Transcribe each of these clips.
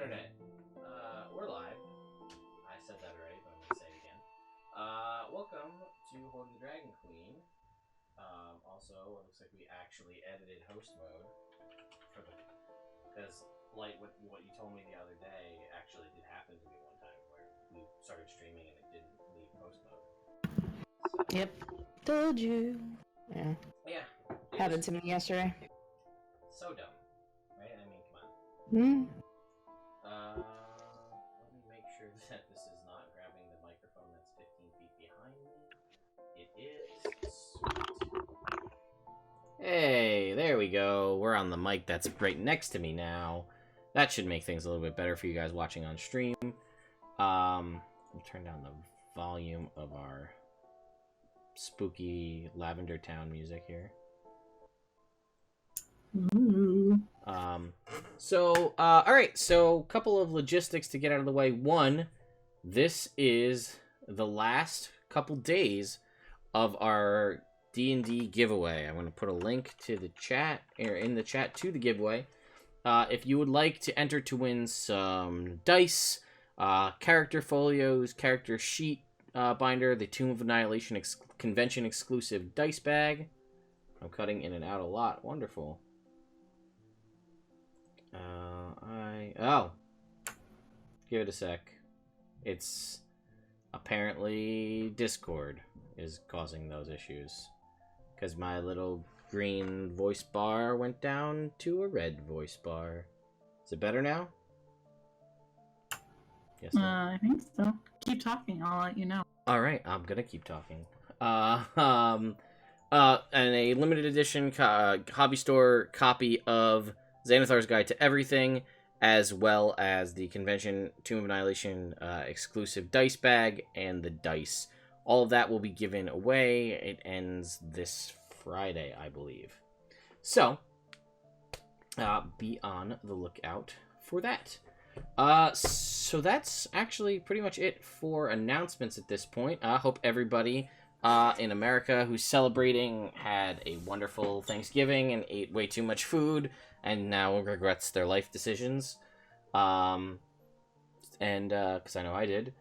Internet. We're live. I said that already, but I'm going to say it again. Welcome to Hoard the Dragon Queen. Also, it looks like we actually edited host mode for the because like what you told me the other day actually did happen to me one time where we started streaming and it didn't leave host mode. So, yep, told you. Yeah. Yeah. Happened to me yesterday. So dumb, right? I mean, come on. Let me make sure that this is not grabbing the microphone that's 15 feet behind me. It is. Sweet. Hey, there we go. We're on the mic that's right next to me now. That should make things a little bit better for you guys watching on stream. We'll turn down the volume of our spooky Lavender Town music here. Ooh. All right, so a couple of logistics to get out of the way. One, this is the last couple days of our D&D giveaway. I'm going to put a link to the chat, or in the chat to the giveaway. If you would like to enter to win some dice, character folios, character sheet binder, the Tomb of Annihilation convention exclusive dice bag. I'm cutting in and out a lot. Wonderful. Give it a sec. It's apparently Discord is causing those issues. Because my little green voice bar went down to a red voice bar. Is it better now? Yes. I think so. Keep talking. I'll let you know. Alright, I'm gonna keep talking. And a limited edition hobby store copy of Xanathar's Guide to Everything, as well as the convention Tomb of Annihilation exclusive dice bag and the dice. All of that will be given away. It ends this Friday, I believe. So, be on the lookout for that. So that's actually pretty much it for announcements at this point. I hope everybody in America who's celebrating had a wonderful Thanksgiving and ate way too much food and now regrets their life decisions. Because I know I did.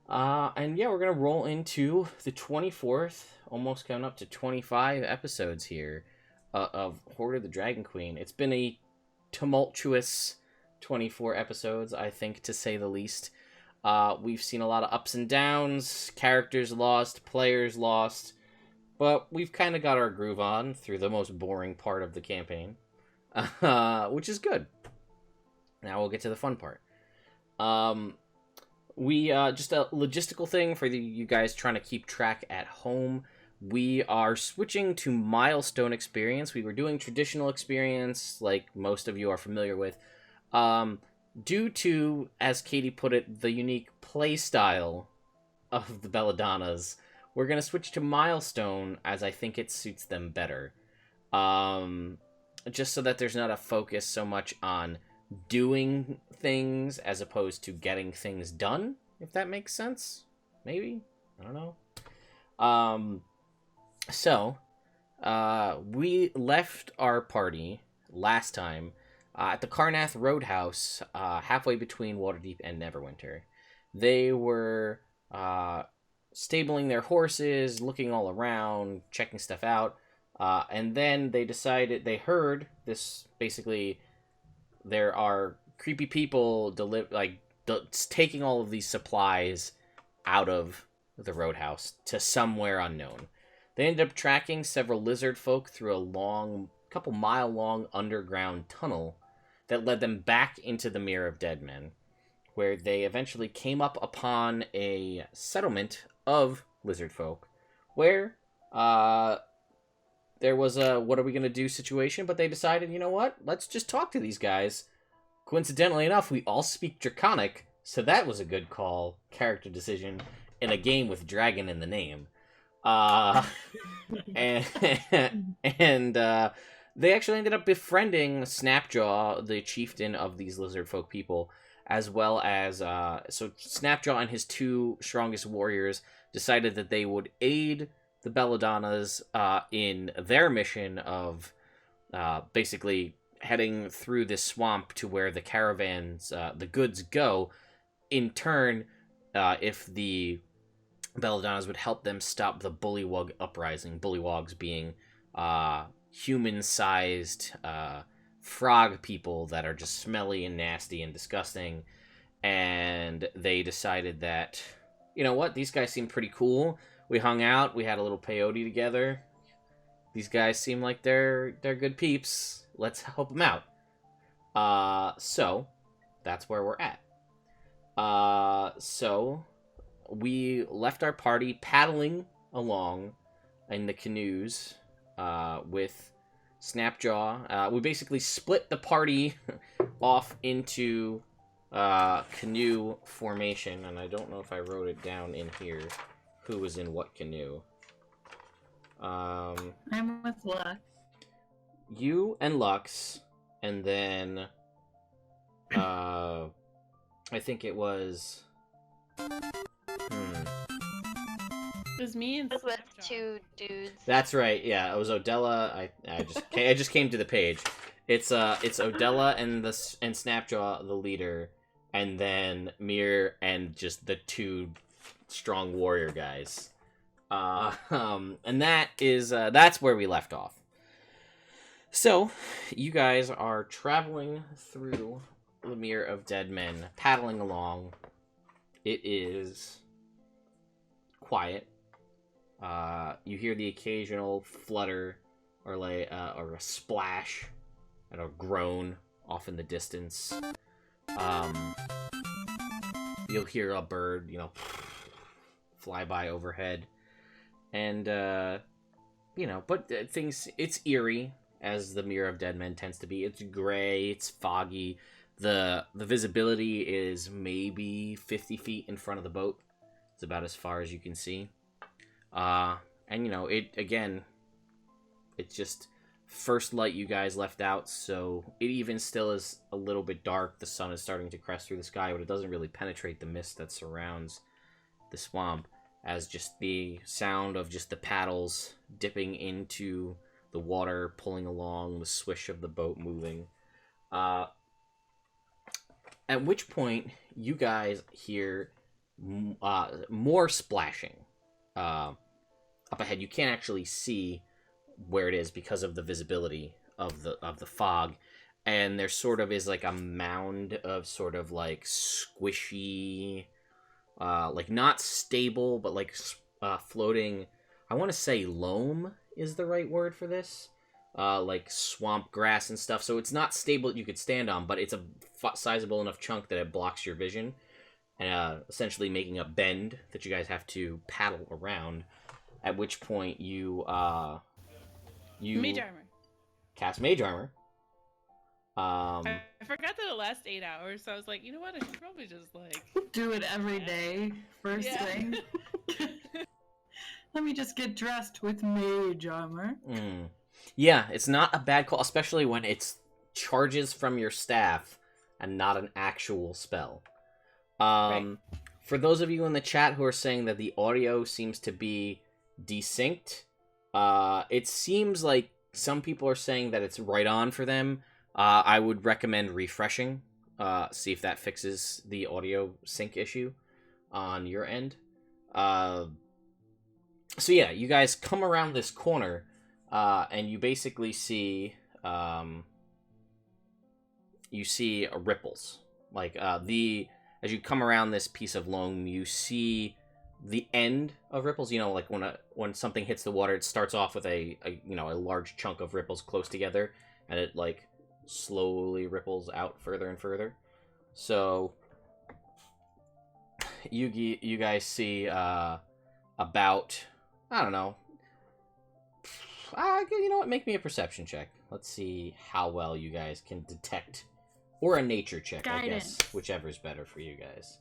And yeah, we're going to roll into the 24th, almost coming up to 25 episodes here of Hoard of the Dragon Queen. It's been a tumultuous 24 episodes, I think, to say the least. We've seen a lot of ups and downs, characters lost, players lost, but we've kind of got our groove on through the most boring part of the campaign, which is good. Now we'll get to the fun part. We just a logistical thing for you guys trying to keep track at home. We are switching to milestone experience. We were doing traditional experience, like most of you are familiar with. Due to, as Katie put it, the unique play style of the Belladonnas, we're going to switch to milestone as I think it suits them better. Just so that there's not a focus so much on doing things as opposed to getting things done, if that makes sense. Maybe? I don't know. We left our party last time at the Karnath Roadhouse, halfway between Waterdeep and Neverwinter. They were stabling their horses, looking all around, checking stuff out, and then they heard this, basically, there are creepy people taking all of these supplies out of the roadhouse to somewhere unknown. They ended up tracking several lizardfolk through a couple mile long underground tunnel that led them back into the Mirror of Dead Men, where they eventually came up upon a settlement of lizardfolk, where there was a what are we going to do situation, but they decided, you know what, let's just talk to these guys. Coincidentally enough, we all speak Draconic, so that was a good call, character decision, in a game with dragon in the name. They actually ended up befriending Snapjaw, the chieftain of these lizardfolk people, as well as so Snapjaw and his two strongest warriors decided that they would aid the Belladonnas in their mission of basically heading through this swamp to where the caravans, the goods go. In turn, if the Belladonnas would help them stop the Bullywug uprising. Bullywugs being human-sized frog people that are just smelly and nasty and disgusting. And they decided that, you know what, these guys seem pretty cool. We hung out, we had a little peyote together. These guys seem like they're good peeps. Let's help them out. So that's where we're at. So we left our party paddling along in the canoes with Snapjaw. We basically split the party off into canoe formation, and I don't know if I wrote it down in here who was in what canoe. I'm with Lux. You and Lux, and then I think it was It was me and With Snapjaw. 2 dudes. That's right. Yeah, it was Odella. I just came to the page. It's Odella and Snapjaw, the leader, and then Mir and just the 2 strong warrior guys. And that's where we left off. So, you guys are traveling through the Mere of Dead Men, paddling along. It is quiet. You hear the occasional flutter or or a splash and a groan off in the distance. You'll hear a bird, fly by overhead. And, but it's eerie, as the Mirror of Dead Men tends to be. It's gray, it's foggy. The visibility is maybe 50 feet in front of the boat. It's about as far as you can see. It's just first light you guys left out, so it even still is a little bit dark. The sun is starting to crest through the sky, but it doesn't really penetrate the mist that surrounds the swamp, as just the sound of just the paddles dipping into the water, pulling along, the swish of the boat moving. At which point, you guys hear more splashing up ahead. You can't actually see where it is because of the visibility of the fog, and there sort of is like a mound of sort of like squishy, like not stable, but like floating. I want to say loam is the right word for this. Like swamp grass and stuff. So it's not stable that you could stand on, but it's a sizable enough chunk that it blocks your vision, and essentially making a bend that you guys have to paddle around. At which point you Mage armor. cast mage armor. I forgot that it lasts 8 hours, so I was like, you know what? I should probably just Do it every day, first Yeah. thing. Let me just get dressed with mage armor. Yeah, it's not a bad call, especially when it's charges from your staff and not an actual spell. Right. For those of you in the chat who are saying that the audio seems to be desynced, it seems like some people are saying that it's right on for them. I would recommend refreshing, see if that fixes the audio sync issue on your end. So yeah, you guys come around this corner, and you basically see ripples. Like as you come around this piece of loam, you see the end of ripples. Like when something hits the water, it starts off with a large chunk of ripples close together, and it like slowly ripples out further and further. So you guys see about, I don't know. You know what? Make me a perception check. Let's see how well you guys can detect, or a nature check, Guidance. I guess, whichever's better for you guys.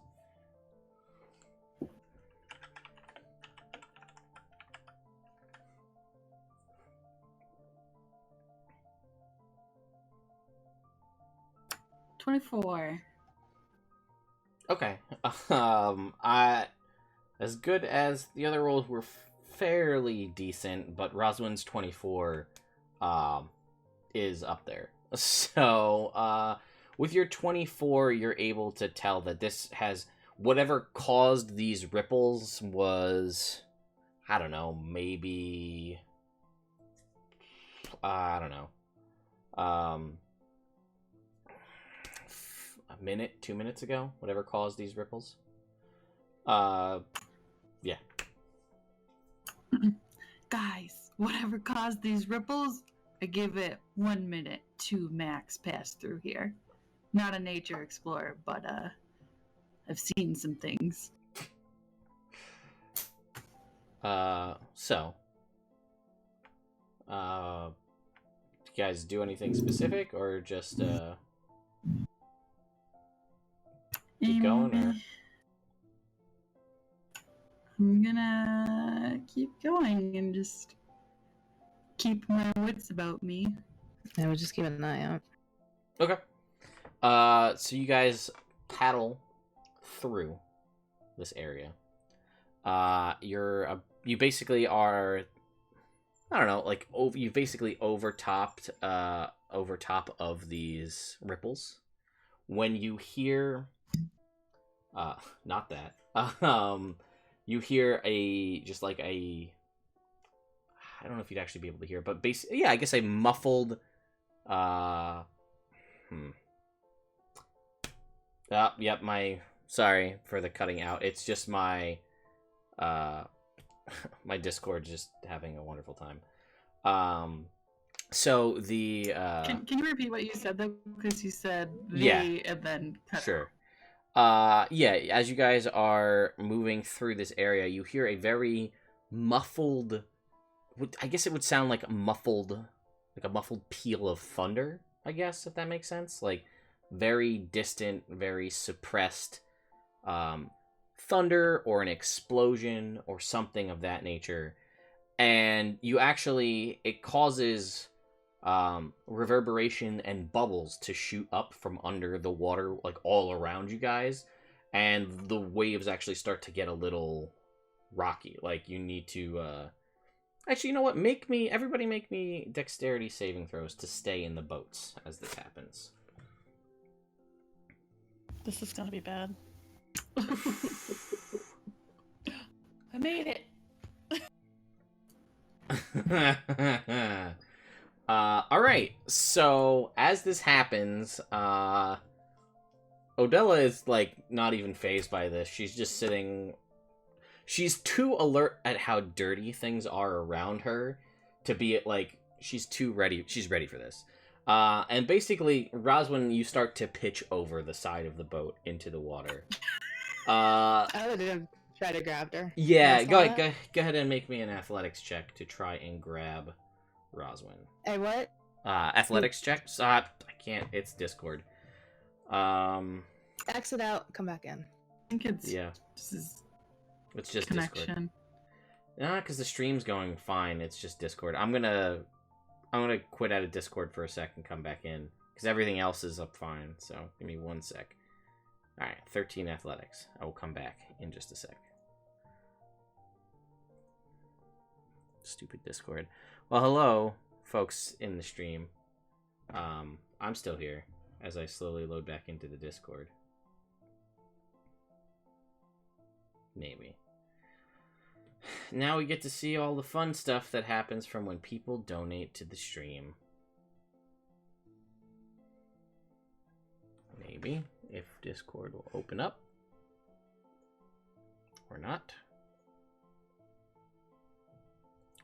$24. Okay. As good as the other rolls were fairly decent, but Roswin's 24 is up there. So, with your 24, you're able to tell that this has whatever caused these ripples was, I don't know, maybe I don't know, a minute, 2 minutes ago, whatever caused these ripples. Yeah. Guys, whatever caused these ripples, I give it 1 minute to max pass through here. Not a nature explorer, but I've seen some things. So, you guys do anything specific, or just keep going, or? I'm gonna keep going and just keep my wits about me. I would just keep an eye out. Okay. So you guys paddle through this area. You basically are, I don't know, like you basically overtopped over top of these ripples. When you hear, not that, you hear just like I don't know if you'd actually be able to hear, but basically, yeah, I guess a muffled, yep, sorry for the cutting out. It's just my my Discord just having a wonderful time. So the Can you repeat what you said though? Because you said the Yeah. and then cut Sure. out. Yeah, as you guys are moving through this area, you hear a very muffled, I guess it would sound like a muffled peal of thunder, I guess, if that makes sense. Like, very distant, very suppressed thunder or an explosion or something of that nature. And it causes reverberation and bubbles to shoot up from under the water, like all around you guys, and the waves actually start to get a little rocky. Like, you need to actually, you know what, everybody make me dexterity saving throws to stay in the boats as this happens. This is gonna be bad. I made it. All right. So as this happens, Odella is like not even fazed by this. She's just sitting. She's too alert at how dirty things are around her to be like she's too ready. She's ready for this. And basically, Roswin, you start to pitch over the side of the boat into the water. I would have tried to grab her. Yeah, That's go all ahead and make me an athletics check to try and grab Roswin. Hey, what? Athletics check? I can't. It's Discord. Exit out, come back in. I think it's It's just connection. Discord. Nah, because the stream's going fine. It's just Discord. I'm gonna quit out of Discord for a sec and come back in because everything else is up fine. So give me 1 sec. All right, 13 athletics. I will come back in just a sec. Stupid Discord. Well, hello, folks in the stream. I'm still here as I slowly load back into the Discord. Maybe. Now we get to see all the fun stuff that happens from when people donate to the stream. Maybe, if Discord will open up. Or not.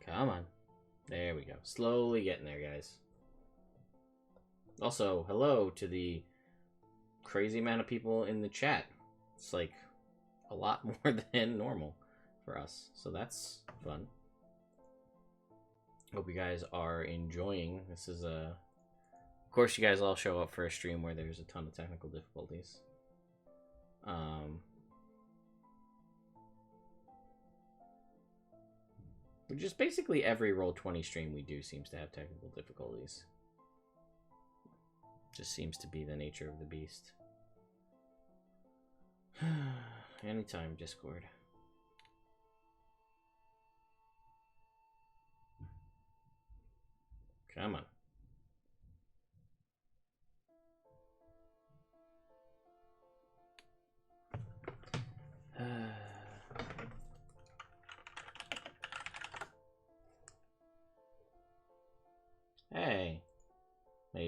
Come on. There we go. Slowly getting there, guys. Also, hello to the crazy amount of people in the chat. It's like a lot more than normal for us. So that's fun. Hope you guys are enjoying. This is a... Of course, you guys all show up for a stream where there's a ton of technical difficulties. Just basically every Roll20 stream we do seems to have technical difficulties. Just seems to be the nature of the beast. Anytime, Discord. Come on.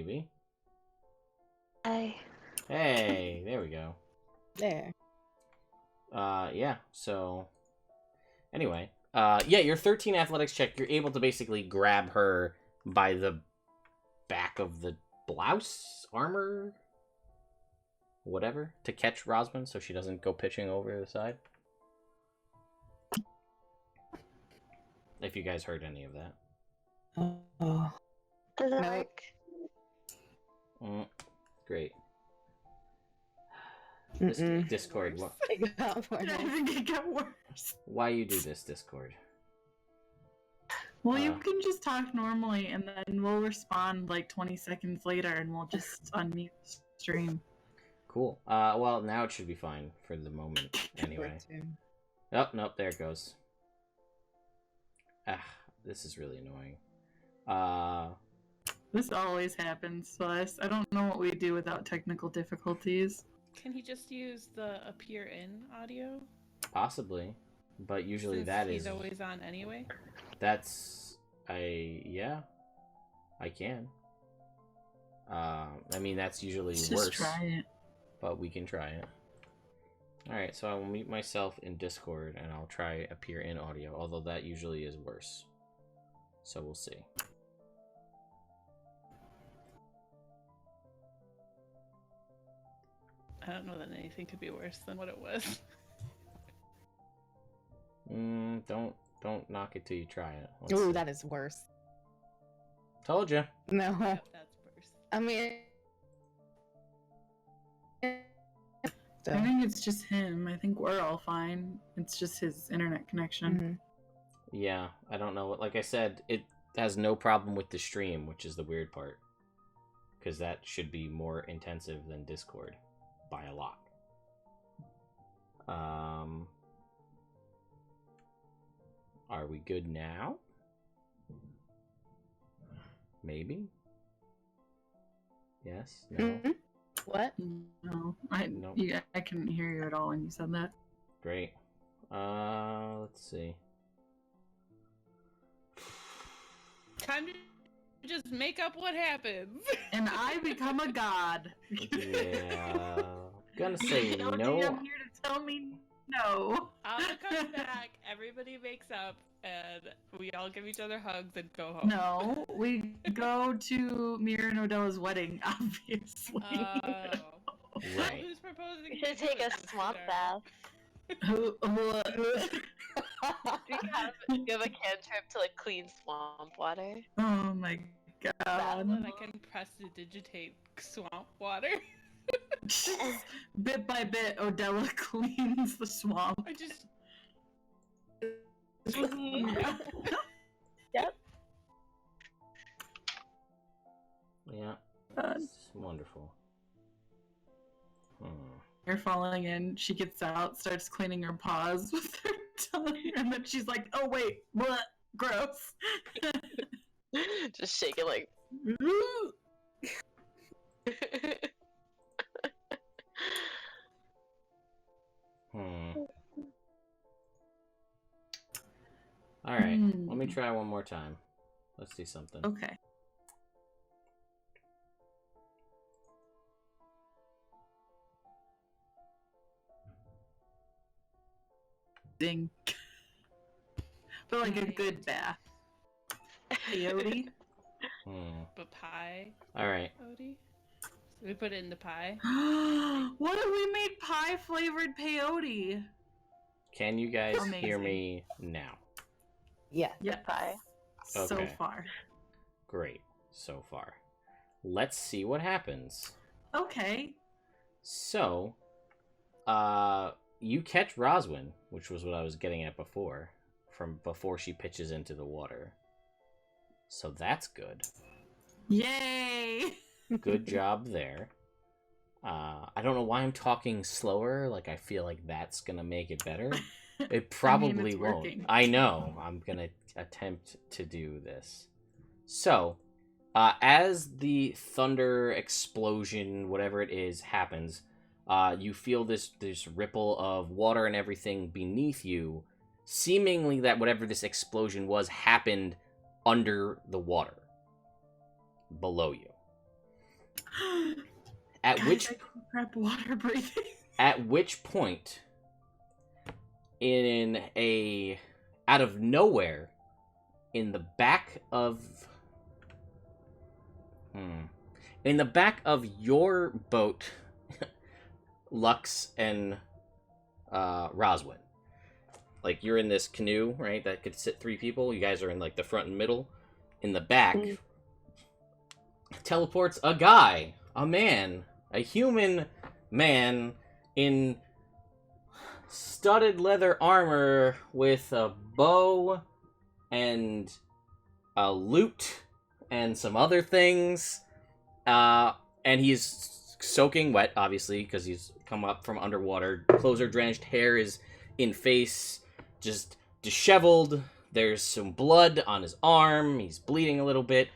maybe. Hi. Hey, there we go. There. Yeah, so... Anyway, yeah, your 13 athletics check, you're able to basically grab her by the back of the blouse, armor, whatever, to catch Rosman so she doesn't go pitching over the side. If you guys heard any of that. Oh. Does it Nope. work? Great. Mm-mm. Discord, what? It got I worse. think it got worse. Why you do this, Discord? Well, you can just talk normally, and then we'll respond like 20 seconds later, and we'll just unmute the stream. Cool. Well, now it should be fine for the moment, anyway. Oh, nope, there it goes. Ah, this is really annoying. This always happens to us. I don't know what we do without technical difficulties. Can he just use the appear in audio? Possibly. But usually Since that he's is... always on anyway. That's... Yeah. I can. I mean, that's usually Let's worse. just try it. But we can try it. Alright, so I will mute myself in Discord, and I'll try appear in audio, although that usually is worse. So we'll see. I don't know that anything could be worse than what it was. Don't knock it till you try it. Let's Ooh, see. that is worse. Told you. No. Yep, that's worse. I mean... I think it's just him. I think we're all fine. It's just his internet connection. Mhm. Yeah, I don't know. Like I said, it has no problem with the stream, which is the weird part. Because that should be more intensive than Discord. By a lot. Are we good now? Maybe? Yes? No? Mhm. What? No, Nope. I couldn't hear you at all when you said that. Great. Let's see. Time to just make up what happens. And I become a god. Yeah. Gonna say No no. DM here to tell me no. Alma comes back, everybody makes up, and we all give each other hugs and go home. No, we go to Mira and Odella's wedding, obviously. Right. Who's proposing? We should take a swamp bath. Who- You have a cantrip to like clean swamp water. Oh my god. And I can prestidigitate swamp water. Bit by bit, Odella cleans the swamp. I just. Yep. Yeah. God. It's wonderful. You're falling in. She gets out, starts cleaning her paws with her tongue, and then she's like, "Oh wait, what? Gross." Just shake it like. Alright, let me try one more time. Let's do something. Okay. Ding. But like a good bath. Peyote. But pie, Alright. Odie. So we put it in the pie. What if we made pie flavored peyote? Can you guys hear Amazing. me now? Yeah. Yeah. Pie. So Okay. far. Great. So far. Let's see what happens. Okay. So, you catch Roswin, which was what I was getting at before, from before she pitches into the water. So that's good. Yay! Good job there. I don't know why I'm talking slower. Like, I feel like that's gonna make it better. It probably it's won't. working. I know. I'm gonna attempt to do this. So, as the thunder explosion, whatever it is, happens, you feel this ripple of water and everything beneath you. Seemingly that whatever this explosion was happened under the water, below you. At Guys, which I can prep water breathing. At which point, out of nowhere, in the back of your boat, Lux and Roswin, like you're in this canoe, right? That could sit 3 people. You guys are in like the front and middle. In the back, teleports a guy, a man, a human man in studded leather armor with a bow and a lute and some other things. And he's soaking wet, obviously, because he's come up from underwater. Clothes are drenched, hair is in face, just disheveled. There's some blood on his arm. He's bleeding a little bit.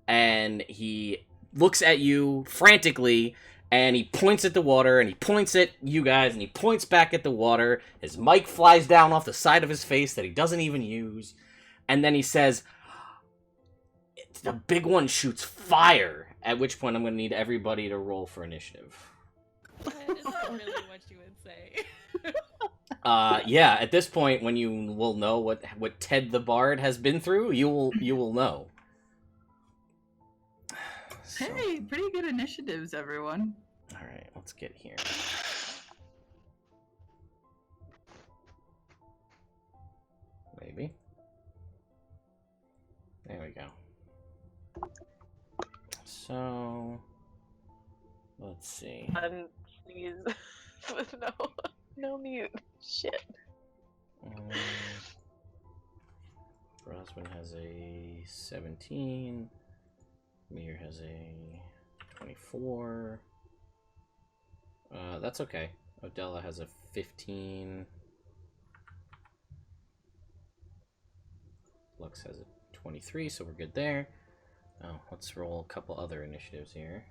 And he looks at you frantically, and he points at the water, and he points at you guys, and he points back at the water. His mic flies down off the side of his face that he doesn't even use. And then he says, "The big one shoots fire." At which point I'm going to need everybody to roll for initiative. That is not really what you would say. Yeah, at this point, when you will know what Ted the Bard has been through, you will know. So, Hey, pretty good initiatives, everyone. all right, let's get here. Maybe. There we go. So, let's see. Please. No mute. Shit. Rosman has a 17. Mir has a 24. That's okay. Odella has a 15. Lux has a 23, so we're good there. Oh, let's roll a couple other initiatives here.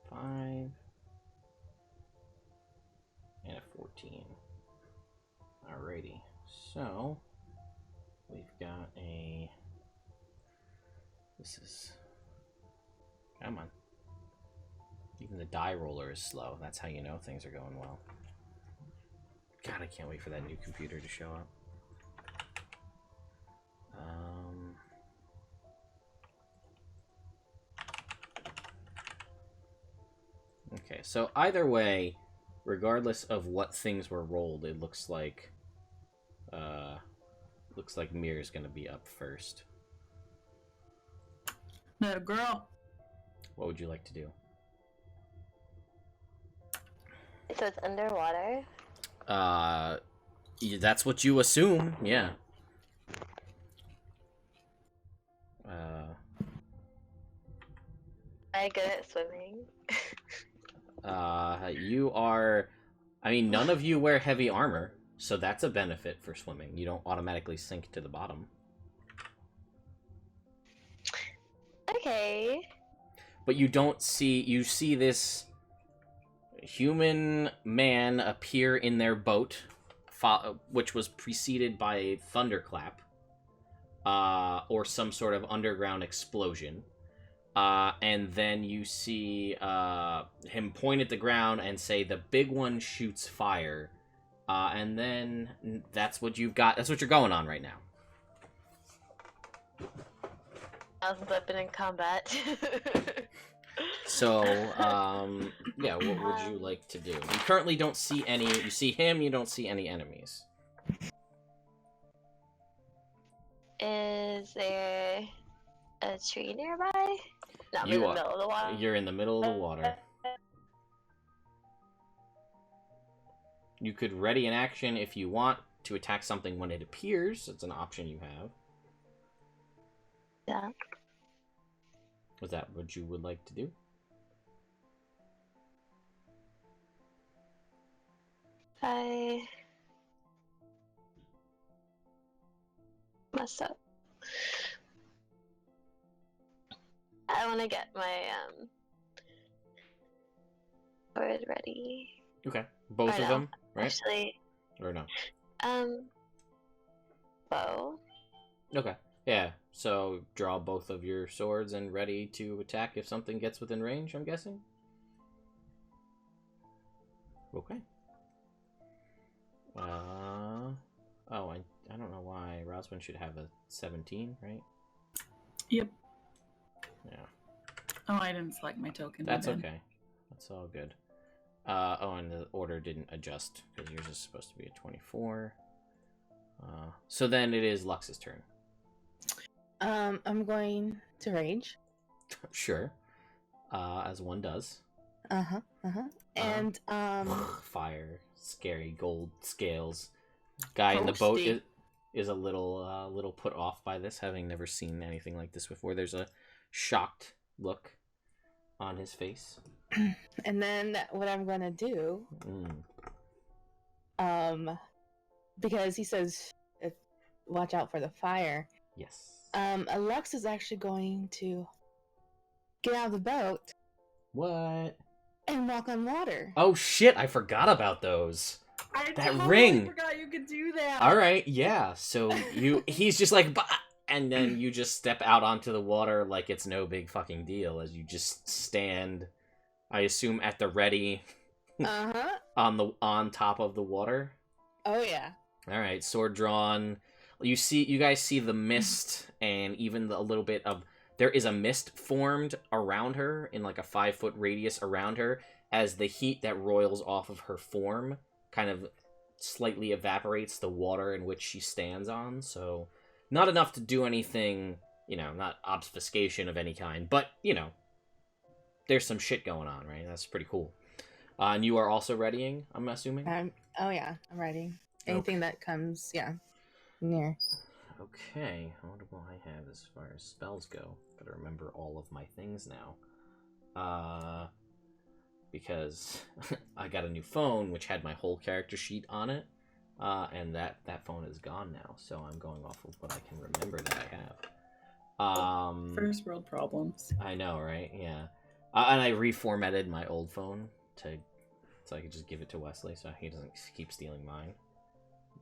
5 and a 14. Alrighty, so we've got a. This is. Come on. Even the die roller is slow. That's how you know things are going well. God, I can't wait for that new computer to show up. Okay, so either way, regardless of what things were rolled, it looks like Mir's gonna be up first. No, girl. What would you like to do? So it's underwater? That's what you assume, yeah. Am I good at swimming? You are. I mean, none of you wear heavy armor, so that's a benefit for swimming. You don't automatically sink to the bottom. Okay. But you don't see. You see this human man appear in their boat, which was preceded by a thunderclap, or some sort of underground explosion. And then you see him point at the ground and say, "The big one shoots fire." And then that's what you've got. That's what you're going on right now. Since I've been in combat. So, yeah, what would you like to do? You currently don't see any. You see him, you don't see any enemies. Is there a tree nearby? No, I'm in the middle of the water. You're in the middle of the water. You could ready an action if you want to attack something when it appears. It's an option you have. Yeah. Was that what you would like to do? I messed up. I want to get my sword ready. Okay, both of them, right? Actually, Or no? bow. Okay. Yeah. So draw both of your swords and ready to attack if something gets within range, I'm guessing? Okay. I don't know why. Roswin should have a 17, right? Yep. Yeah. Oh, I didn't select my token. That's my bad. okay. That's all good. And the order didn't adjust because yours is supposed to be a 24. So then it is Lux's turn. I'm going to rage. Sure. As one does. And Fire, scary gold scales. Guy in the boat is a little put off by this, having never seen anything like this before. There's a shocked look on his face. And then what I'm gonna do, because he says, "Watch out for the fire." Yes. Lux is actually going to get out of the boat. What? And walk on water. Oh shit! I forgot about those. I That totally ring. forgot you could do that. All right, yeah. So he's just like, bah! And then you just step out onto the water like it's no big fucking deal, as you just stand, I assume, at the ready, on top of the water. Oh yeah. All right, sword drawn. You guys see the mist, and even a little bit of there is a mist formed around her in like a 5-foot radius around her, as the heat that roils off of her form kind of slightly evaporates the water in which she stands on. So not enough to do anything, not obfuscation of any kind, but there's some shit going on, right? That's pretty cool. And you are also readying, I'm assuming. Oh yeah, I'm ready. Anything that comes, near. Okay, what do I have as far as spells go? Gotta remember all of my things now. Because I got a new phone, which had my whole character sheet on it, and that phone is gone now, so I'm going off of what I can remember that I have. First world problems. I know, right? Yeah. And I reformatted my old phone so I could just give it to Wesley, so he doesn't keep stealing mine.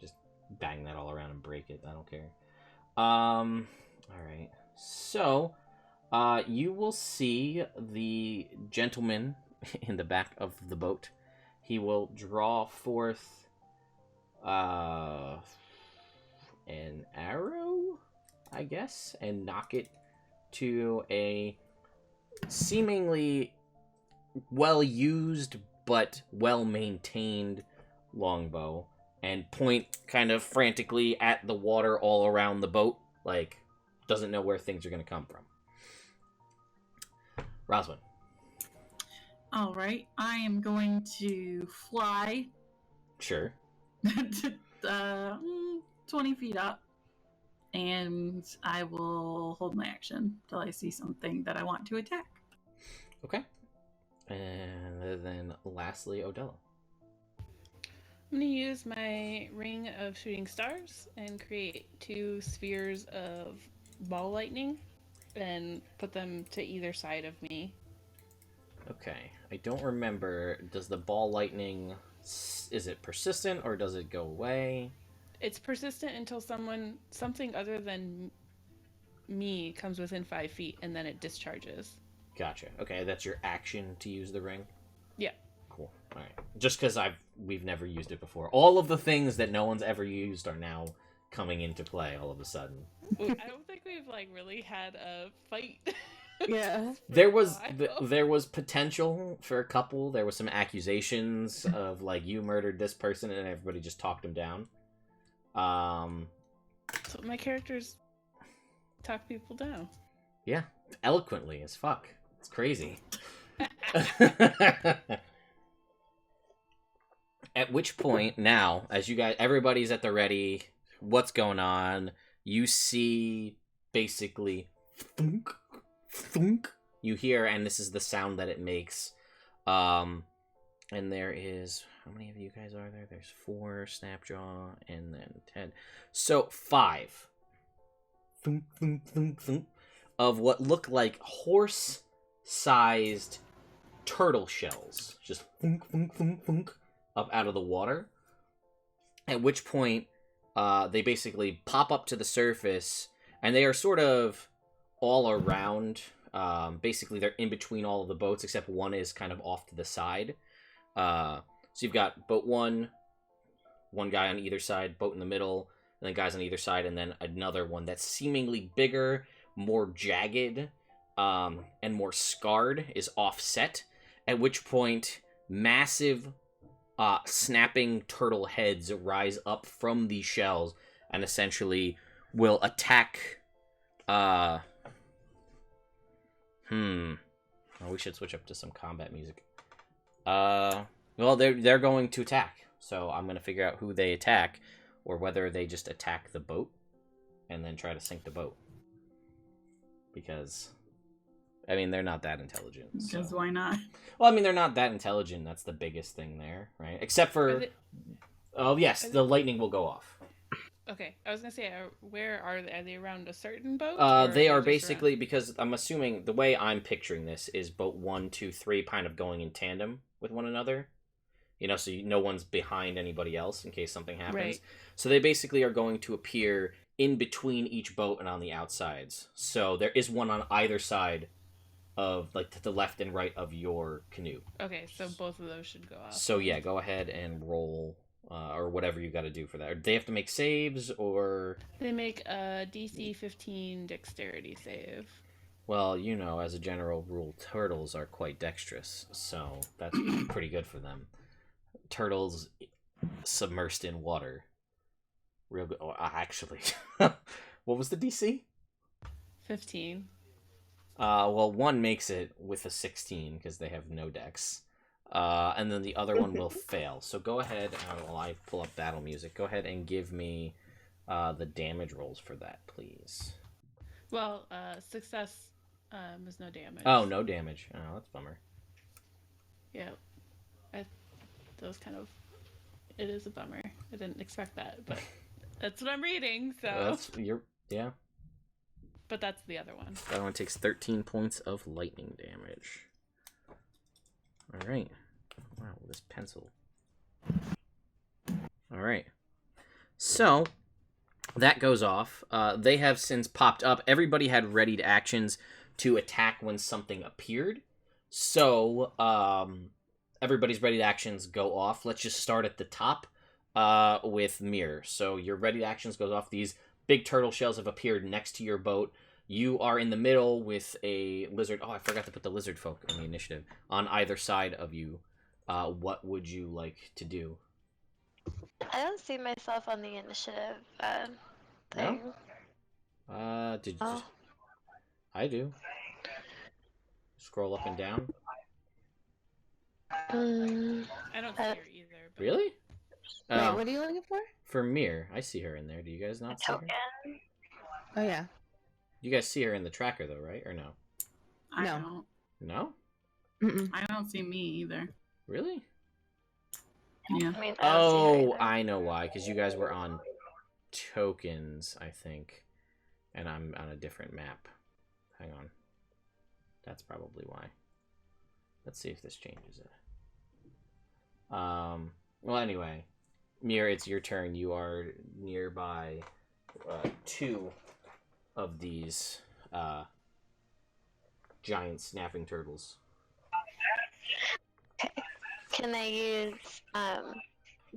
Just bang that all around and break it. I don't care. Alright. So, you will see the gentleman in the back of the boat. He will draw forth an arrow, I guess, and knock it to a seemingly well-used but well-maintained longbow, and point kind of frantically at the water all around the boat, like doesn't know where things are going to come from. Roswin. All right, I am going to fly. Sure. 20 feet up, and I will hold my action till I see something that I want to attack. Okay. And then lastly, Odella. I'm going to use my ring of shooting stars and create 2 spheres of ball lightning and put them to either side of me. Okay. I don't remember. Does the ball lightning, is it persistent or does it go away? It's persistent until something other than me comes within 5 feet, and then it discharges. Gotcha. Okay, that's your action to use the ring? Yeah. Cool. All right. Just because we've never used it before. All of the things that no one's ever used are now coming into play all of a sudden. I don't think we've really had a fight. Yeah. There was potential for a couple. There was some accusations of you murdered this person, and everybody just talked him down. So my characters talk people down. Yeah, eloquently as fuck. It's crazy. At which point, now, as you guys, everybody's at the ready, what's going on? You see, basically, thunk, thunk. You hear, and this is the sound that it makes. And there is, how many of you guys are there? There's 4, Snapjaw, and then 10. So, 5. Thunk, thunk, thunk, thunk. Of what look like horse-sized turtle shells. Just thunk, thunk, thunk, thunk. Up out of the water, at which point They basically pop up to the surface, and they are sort of all around. Basically, they're in between all of the boats, except one is kind of off to the side. So you've got boat one guy on either side, boat in the middle, and then guys on either side, and then another one that's seemingly bigger, more jagged, and more scarred is offset, at which point massive snapping turtle heads rise up from these shells and essentially will attack. Oh, we should switch up to some combat music. Well, they're going to attack, so I'm gonna figure out who they attack, or whether they just attack the boat and then try to sink the boat. Because, I mean, they're not that intelligent. Because so. why not? Well, I mean, they're not that intelligent. That's the biggest thing there, right? Except for, oh yes, the lightning will go off. Okay, I was gonna say, where are they? Are they around a certain boat? They are basically around... because I'm assuming the way I'm picturing this is boat 1, 2, 3 kind of going in tandem with one another. You know, so no one's behind anybody else in case something happens. Right. So they basically are going to appear in between each boat and on the outsides. So there is one on either side of, like, to the left and right of your canoe. Okay, so both of those should go off. So yeah, go ahead and roll, or whatever you got to do for that. They have to make saves, or... They make a DC 15 dexterity save. Well, you know, as a general rule, turtles are quite dexterous, so that's pretty good for them. Turtles submersed in water. Real good. Oh, actually. What was the DC? 15. Well, one makes it with a 16 because they have no dex. And then the other one will fail. So go ahead, while I pull up battle music, go ahead and give me the damage rolls for that, please. Well, success is no damage. Oh, no damage. Oh, that's a bummer. Yeah. Those kind of... It is a bummer. I didn't expect that, but that's what I'm reading, so... Yeah. But that's the other one. That one takes 13 points of lightning damage. Alright. Wow, this pencil. Alright. So, that goes off. They have since popped up. Everybody had readied actions to attack when something appeared. So, everybody's readied actions go off. Let's just start at the top with Mirror. So, your readied actions goes off. These big turtle shells have appeared next to your boat. You are in the middle with a lizard. Oh, I forgot to put the lizard folk in the initiative. On either side of you, what would you like to do? I don't see myself on the initiative thing. No? Did you? I do. Scroll up and down. I don't see her either. But... Really? Wait, what are you looking for? For Mir, I see her in there. Do you guys not see her? Oh yeah. You guys see her in the tracker though, right? Or no? I No. don't. No? Mm-mm. I don't see me either. Really? Yeah. I mean, I know why. Because you guys were on tokens, I think. And I'm on a different map. Hang on. That's probably why. Let's see if this changes it. Well, anyway. Mir, it's your turn. You are nearby two of these giant snapping turtles. Okay. Can I use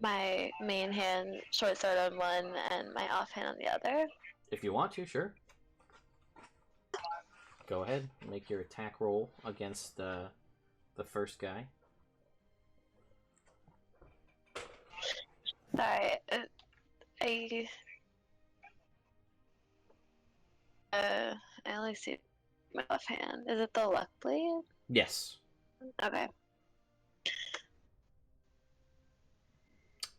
my main hand short sword on one and my offhand on the other? If you want to, sure. Go ahead. Make your attack roll against the first guy. Sorry, I only see my offhand. Is it the luck blade? Yes. Okay.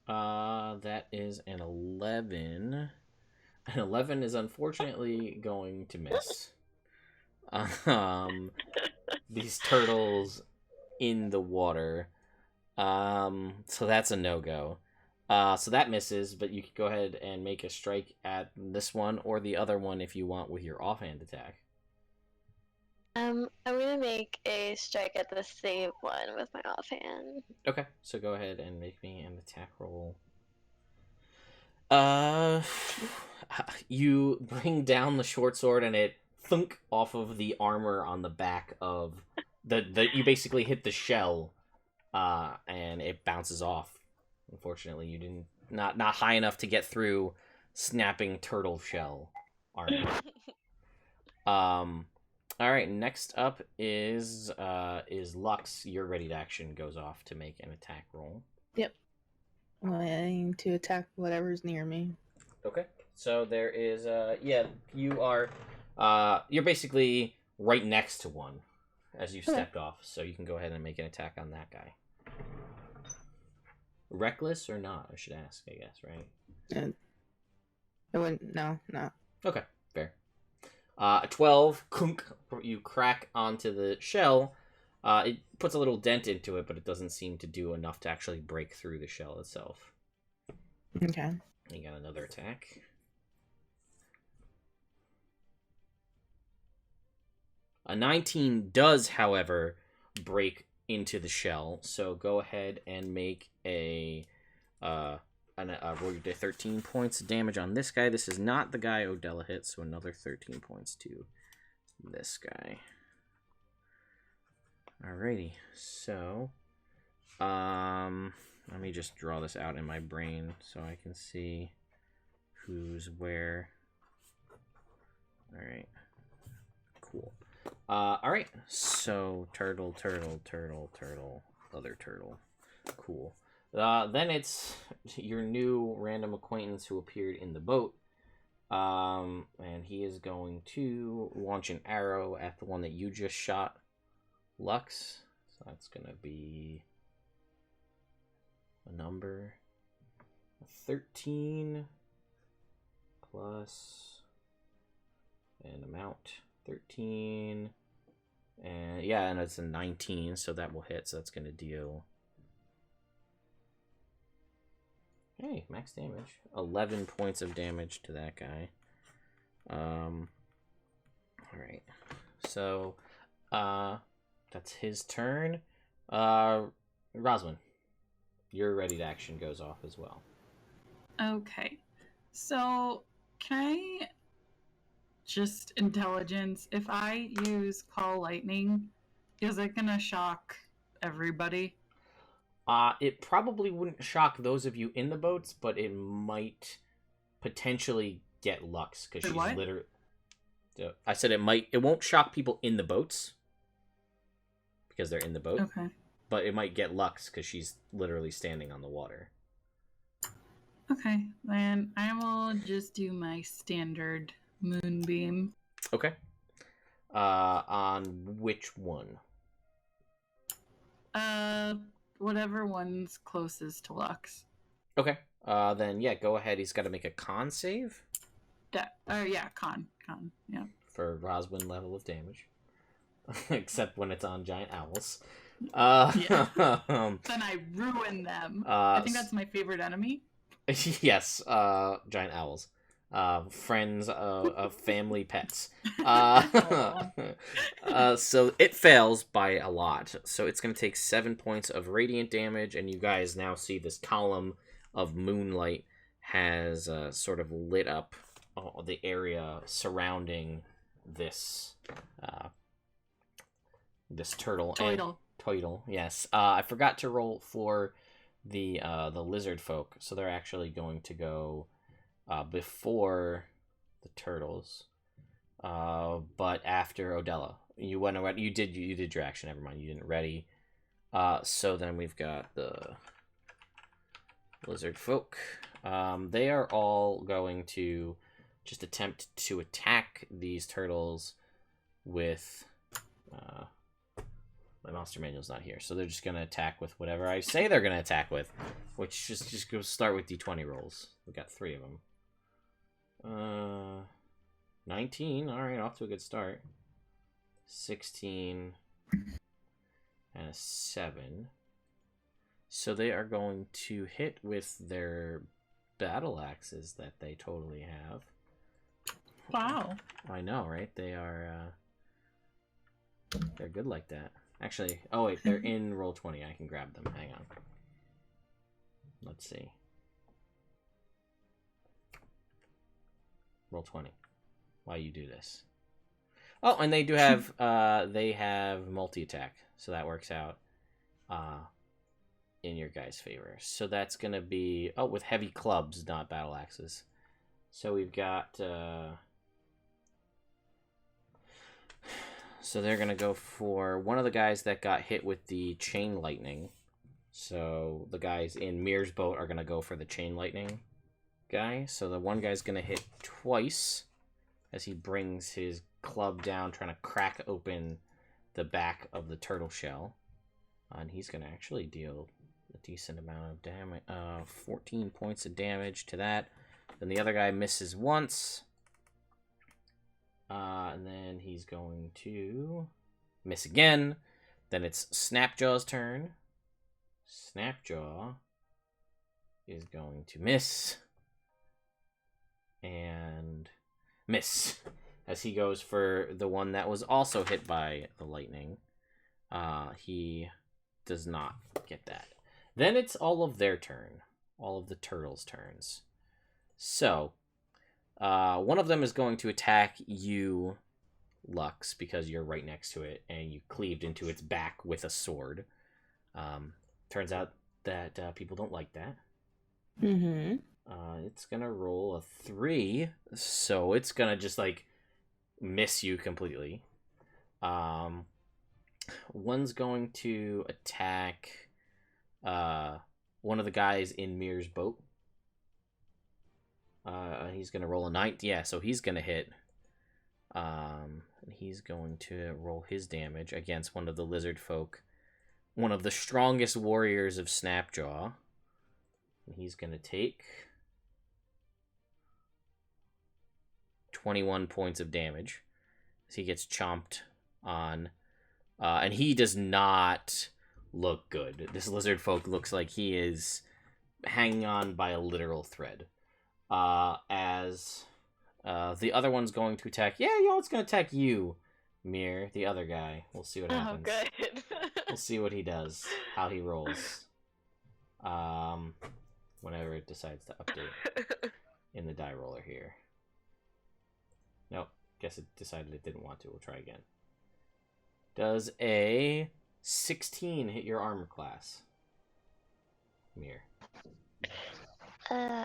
That is an 11. An 11 is unfortunately going to miss. These turtles in the water. So that's a no-go. So that misses, but you can go ahead and make a strike at this one or the other one if you want with your offhand attack. I'm gonna make a strike at the same one with my offhand. Okay, so go ahead and make me an attack roll. Uh, you bring down the short sword and it thunk off of the armor on the back of the you basically hit the shell, and it bounces off. Unfortunately, you didn't not high enough to get through snapping turtle shell armor. All right. Next up is Lux. Your ready to action goes off to make an attack roll. Yep. I aim to attack whatever's near me. Okay. So there is you are you're basically right next to one as you stepped off, so you can go ahead and make an attack on that guy. Reckless or not, I should ask, I guess, right? I wouldn't. No. Okay, fair. 12, kunk, you crack onto the shell. It puts a little dent into it, but it doesn't seem to do enough to actually break through the shell itself. Okay. You got another attack. A 19 does, however, break into the shell, so go ahead and make a roll your 13 points of damage on this guy. This is not the guy Odella hit, so another 13 points to this guy. Alrighty, so let me just draw this out in my brain so I can see who's where. Alright, cool. Alright, so turtle, other turtle. Cool. Then it's your new random acquaintance who appeared in the boat. And he is going to launch an arrow at the one that you just shot, Lux. So that's going to be a number 13 plus an amount 13. And yeah, and it's a 19, so that will hit. So that's going to deal... Hey, max damage. 11 points of damage to that guy. Alright. So, that's his turn. Roswin, your ready to action goes off as well. Okay. So, can I just intelligence, if I use Call Lightning, is it gonna shock everybody? It probably wouldn't shock those of you in the boats, but it might potentially get Lux because she's literally. I said it won't shock people in the boats because they're in the boat. Okay. But it might get Lux because she's literally standing on the water. Okay, then I will just do my standard moonbeam. Okay. On which one? Whatever one's closest to Lux. Okay. Then yeah, go ahead. He's got to make a con save. Yeah, con, yeah. For Roswin level of damage. Except when it's on giant owls. Yeah. Then I ruin them. I think that's my favorite enemy. Yes, giant owls. Friends of family pets. So it fails by a lot. So it's going to take 7 points of radiant damage, and you guys now see this column of moonlight has sort of lit up the area surrounding this this turtle. Toidle, yes. I forgot to roll for the lizard folk, so they're actually going to go before the turtles, but after Odella. You went around. You did your action. Never mind. You didn't ready. So then we've got the lizard folk. They are all going to just attempt to attack these turtles with. My monster manual's not here, so they're just gonna attack with whatever I say they're gonna attack with, which just go start with d20 rolls. We got 3 of them. 19. All right, off to a good start. 16 and a 7. So they are going to hit with their battle axes that they totally have. Wow. I know, right? They are. They're good like that. Actually, oh wait, they're in Roll20. I can grab them. Hang on. Let's see. Roll 20. Why you do this? Oh, and they do have they have multi-attack, so that works out in your guys' favor. So that's gonna be with heavy clubs, not battle axes. So we've got so they're gonna go for one of the guys that got hit with the chain lightning. So the guys in Mir's boat are gonna go for the chain lightning guy. So the one guy's gonna hit twice as he brings his club down, trying to crack open the back of the turtle shell. And he's going to actually deal a decent amount of damage. 14 points of damage to that. Then the other guy misses once. And then he's going to miss again. Then it's Snapjaw's turn. Snapjaw is going to miss. And miss. As he goes for the one that was also hit by the lightning. He does not get that. Then it's all of their turn. All of the turtles' turns. So, one of them is going to attack you, Lux, because you're right next to it, and you cleaved into its back with a sword. Turns out that people don't like that. Mm-hmm. It's gonna roll a 3, so it's gonna just, like, miss you completely. One's going to attack one of the guys in Mir's boat. He's gonna roll a 9. Yeah, so he's gonna hit. He's going to roll his damage against one of the lizard folk, one of the strongest warriors of Snapjaw. And he's gonna take 21 points of damage as he gets chomped on. And he does not look good. This lizard folk looks like he is hanging on by a literal thread. As the other one's going to attack. Yeah, it's going to attack you, Mir, the other guy. We'll see what happens. Oh, good. We'll see what he does, how he rolls. Whenever it decides to update in the die roller here. Nope, guess it decided it didn't want to. We'll try again. Does a 16 hit your armor class, Mir? No,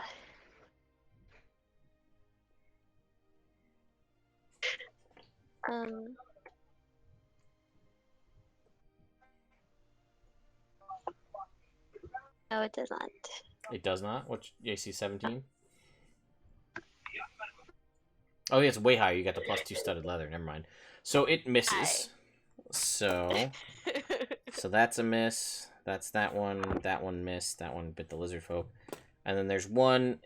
it does not. It does not? What's AC 17? Oh, yeah, it's way higher. You got the +2 studded leather. Never mind. So it misses. So that's a miss. That's that one. That one missed. That one bit the lizard folk. And then there's one.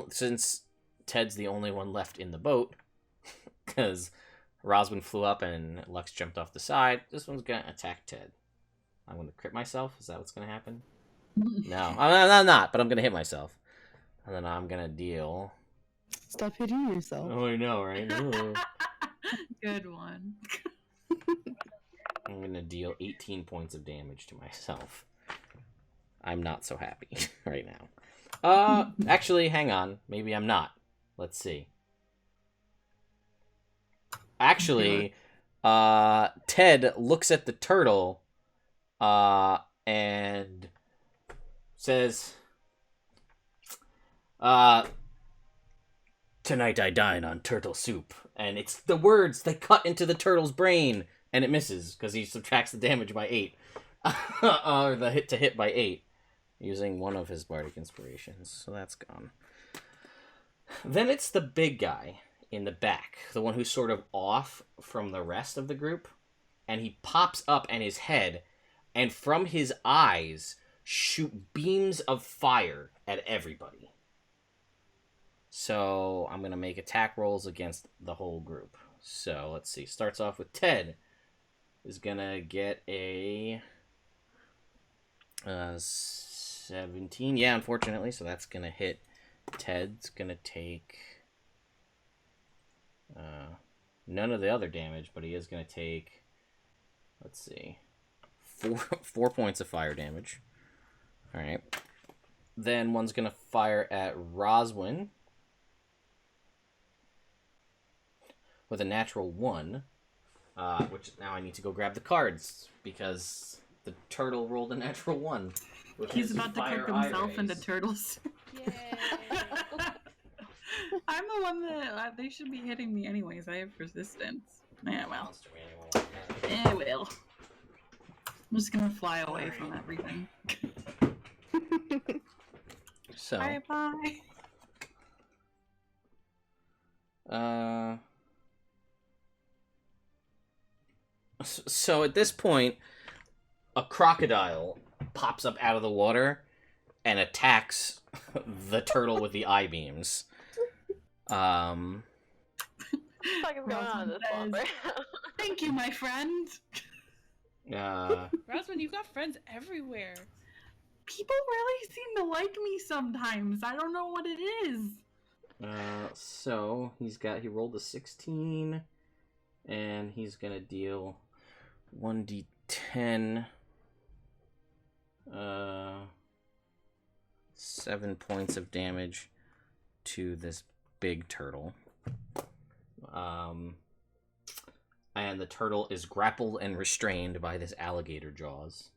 Since Ted's the only one left in the boat, because Roswin flew up and Lux jumped off the side, this one's gonna attack Ted. I'm gonna crit myself. Is that what's gonna happen? No, I'm not. But I'm gonna hit myself, and then I'm gonna deal. Stop hitting yourself. Oh, I know, right? Good one. I'm going to deal 18 points of damage to myself. I'm not so happy right now. Actually, hang on. Maybe I'm not. Let's see. Actually, Ted looks at the turtle and says, "Tonight I dine on turtle soup." And it's the words that cut into the turtle's brain, and it misses because he subtracts the damage by 8. Or the hit by 8, using one of his bardic inspirations. So that's gone. Then it's the big guy in the back, the one who's sort of off from the rest of the group, and he pops up and his head, and from his eyes shoot beams of fire at everybody. So I'm going to make attack rolls against the whole group. So let's see. Starts off with Ted. Is going to get a 17. Yeah, unfortunately. So that's going to hit. Ted's going to take none of the other damage, but he is going to take, let's see, 4 points of fire damage. All right. Then one's going to fire at Roswin. with a natural 1, which now I need to go grab the cards because the turtle rolled a natural 1. With He's his about to fire cook himself eye into rays. turtles. Yay! I'm the one that they should be hitting me anyways. I have resistance. Yeah, well. Monster manual. Yeah, well. I'm just gonna fly away from everything. So, Bye bye. so at this point, a crocodile pops up out of the water and attacks the turtle with the eye beams. What the fuck is going on in this swamp Says, right now? Thank you, my friend. Rosman, you've got friends everywhere. People really seem to like me sometimes. I don't know what it is. So he rolled a 16, and he's gonna deal 1d10, 7 points of damage to this big turtle. And the turtle is grappled and restrained by this alligator jaws.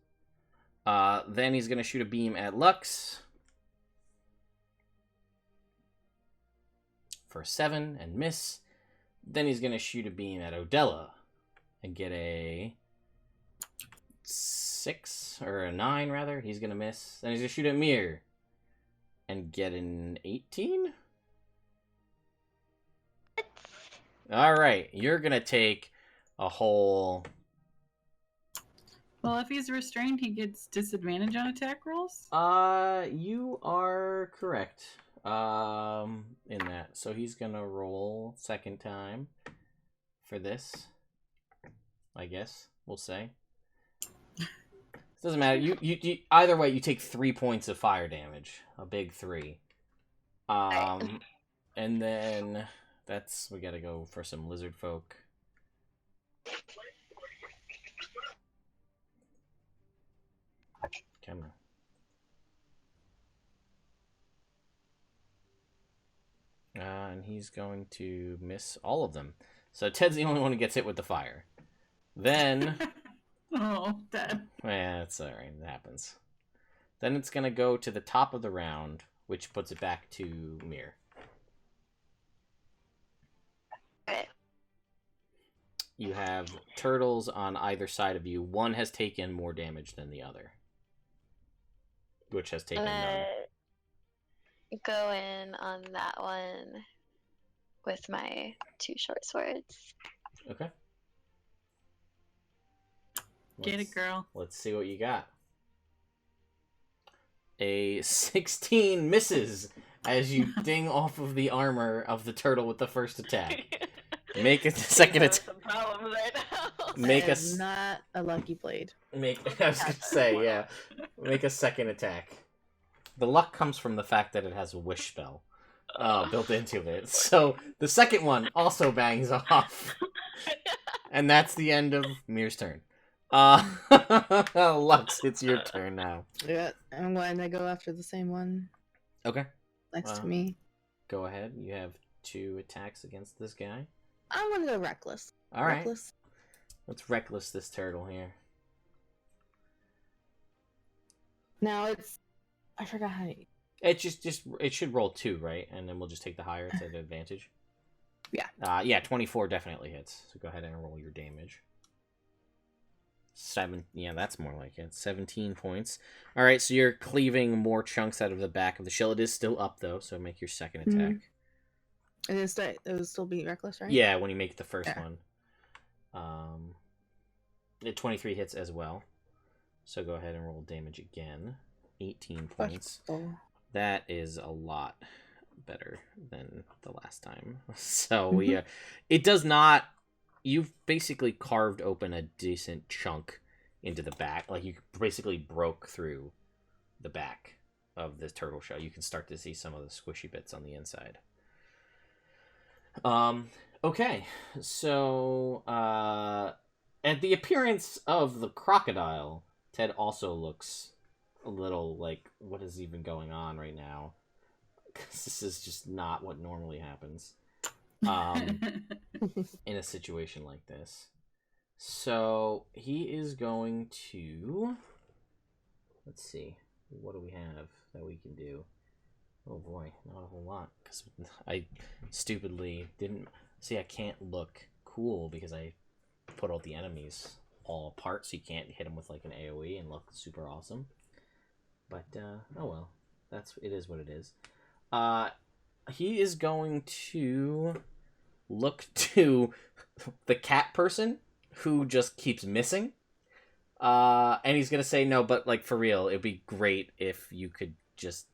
Then he's gonna shoot a beam at Lux for 7 and miss. Then he's gonna shoot a beam at Odella and get a 6 or a 9 rather. He's gonna miss. Then he's gonna shoot at Mir and get an 18. All right, you're gonna take a whole. Well, if he's restrained, he gets disadvantage on attack rolls. You are correct. In that, so he's gonna roll second time for this. I guess we'll say. Doesn't matter. You either way, you take 3 points of fire damage, a big 3. And then we gotta go for some lizard folk. Come on. And he's going to miss all of them. So Ted's the only one who gets hit with the fire. Then, Oh, dead. yeah, it's alright. It happens. Then it's gonna go to the top of the round, which puts it back to Mir. Okay. You have turtles on either side of you. One has taken more damage than the other. Which has taken none. Go in on that one with my 2 short swords. Okay. Get it, girl. Let's see what you got. A 16 misses as you ding off of the armor of the turtle with the first attack. Make a second attack. Some problems right now. Make That a is not a lucky blade. I was gonna say, yeah. Make a second attack. The luck comes from the fact that it has a wish spell built into it. So the second one also bangs off. And that's the end of Mir's turn. Lux, it's your turn now. Yeah, I'm going to go after the same one Okay. next to me. Go ahead. You have 2 attacks against this guy. I'm going to go reckless. All right. Reckless. Let's reckless this turtle here. Now it's... I forgot how to... It it should roll 2, right? And then we'll just take the higher to the advantage. Yeah. Yeah, 24 definitely hits. So go ahead and roll your damage. 7. Yeah, that's more like it. 17 points. All right, so you're cleaving more chunks out of the back of the shell. It is still up though, so make your second attack. And it would still be reckless, right? Yeah, when you make the first Yeah. one. It 23 hits as well. So go ahead and roll damage again. 18 points. Oh. That is a lot better than the last time. So it does not. You've basically carved open a decent chunk into the back. Like you basically broke through the back of this turtle shell. You can start to see some of the squishy bits on the inside. Okay, so at the appearance of the crocodile, Ted also looks a little like, what is even going on right now? Because this is just not what normally happens. in a situation like this. So he is going to... Let's see. What do we have that we can do? Oh boy, not a whole lot. Because I stupidly didn't... See, I can't look cool because I put all the enemies all apart, so you can't hit them with like an AoE and look super awesome. But, oh well. It is what it is. He is going to look to the cat person who just keeps missing. And he's gonna say, no, but like for real, it'd be great if you could just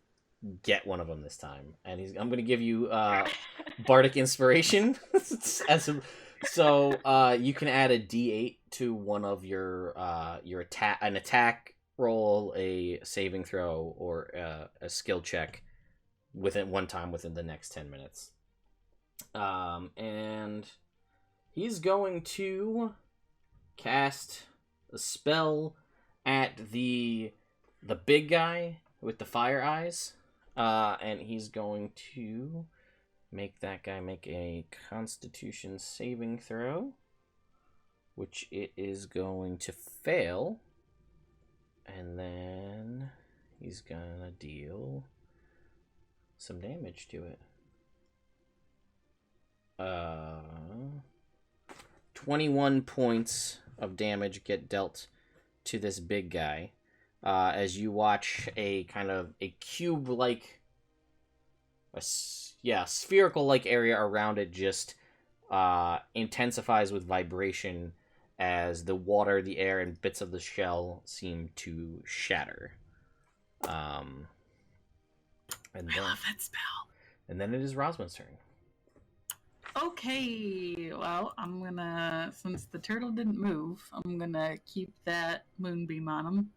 get one of them this time. And I'm gonna give you bardic inspiration so you can add a D8 to one of your attack roll, a saving throw, or a skill check within the next 10 minutes. And he's going to cast a spell at the big guy with the fire eyes, and he's going to make that guy make a Constitution saving throw, which it is going to fail, and then he's gonna deal some damage to it. 21 points of damage get dealt to this big guy, as you watch a kind of a cube-like, spherical-like area around it just intensifies with vibration as the water, the air, and bits of the shell seem to shatter. And I love that spell. And then it is Rosman's turn. Okay, well, I'm gonna, since the turtle didn't move, I'm gonna keep that moonbeam on him.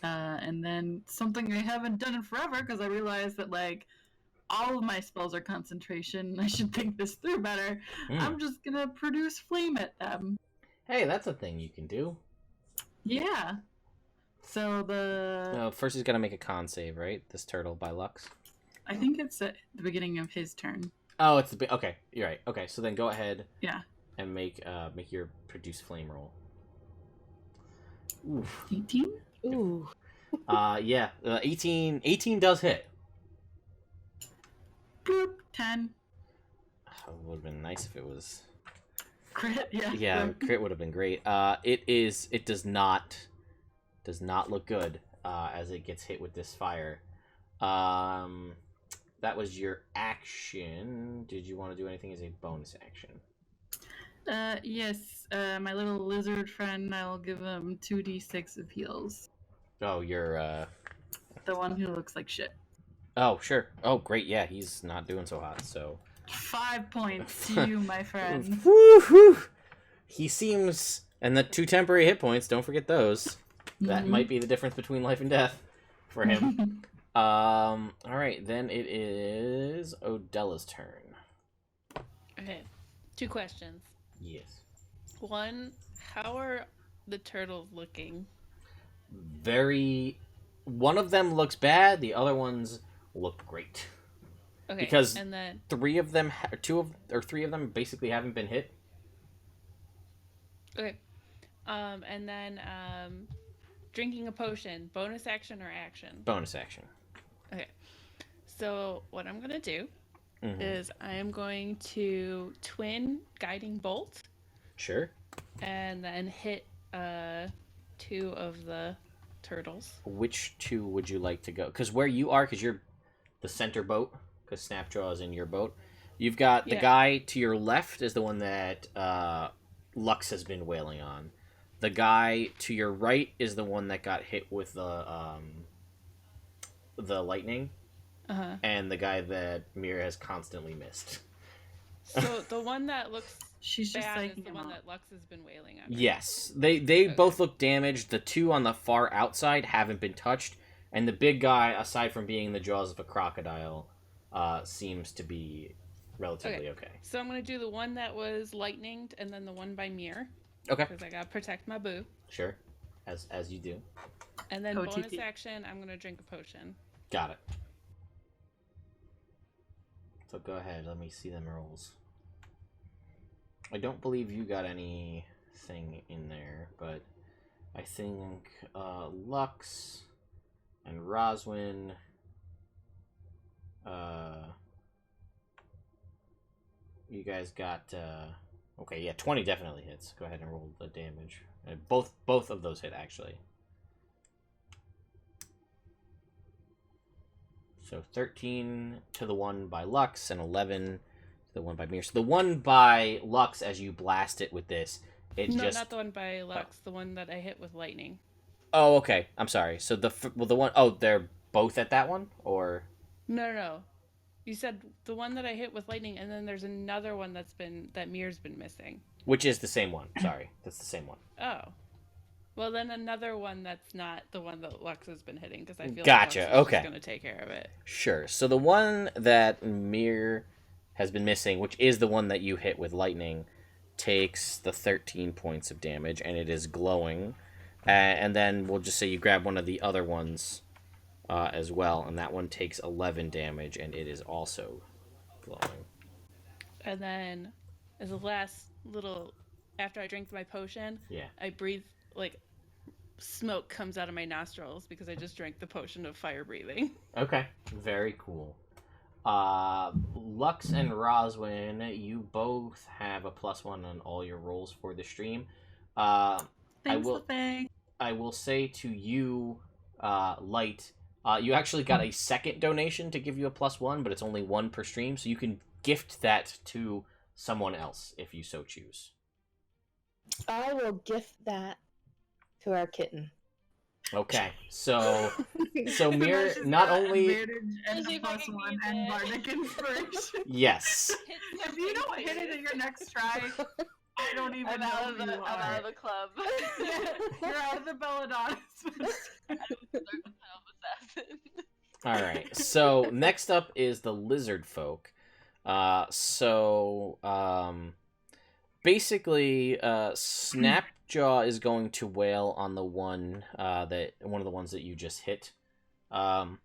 And then something I haven't done in forever, because I realized that, like, all of my spells are concentration. I should think this through better. I'm just gonna produce flame at them. Hey, that's a thing you can do. Yeah. So first he's gotta make a con save, right? This turtle by Lux. I think it's at the beginning of his turn. Oh, it's okay. You're right. Okay, so then go ahead. Yeah. And make your produce flame roll. Oof. 18? Ooh. Yeah. 18 does hit. Boop. 10. It would have been nice if it was Crit. Yeah. Yeah, crit would have been great. It does not look good as it gets hit with this fire. That was your action. Did you want to do anything as a bonus action? Yes. My little lizard friend, I'll give him 2d6 of heals. Oh, you're The one who looks like shit. Oh, sure. Oh, great. Yeah, he's not doing so hot. So 5 points to you, my friend. Woo-hoo! He seems, and the 2 temporary hit points. Don't forget those. That might be the difference between life and death for him. All right, then it is Odella's turn. Okay, 2 questions. Yes. 1, how are the turtles looking? One of them looks bad. The other ones look great. Okay, because and then 3 of them, 3 of them basically haven't been hit. Okay, and then drinking a potion, bonus action or action? Bonus action. Okay, so what I'm gonna do is I am going to twin guiding bolt. Sure. And then hit 2 of the turtles. Which 2 would you like to go? Because where you are, because you're the center boat, because Snapjaw is in your boat. You've got the guy to your left is the one that Lux has been wailing on. The guy to your right is the one that got hit with the lightning. And the guy that Mira has constantly missed. So the one that looks She's just bad like is the one that Lux has been wailing on. Right? Yes. They both look damaged. The 2 on the far outside haven't been touched. And the big guy, aside from being in the jaws of a crocodile, seems to be relatively okay. So I'm going to do the one that was lightninged and then the one by Mir. Okay. Because I got to protect my boo. Sure. As you do. And then OTP. bonus action, I'm going to drink a potion. Got it. So go ahead. Let me see them rolls. I don't believe you got anything in there, but I think Lux and Roswin. You guys got okay, yeah, 20 definitely hits. Go ahead and roll the damage. Both of those hit actually. So 13 to the one by Lux and 11 to the one by Mir. So the one by Lux, as you blast it with this, it No, just... not the one by Lux. The one that I hit with lightning. Oh, okay. I'm sorry. So the one... Oh, they're both at that one? Or... No. You said the one that I hit with lightning, and then there's another one that Mir's been missing. Which is the same one. Sorry. That's the same one. Oh. Well, then another one that's not the one that Lux has been hitting, because I feel Gotcha. like Lux is Okay. just going to take care of it. Sure. So the one that Mir has been missing, which is the one that you hit with lightning, takes the 13 points of damage, and it is glowing. And then we'll just say you grab one of the other ones as well, and that one takes 11 damage, and it is also glowing. And then, as a last little, after I drink my potion, Yeah. I breathe, like, smoke comes out of my nostrils because I just drank the potion of fire breathing. Okay. Very cool. Lux and Roswin, you both have a +1 on all your rolls for the stream. I will say to you, Light, you actually got a second donation to give you a +1, but it's only 1 per stream, so you can gift that to someone else if you so choose. I will gift that to our kitten. Okay, so Mir not only... And +1 and bardic inspiration. Yes. If you don't hit it at your next try, I don't even know who you are. I'm out of the club. You're out of the Belladonnas. Alright, so next up is the lizardfolk. Basically, Snapjaw is going to wail on the one of the ones that you just hit. Odella,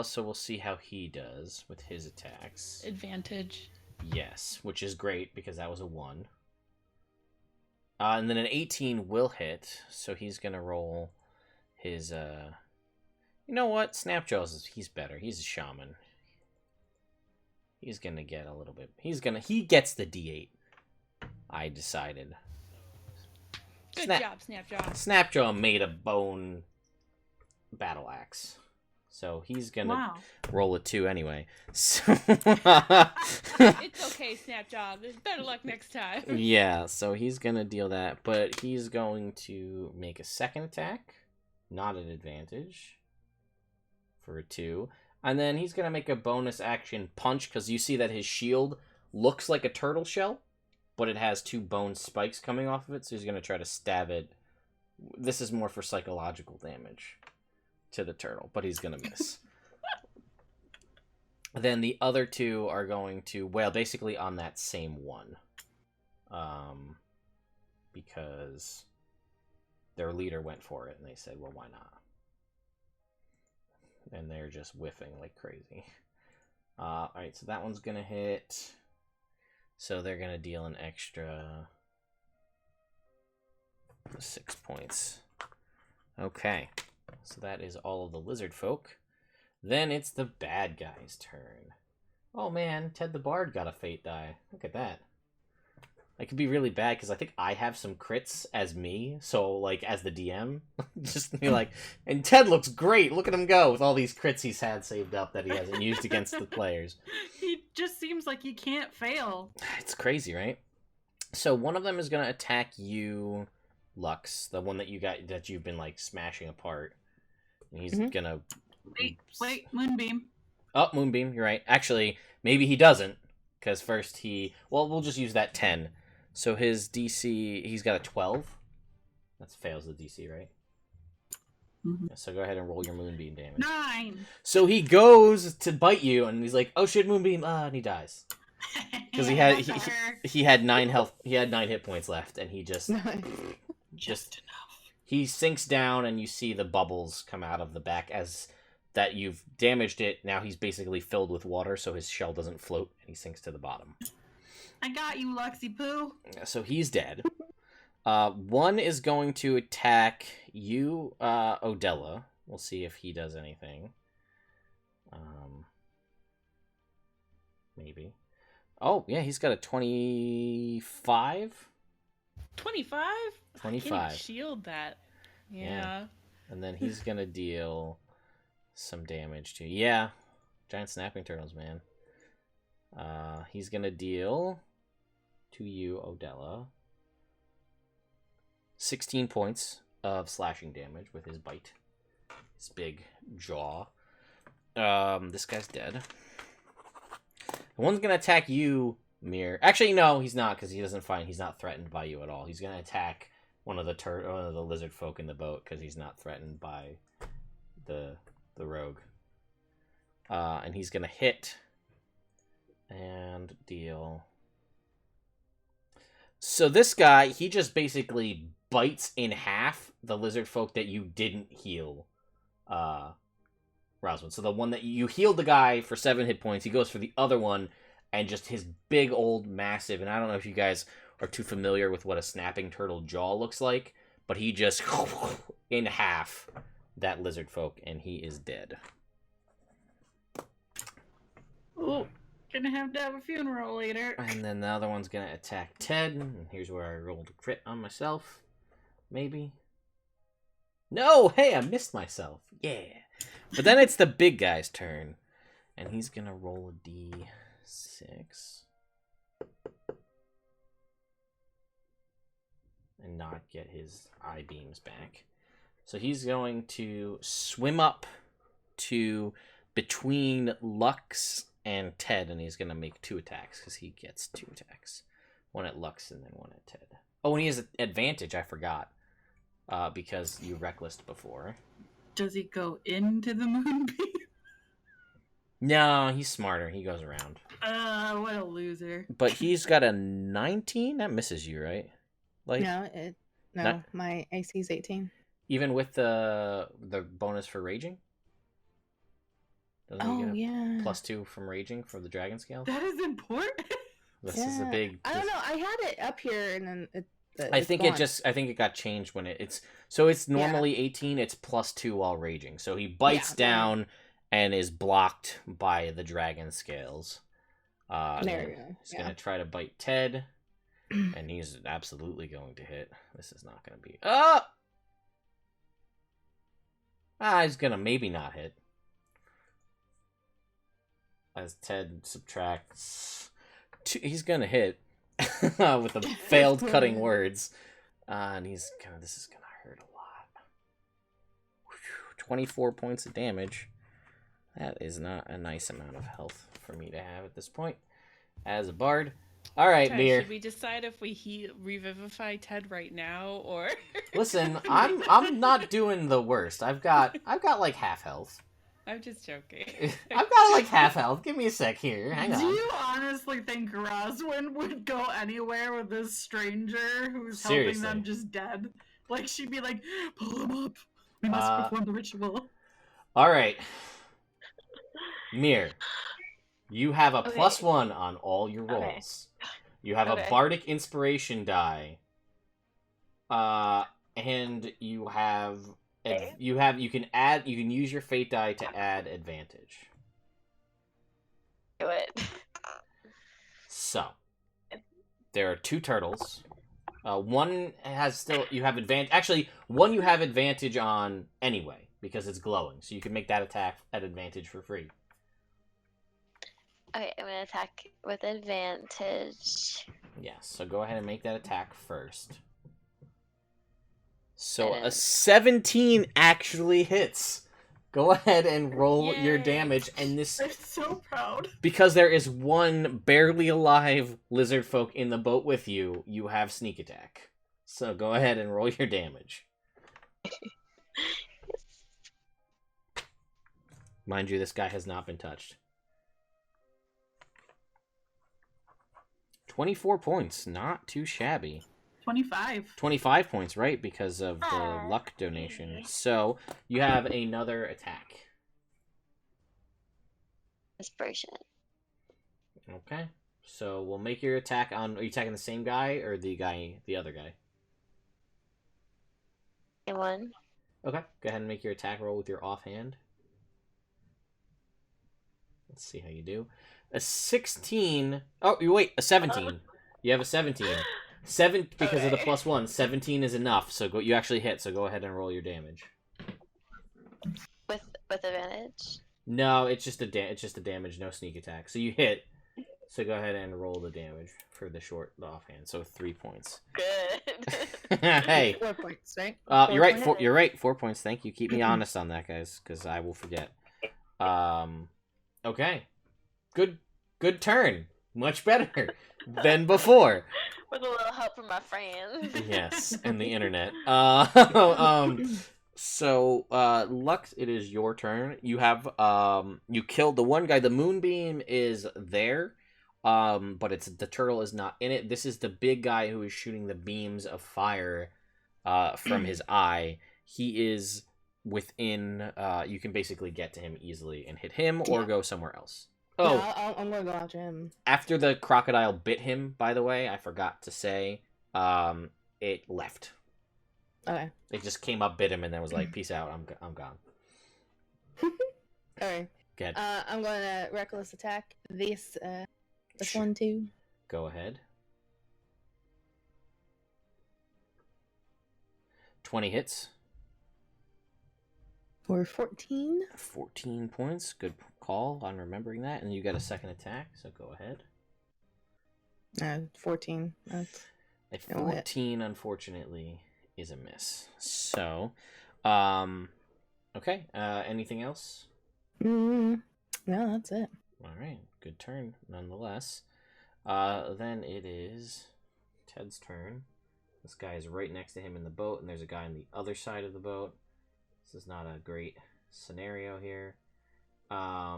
so we'll see how he does with his attacks. Advantage. Yes, which is great because that was a 1. And then an 18 will hit, so he's gonna roll his You know what? Snapjaw's he's better. He's a shaman. He's gonna get a little bit. He gets the D8. I decided. Good job, Snapjaw. Snapjaw made a bone battle axe. So he's gonna roll a 2 anyway. So It's okay, Snapjaw. There's better luck next time. yeah, so he's gonna deal that, but he's going to make a second attack, not an advantage, for a 2. And then he's gonna make a bonus action punch, because you see that his shield looks like a turtle shell, but it has 2 bone spikes coming off of it, so he's gonna try to stab it. This is more for psychological damage to the turtle, but he's gonna miss. Then the other 2 are going to wail basically on that same one. Because their leader went for it, and they said, well, why not? And they're just whiffing like crazy. Alright, so that one's gonna hit. So they're gonna deal an extra 6 points. Okay. So that is all of the lizard folk. Then it's the bad guy's turn. Oh man, Ted the Bard got a fate die. Look at that. That could be really bad because I think I have some crits as me. So, like, as the DM, just be like, and Ted looks great. Look at him go with all these crits he's had saved up that he hasn't used against the players. He just seems like he can't fail. It's crazy, right? So one of them is going to attack you, Lux, the one that you've been like smashing apart. And he's gonna wait, Moonbeam. Oh, Moonbeam, you're right. Actually, maybe he doesn't, because first we'll just use that 10. So his DC, he's got a 12. That fails the DC, right? Mm-hmm. So go ahead and roll your Moonbeam damage. 9. So he goes to bite you, and he's like, "Oh shit, Moonbeam!" And he dies because he had 9 health. He had 9 hit points left, and he just just enough. He sinks down, and you see the bubbles come out of the back as that you've damaged it. Now he's basically filled with water, so his shell doesn't float, and he sinks to the bottom. I got you, Luxy Poo. So he's dead. One is going to attack you, Odella. We'll see if he does anything. Maybe. Oh, yeah, he's got a 25. 25? 25. I can't even shield that. Yeah. And then he's going to deal some damage to you. Yeah. Giant snapping turtles, man. He's going to deal to you, Odella, 16 points of slashing damage with his bite. His big jaw. This guy's dead. One's gonna attack you, Mir. Actually, no, he's not, because he doesn't find he's not threatened by you at all. He's gonna attack one of the lizard folk in the boat because he's not threatened by the rogue. And he's gonna hit and deal. So this guy, he just basically bites in half the lizard folk that you didn't heal, Roswin. So the one that you healed the guy for 7 hit points, he goes for the other one, and just his big old massive, and I don't know if you guys are too familiar with what a snapping turtle jaw looks like, but he just in half that lizard folk, and he is dead. Oh, gonna have to have a funeral later. And then the other one's gonna attack Ted, and here's where I rolled a crit on myself. Maybe. No! Hey, I missed myself. Yeah. But then it's the big guy's turn. And he's gonna roll a d6. And not get his eye beams back. So he's going to swim up to between Lux and Ted, and he's gonna make 2 attacks, because he gets 2 attacks. One at Lux and then one at Ted. Oh, and he has an advantage, I forgot. Because you recklessed before. Does he go into the moonbeam? No, he's smarter. He goes around. What a loser. But he's got a 19? That misses you, right? Like, No, my AC is 18. even with the bonus for raging? Doesn't he get a Yeah. +2 from raging for the dragon scale? That is important. This is a big... I don't know. I had it up here, and then I think it got changed when it's normally 18, it's +2 while raging. So he bites down and is blocked by the dragon scales. There we go. He's gonna try to bite Ted, and he's absolutely going to hit. This is not gonna be he's gonna maybe not hit. As Ted subtracts 2, he's gonna hit. With the failed cutting words. And this is gonna hurt a lot. 24 points of damage. That is not a nice amount of health for me to have at this point as a bard. Alright, Mir. Should we decide if we revivify Ted right now, or... Listen, I'm not doing the worst. I've got like half health. I'm just joking. I've got like half health. Give me a sec here. Hang on. Do you honestly think Roswin would go anywhere with this stranger who's Seriously. helping them just dead? Like, she'd be like, pull him up. We must perform the ritual. Alright. Mir, you have a Okay. +1 on all your rolls. You have a Okay. bardic inspiration die. And you have... Okay. You can use your fate die to add advantage. Do it. So there are 2 turtles. One has you have advantage. Actually, one you have advantage on anyway because it's glowing, so you can make that attack at advantage for free. Okay, I'm gonna attack with advantage. Yes. So go ahead and make that attack first. So And a 17 actually hits. Go ahead and roll your Yay. damage, and this I'm so proud. because there is one barely alive lizard folk in the boat with you, you have sneak attack. So go ahead and roll your damage. Mind you, this guy has not been touched. 24 points, not too shabby. 25. 25 points, right? Because of the luck donation. So you have another attack. Inspiration. Okay. So we'll make your attack on. Are you attacking the same guy or the other guy? One. Okay. Go ahead and make your attack roll with your offhand. Let's see how you do. A 16. Oh, you wait. A 17. You have a 17. Because of the Okay. +1. 17 is enough. So you actually hit. So go ahead and roll your damage. With advantage. No, it's just a damage, no sneak attack. So you hit. So go ahead and roll the damage for the offhand. So 3 points. Good. Hey. 4 points, right? You're right. points. You're right. 4 points. Thank you. Keep me honest on that, guys, because I will forget. Okay. Good turn. Much better than before. With a little help from my friends. Yes, and the internet. So, Lux, it is your turn. You have you killed the one guy. The moonbeam is there, but the turtle is not in it. This is the big guy who is shooting the beams of fire from his eye. He is within. You can basically get to him easily and hit him or go somewhere else. Oh, No, I'm gonna go after him. after the crocodile bit him, by the way, I forgot to say, it left. Okay. It just came up, bit him, and then was like, "Peace out, I'm gone." Alright. Good. I'm going to reckless attack this Sure. one too. Go ahead. 20 hits. For 14. 14 points. Good call on remembering that. And you got a second attack, so go ahead. 14. That's... A It'll hit. 14, unfortunately, is a miss. So, okay. Anything else? No, that's it. All right. Good turn, nonetheless. Then it is Ted's turn. This guy is right next to him in the boat, and there's a guy on the other side of the boat. This is not a great scenario here. I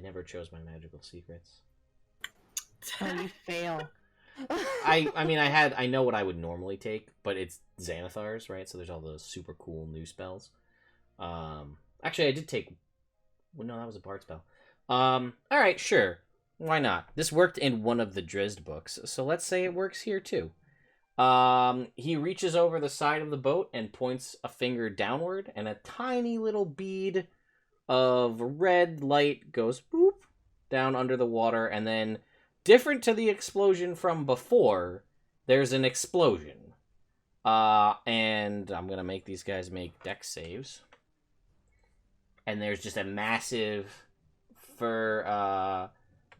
never chose my magical secrets. Oh, you fail. I know what I would normally take, but it's Xanathar's, right? So there's all those super cool new spells. Actually, I did take. Well, no, that was a bard spell. All right, sure. Why not? This worked in one of the Drizzt books, so let's say it works here too. He reaches over the side of the boat and points a finger downward, and a tiny little bead of red light goes boop down under the water, and then, different to the explosion from before, there's an explosion. And I'm gonna make these guys make dex saves. And there's just a massive, for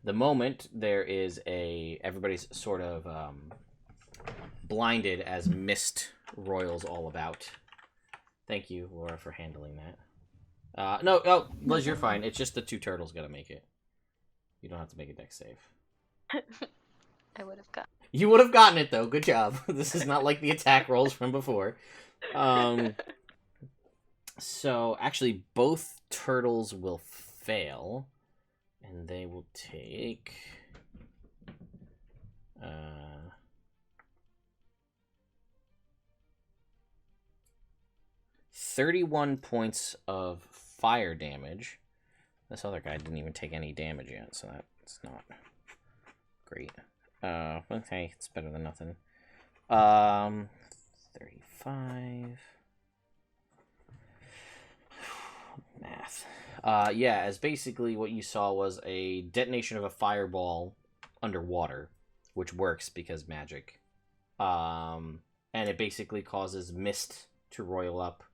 the moment, there is everybody's sort of blinded as mist roils all about. Thank you, Laura, for handling that. No, Liz, you're fine. It's just the two turtles gotta make it. You don't have to make a dex save. I would have got. You would have gotten it, though. Good job. This is not like the attack rolls from before. So, actually, both turtles will fail. And they will take... 31 points of fire damage. This other guy didn't even take any damage yet, so that's not great. Okay, it's better than nothing. 35. Math. Yeah, as basically what you saw was a detonation of a fireball underwater, which works because magic. And it basically causes mist to roil up,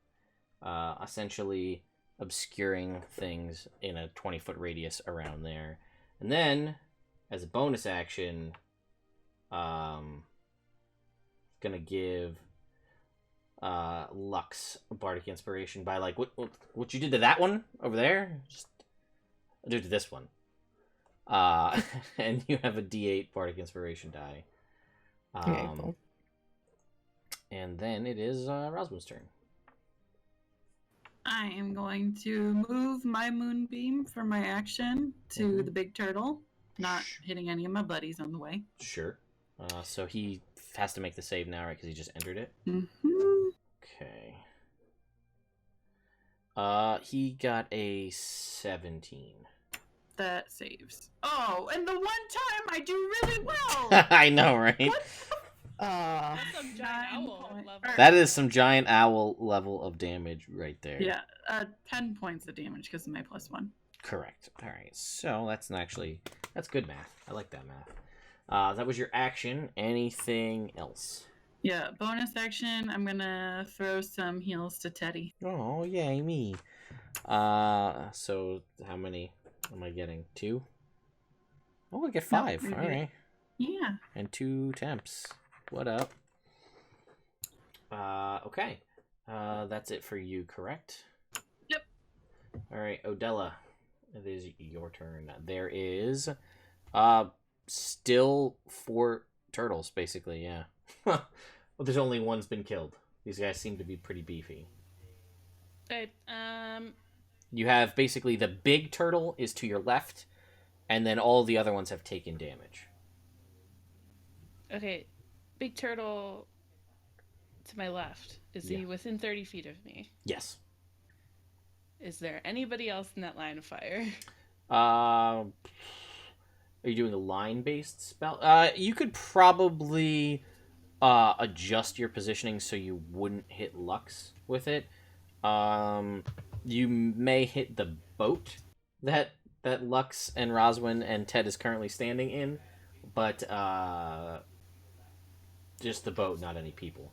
essentially obscuring things in a 20-foot radius around there. And then, as a bonus action, gonna give Lux Bardic Inspiration by, like, what you did to that one over there, just do it to this one. And you have a D8 Bardic Inspiration die. Okay, cool. And then it is Rosmund's turn. I am going to move my moonbeam for my action to the big turtle, not hitting any of my buddies on the way. Sure. So he has to make the save now, right? Because he just entered it. Mm-hmm. Okay. He got a 17. That saves. Oh, and the one time I do really well. I know, right? What That's some giant 9 owl point- level. That is some giant owl level of damage right there. Yeah, 10 points of damage because of my +1. Correct. All right, so that's good math. I like that math. That was your action. Anything else? Yeah, bonus action. I'm gonna throw some heals to Teddy. Oh, yay, me. So how many am I getting? 2? Oh, I get 5. you're All good. right. Yeah. And 2 temps. What up? Okay. That's it for you, correct? Yep. All right, Odella, it is your turn. There is, still 4 turtles, basically, yeah. Well, there's only one's been killed. These guys seem to be pretty beefy. Okay, You have basically the big turtle is to your left, and then all the other ones have taken damage. okay. Big turtle to my left. Is Yeah. he within 30 feet of me? Yes. Is there anybody else in that line of fire? Are you doing a line-based spell? You could probably adjust your positioning so you wouldn't hit Lux with it. You may hit the boat that Lux and Roswin and Ted is currently standing in, but just the boat, not any people.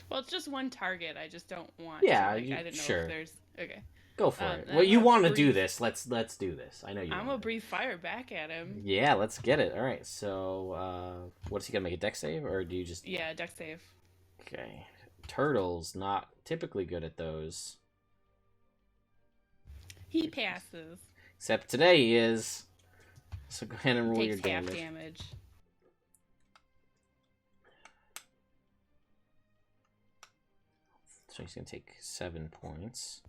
Well, it's just one target. I just don't want. Yeah, to, I didn't know sure. if there's. Okay. Go for it. then Well, you I'm want to gonna do breathe. this. Let's do this. I know you. I'm wanna gonna do breathe fire back at him. it. Yeah, let's get it. All right. So, what's he gonna make a dex save, or do you just? Yeah, dex save. Okay. Turtles not typically good at those. He passes. Except today he is. So go ahead and roll your Takes half damage. damage. So he's gonna take 7 points.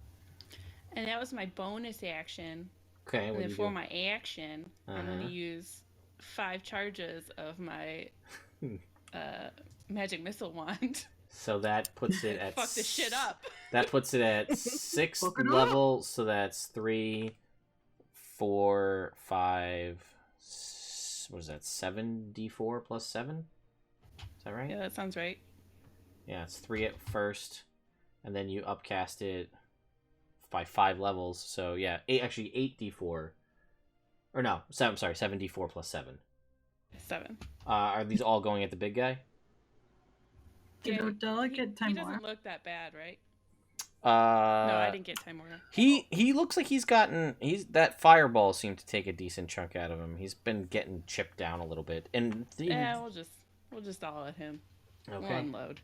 And that was my bonus action. Okay. And What do then you for do? my action, I'm Uh-huh. gonna use 5 charges of my magic missile wand. So that puts it at. Fuck this shit up. That puts it at 6th Fuck it up. level. So that's 3, 4, 5. What is that? 7d4 plus 7. Is that right? Yeah, that sounds right. Yeah, it's 3 at first, and then you upcast it by 5 levels. So yeah, 8d4. Or no, 7. Sorry, 7d4 plus 7. 7. Are these all going at the big guy? Did Yeah, Odella get He time doesn't more? look that bad, right? No, No, I didn't get time more. He looks like he's that fireball seemed to take a decent chunk out of him. He's been getting chipped down a little bit, and Yeah, we'll just all at him. We'll okay. unload.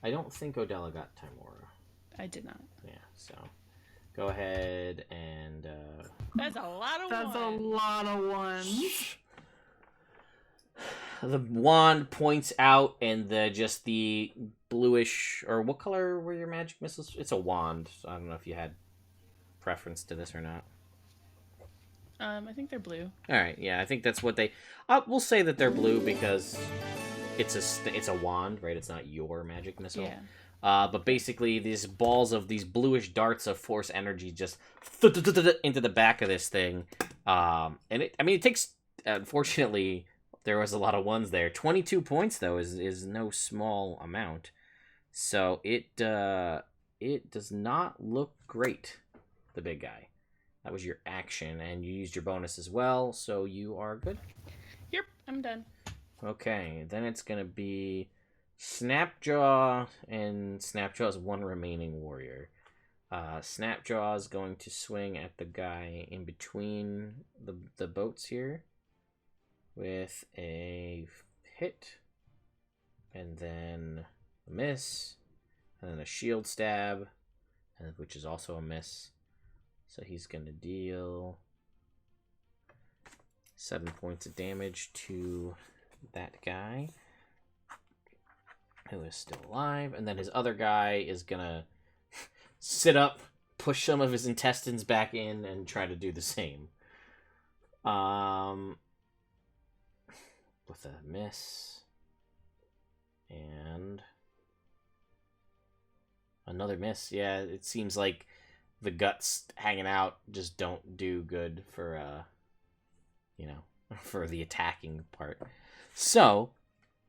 I don't think Odella got Timora. I did not. Yeah, so go ahead and That's a lot of That's a ones. lot of ones. the wand points out, and the bluish, or what color were your magic missiles? It's a wand. So I don't know if you had preference to this or not. I think they're blue. All right, yeah, I think that's what they. We'll say that they're blue because it's a wand, right? It's not your magic missile. Yeah. But basically, these balls of these bluish darts of force energy just into the back of this thing, and it takes. Unfortunately, there was a lot of ones there. 22 points though is no small amount, so it does not look great. The big guy. That was your action, and you used your bonus as well, so you are good. Yep, I'm done. Okay, then it's gonna be Snapjaw, and Snapjaw's one remaining warrior. Snapjaw is going to swing at the guy in between the boats here with a hit, and then a miss, and then a shield stab, which is also a miss. So he's going to deal 7 points of damage to that guy, who is still alive. And then his other guy is going to sit up, push some of his intestines back in, and try to do the same. With a miss. And another miss. Yeah, it seems like the guts hanging out just don't do good for for the attacking part. So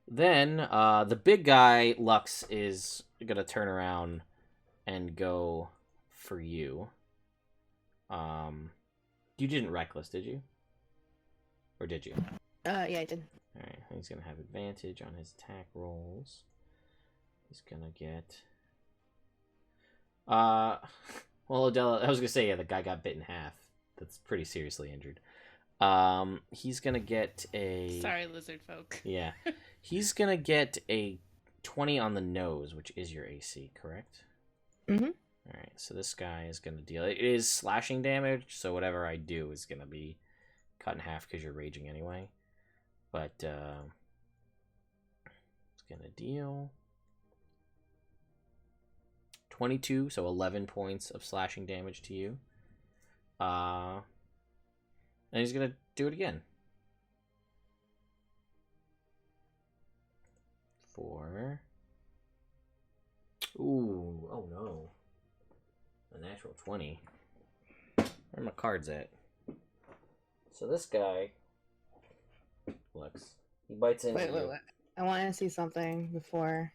then the big guy Lux is gonna turn around and go for you. You didn't reckless, did you? Or did you? Yeah, I did. Alright, he's gonna have advantage on his attack rolls. He's gonna get well, Adela, I was gonna say, yeah, the guy got bit in half. That's pretty seriously injured. He's gonna get a... Sorry, lizard folk. Yeah. He's gonna get a 20 on the nose, which is your AC, correct? Mm-hmm. Alright, so this guy is gonna deal... It is slashing damage, so whatever I do is gonna be cut in half because you're raging anyway. But, it's gonna deal 22, so 11 points of slashing damage to you. And he's gonna do it again. For... Ooh, oh no. A natural 20. Where are my cards at? So this guy... Looks. He bites into you. Wait. I want to see something before...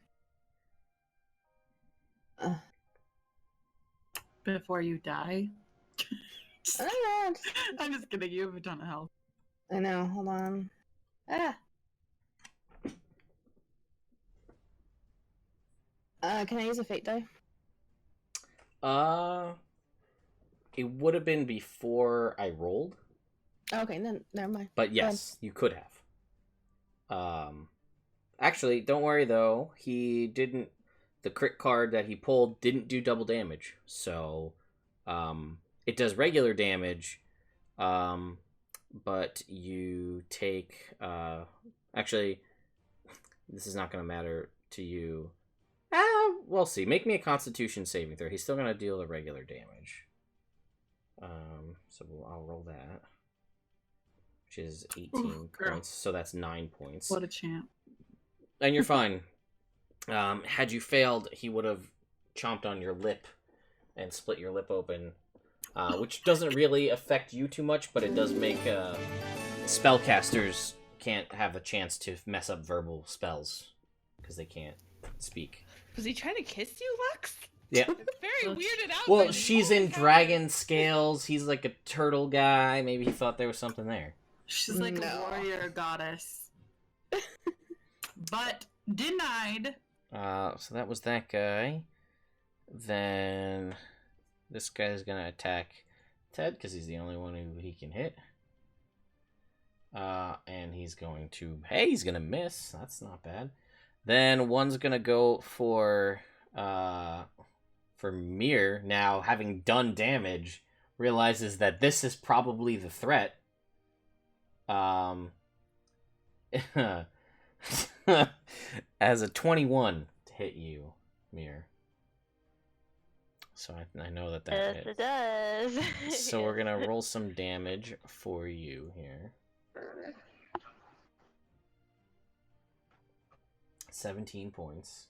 Before you die. I don't know. I'm just kidding. You have a ton of health. I know. Hold on. Can I use a fate die? It would have been before I rolled. Okay, then never mind. But yes, you could have. Actually, don't worry though. He didn't. The crit card that he pulled didn't do double damage, so it does regular damage. But you take. Actually, this is not going to matter to you. We'll see. Make me a Constitution saving throw. He's still going to deal the regular damage. So I'll roll that. Which is 18 points, so that's 9 points. What a champ. And you're fine. Had you failed, he would have chomped on your lip and split your lip open, which doesn't really affect you too much, but it does make spellcasters can't have a chance to mess up verbal spells because they can't speak. Was he trying to kiss you, Lux? Yeah. It's very weirded out. Well, by she's me. in dragon scales. He's like a turtle guy. Maybe he thought there was something there. She's like No. a warrior goddess. But denied. So that was that guy. Then this guy's gonna attack Ted because he's the only one who he can hit. And he's going to... Hey, he's gonna miss. That's not bad. Then one's gonna go for Mir. Now, having done damage, realizes that this is probably the threat. As a 21 to hit you, Mir. So I know that Yes, hit. it does. So we're gonna roll some damage for you here. 17 points.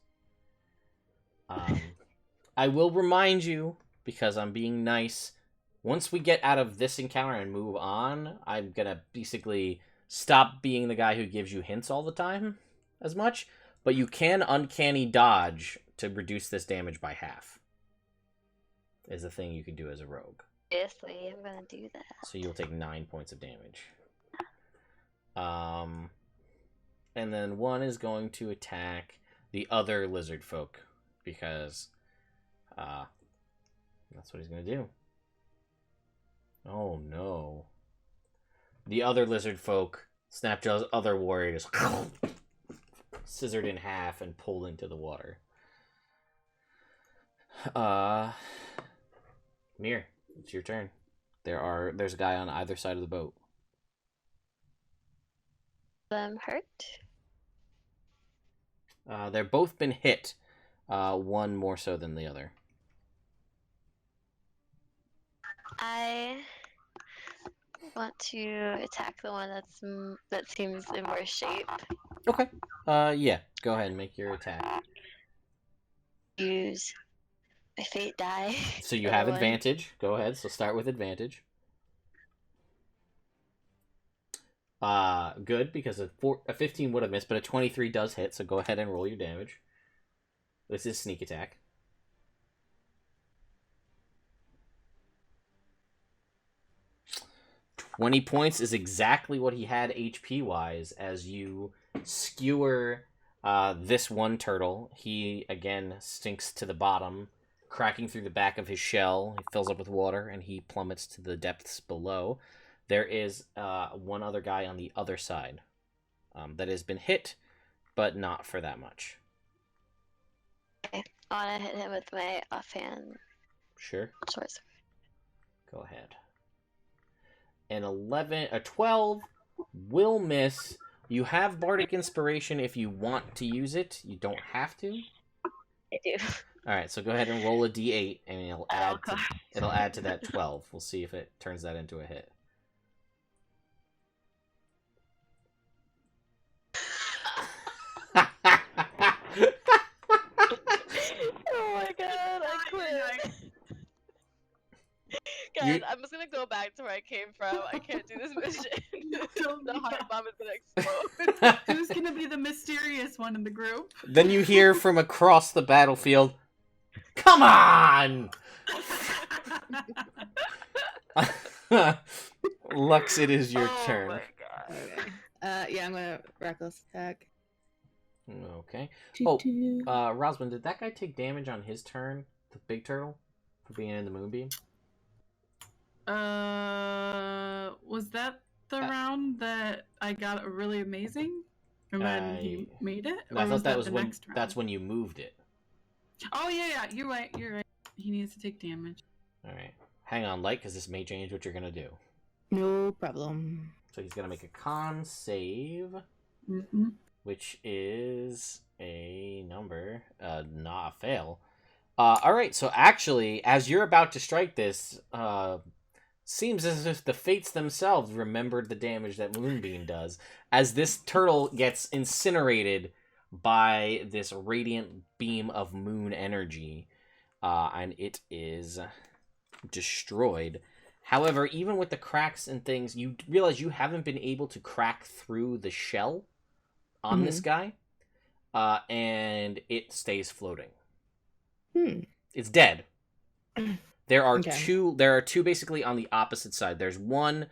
I will remind you, because I'm being nice, once we get out of this encounter and move on, I'm gonna basically stop being the guy who gives you hints all the time as much, but you can uncanny dodge to reduce this damage by half. Is a thing you can do as a rogue. Obviously, I'm gonna do that. So you'll take 9 points of damage. And then one is going to attack the other lizard folk because that's what he's going to do. Oh no. The other lizard folk, Snapjaw's other warriors, scissored in half and pulled into the water. Mir, it's your turn. There's a guy on either side of the boat. Hurt? They're both been hit. One more so than the other. I want to attack the one that seems in worse shape. Okay. Yeah. Go ahead and make your attack. Use my fate die. So you for have the win. advantage. Go ahead. So start with advantage. Good, because a 15 would have missed, but a 23 does hit, so go ahead and roll your damage. This is sneak attack. $20 points is exactly what he had HP-wise as you skewer this one turtle. He, again, sinks to the bottom, cracking through the back of his shell. He fills up with water, and he plummets to the depths below. There is one other guy on the other side that has been hit, but not for that much. Okay. I want to hit him with my offhand Sure. short sword. Go ahead. A 12 will miss. You have Bardic Inspiration if you want to use it. You don't have to. I do. All right, so go ahead and roll a d8, and God. it'll add to that 12. We'll see if it turns that into a hit. Oh my god, I quit. Guys, I'm just gonna go back to where I came from. I can't do this mission. The heart bomb is gonna explode. Who's gonna be the mysterious one in the group? Then you hear from across the battlefield, "Come on!" Lux, it is your turn. My god. Okay. Yeah, I'm gonna reckless attack. Okay. Oh, Rosman, did that guy take damage on his turn? The big turtle? For being in the moonbeam? Was that the round that I got a really amazing? And then he made it? I thought that was the when next round? that's when you moved it. Oh, yeah, you're right. He needs to take damage. Alright. Hang on, Light, because this may change what you're going to do. No problem. So he's going to make a con save, which is a number, not a fail. Alright, so actually, as you're about to strike this, seems as if the fates themselves remembered the damage that Moonbeam does, as this turtle gets incinerated by this radiant beam of moon energy, and it is destroyed. However, even with the cracks and things, you realize you haven't been able to crack through the shell on this guy, and it stays floating. It's dead. There are two. There are two basically on the opposite side. There's one.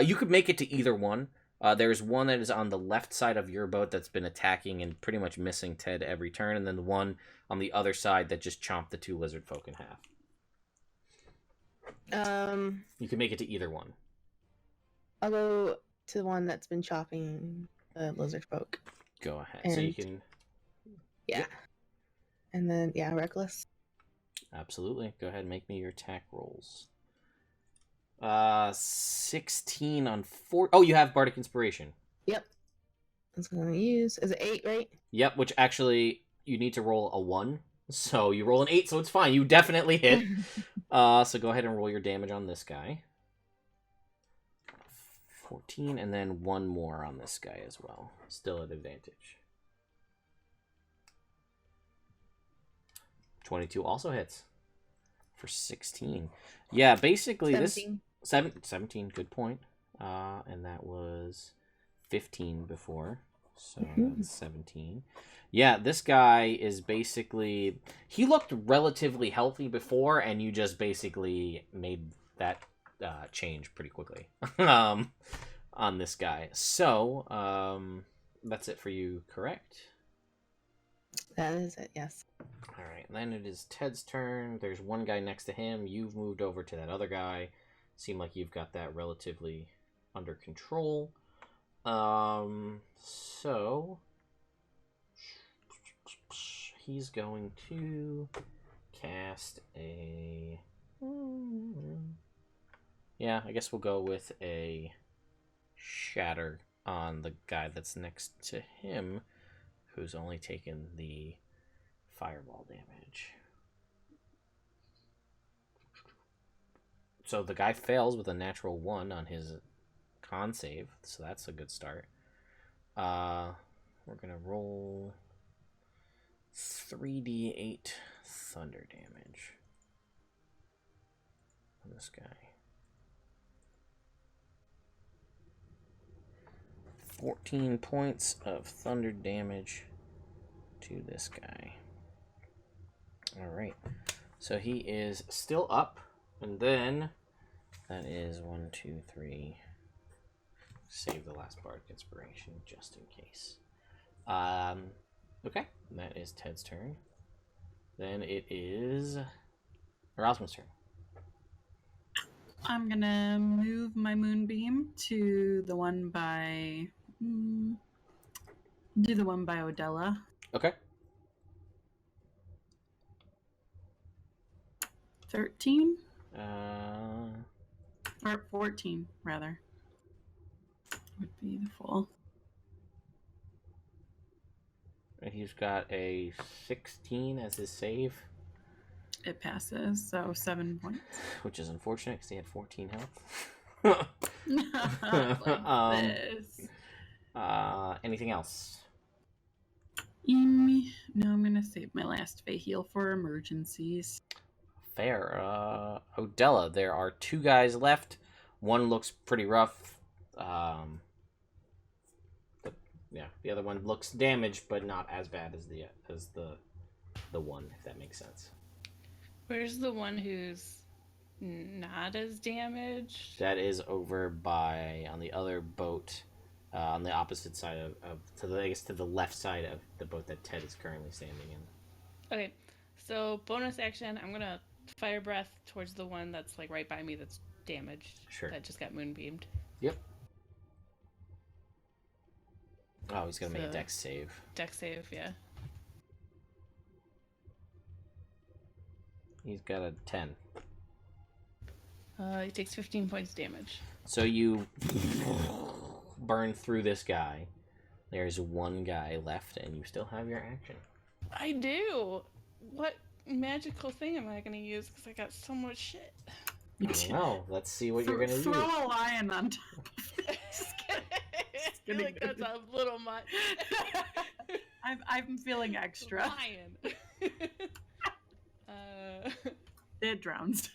You could make it to either one. There's one that is on the left side of your boat that's been attacking and pretty much missing Ted every turn, and then the one on the other side that just chomped the two lizard folk in half. You can make it to either one. I'll go to the one that's been chopping the lizard folk. Go ahead. So you can. Yeah. And then reckless. Absolutely. Go ahead and make me your attack rolls. 16 on 4. Oh, you have Bardic Inspiration. Yep. That's what I'm going to use. Is it 8, right? Yep, which actually you need to roll a 1. So you roll an 8, so it's fine. You definitely hit. So go ahead and roll your damage on this guy. 14, and then 1 more on this guy as well. Still at advantage. 22 also hits for 16. Yeah, basically 17. this 17, good point. And that was 15 before. So that's 17. Yeah, this guy is basically, he looked relatively healthy before, and you just basically made that change pretty quickly on this guy. So that's it for you, correct? That is it, yes. All right, then it is Ted's turn. There's one guy next to him. You've moved over to that other guy. Seem like you've got that relatively under control. So he's going to cast a... Yeah, I guess we'll go with a Shatter on the guy that's next to him, who's only taken the fireball damage. So the guy fails with a natural 1 on his con save, so that's a good start. We're gonna roll 3d8 thunder damage on this guy. 14 points of thunder damage to this guy. Alright. So he is still up. And then that is 1, 2, 3. Save the last bardic inspiration just in case. Okay. That is Ted's turn. Then it is Erasmus' turn. I'm gonna move my moonbeam to the one by. Do the one by Odella. Okay. 13? Uh, Or 14, rather. Would be the full. and he's got a 16 as his save, It passes, so 7 points. which is unfortunate because he had 14 health. Like this. Anything else? No, I'm gonna save my last Fey heal for emergencies. Fair. Odella, there are 2 guys left. One looks pretty rough. But yeah, the other one looks damaged, but not as bad as the one, if that makes sense. Where's the one who's not as damaged? That is over by on the other boat, on the opposite side to the left side of the boat that Ted is currently standing in. Okay, so bonus action, I'm gonna fire breath towards the one that's like right by me that's damaged. Sure. That just got moonbeamed. Yep. Oh, he's gonna make a So- dex save. Dex save, yeah. He's got a 10. He takes 15 points damage. So you burn through this guy. There's one guy left, and you still have your action. I do. What magical thing am I gonna use? Because I got so much shit. I don't know. Let's see what you're gonna Throw use. a lion on top of it. Just kidding. I feel like that's a little much. I'm feeling extra. Lion. It drowns.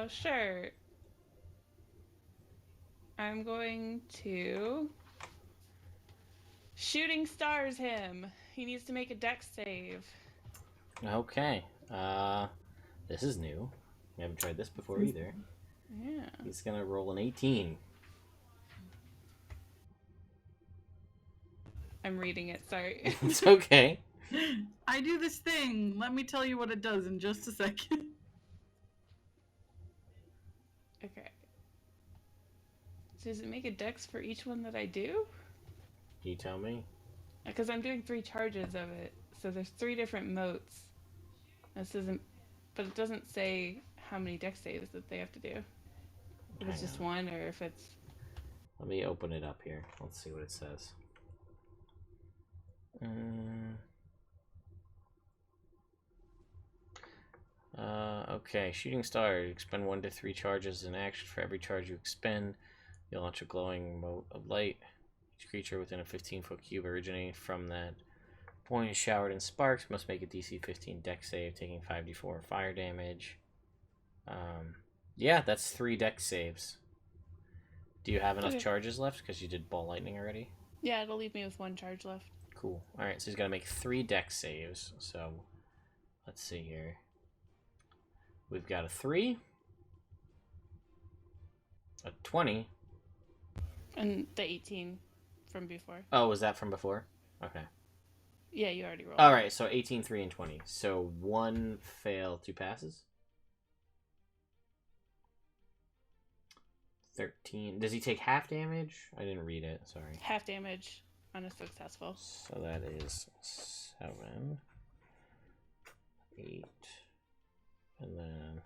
Sure. I'm going to shooting stars him. He needs to make a dex save. Okay. This is new. We haven't tried this before either. Yeah. He's gonna roll an 18. I'm reading it, sorry. It's okay. I do this thing. Let me tell you what it does in just a second. Okay. So does it make a dex for each one that I do? You tell me. Because I'm doing 3 charges of it. So there's 3 different motes. This isn't, but it doesn't say how many dex saves that they have to do. If it's Hang just on. one or if it's... Let me open it up here. Let's see what it says. Okay, shooting star. You expend 1 to 3 charges in action. For every charge you expend, you launch a glowing mote of light. Each creature within a 15-foot cube originating from that point is showered in sparks. Must make a DC 15 dex save, taking 5d4 fire damage. Yeah, that's 3 dex saves. Do you have enough Okay. charges left? Because you did ball lightning already. Yeah, it'll leave me with 1 charge left. Cool. Alright, so he's got to make 3 dex saves. So, let's see here. We've got a 3, a 20. And the 18 from before. Oh, was that from before? Okay. Yeah, you already rolled. Alright, so 18, 3, and 20. So 1 fail, 2 passes. 13. Does he take half damage? I didn't read it, sorry. Half damage on a successful. So that is 7, 8, and then...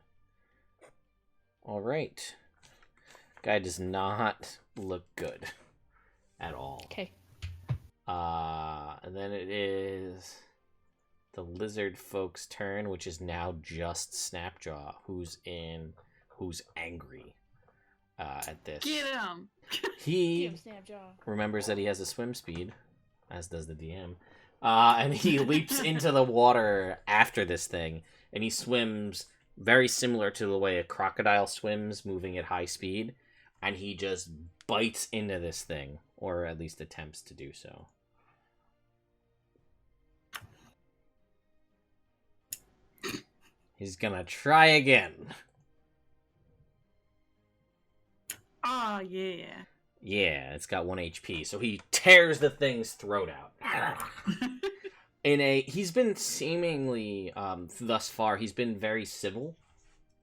Alright. Guy does not look good at all. Okay. And then it is the lizard folk's turn, which is now just Snapjaw, who's angry at this. Get him! He Give him Snapjaw. remembers that he has a swim speed, as does the DM. And he leaps into the water after this thing, and he swims very similar to the way a crocodile swims, moving at high speed, and he just bites into this thing, or at least attempts to do so. He's gonna try again. Oh, yeah. Yeah, it's got 1 HP, so he tears the thing's throat out. He's been seemingly, thus far, he's been very civil.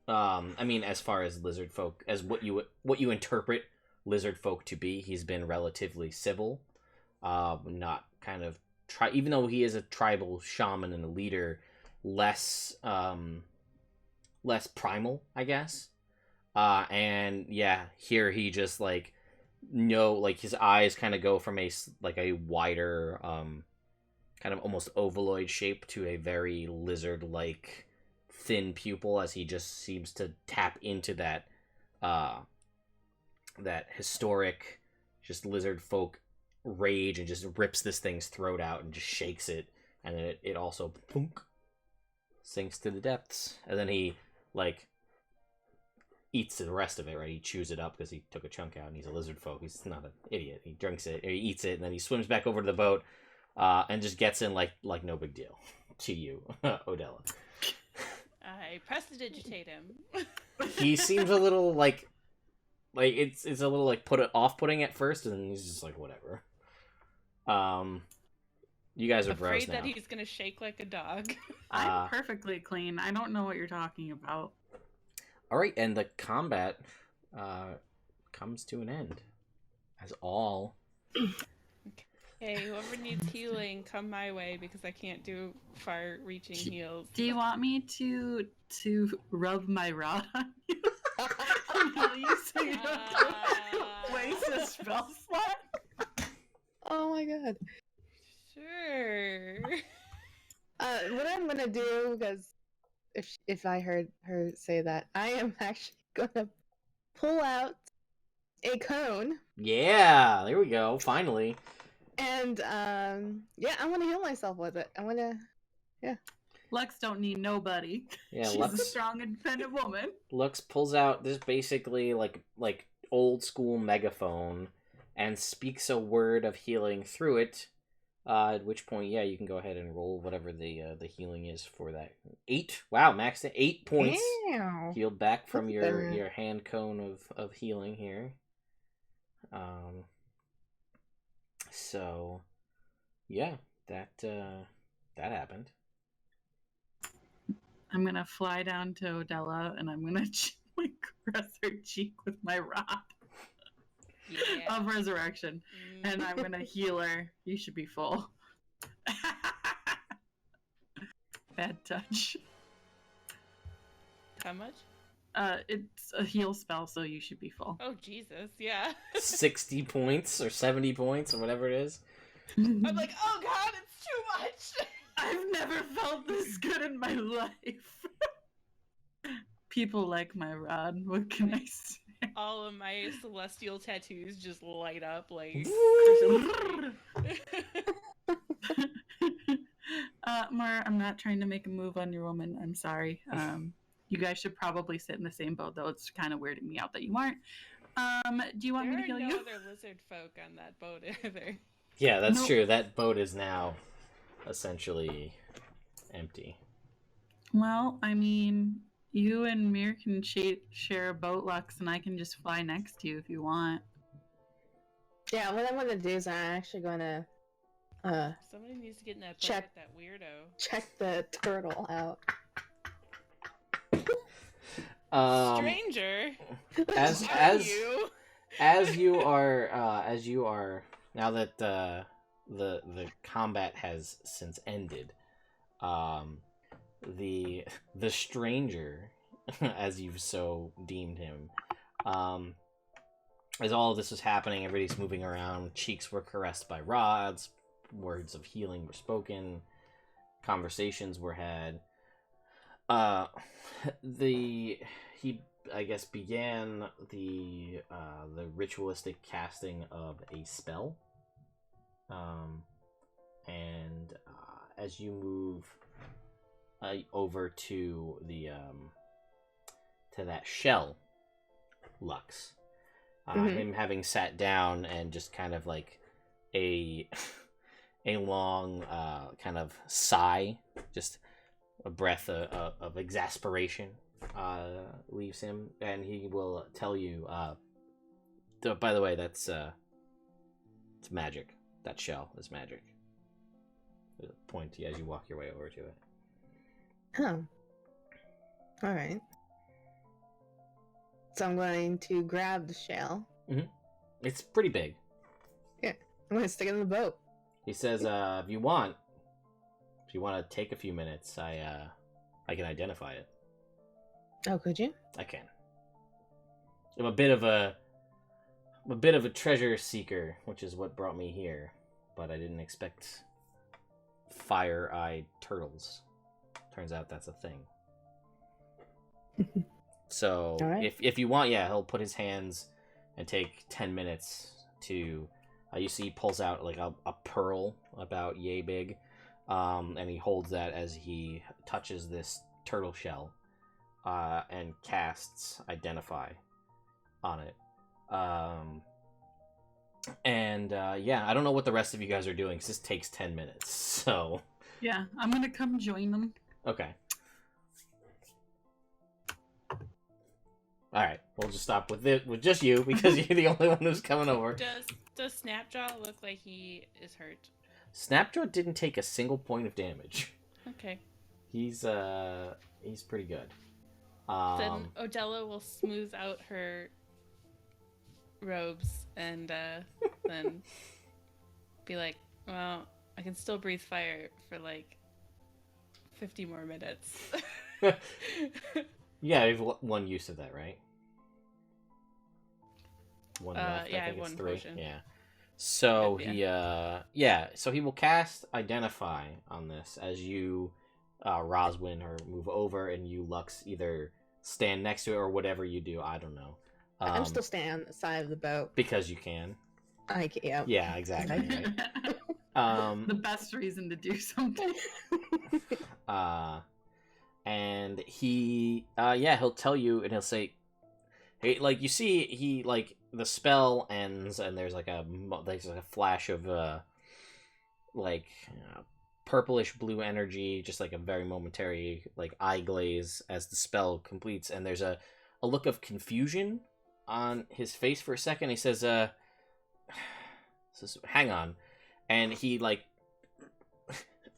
I mean, as far as lizard folk, as what you interpret lizard folk to be, he's been relatively civil. Not kind of even though he is a tribal shaman and a leader, less primal, I guess. And yeah, here he just like his eyes kind of go from a wider, kind of almost ovaloid shape to a very lizard-like thin pupil, as he just seems to tap into that historic just lizard folk rage and just rips this thing's throat out and just shakes it, and then it also punk, sinks to the depths, and then he eats the rest of it, right? He chews it up because he took a chunk out, and he's a lizard folk. He's not an idiot. He drinks it, or he eats it, and then he swims back over to the boat, and just gets in like no big deal to you, Odella. I prestidigitate him. He seems a little like it's a little off-putting at first, and then he's just like whatever. You guys are bros Afraid now. that he's gonna shake like a dog. I'm perfectly clean. I don't know what you're talking about. All right, and the combat comes to an end, as all. Hey, whoever needs healing, come my way, because I can't do far-reaching heals. Do you want me to rub my rod on you? Heal you so you don't have to waste a spell slot? Oh my god. Sure. What I'm gonna do, because if I heard her say that, I am actually gonna pull out a cone. Yeah, there we go. Finally. And yeah, I want to heal myself with it. I want to, yeah. Lux don't need nobody. Yeah, She's Lux. a strong, independent woman. Lux pulls out this basically like old school megaphone and speaks a word of healing through it. At which point, yeah, you can go ahead and roll whatever the healing is for that. 8. Wow, maxed at 8 points. Ew. Healed back from Look at your that. your hand cone of healing here. So yeah, that happened. I'm gonna fly down to Odella and I'm gonna caress her cheek with my rod Yeah. of resurrection, and I'm gonna heal her. You should be full. Bad touch. How much? It's a heal spell, so you should be full. Oh, Jesus, yeah. 60 points or 70 points or whatever it is. I'm like, oh god, it's too much! I've never felt this good in my life. People like my rod. What can I say? All of my celestial tattoos just light up like... Mar, I'm not trying to make a move on your woman. I'm sorry. You guys should probably sit in the same boat, though. It's kind of weirding me out that you aren't. Do you want me to heal There are you? no other lizard folk on that boat either. Yeah, that's Nope. true. That boat is now essentially empty. Well, I mean, you and Mir can share a boat, Lux, and I can just fly next to you if you want. Yeah, what I'm gonna do is I'm actually gonna Somebody needs to get in that boat Check. with that weirdo. check the turtle out. Stranger? As Are as you? as you are now that the combat has since ended, the stranger, as you've so deemed him, as all of this was happening, everybody's moving around, cheeks were caressed by rods, words of healing were spoken, conversations were had. He, I guess, began the ritualistic casting of a spell. and as you move over to the to that shell, Lux, him having sat down and just kind of like a a long kind of sigh, just a breath of exasperation leaves him, and he will tell you, by the way, that's it's magic. That shell is magic. Point as you walk your way over to it. Oh. Alright. So I'm going to grab the shell. It's pretty big. I'm going to stick it in the boat. He says, if you want to take a few minutes, I can identify it. Oh, could you? I can. I'm a bit of a treasure seeker, which is what brought me here, but I didn't expect fire-eyed turtles. Turns out that's a thing. So, right. if you want, yeah, he'll put his hands and take 10 minutes to... you see he pulls out like a pearl about yay big, and he holds that as he touches this turtle shell and casts Identify on it. Yeah, I don't know what the rest of you guys are doing, because this takes 10 minutes, so... Yeah, I'm gonna come join them. Okay. Alright, we'll just stop with just you, because you're the only one who's coming over. Does Snapjaw look like he is hurt? Snapjaw didn't take a single point of damage. Okay. He's pretty good. Then Odella will smooth out her robes and then be like, well, I can still breathe fire for like 50 more minutes. Yeah, you have one use of that, right? One left. yeah, I I have think it's one 3. potion. Yeah. So Yeah. so he will cast Identify on this as you, Roswin, or move over, and you, Lux, either stand next to it or whatever you do. I don't know. I'm still standing on the side of the boat. Because you can. Yeah. Yeah, exactly. Right? The best reason to do something. And he, he'll tell you, and he'll say, hey, like, you see, he, like, the spell ends, and there's like a flash of, purplish blue energy, just like a very momentary, like, eye glaze as the spell completes, and there's a look of confusion on his face for a second. He says, hang on. And he, like,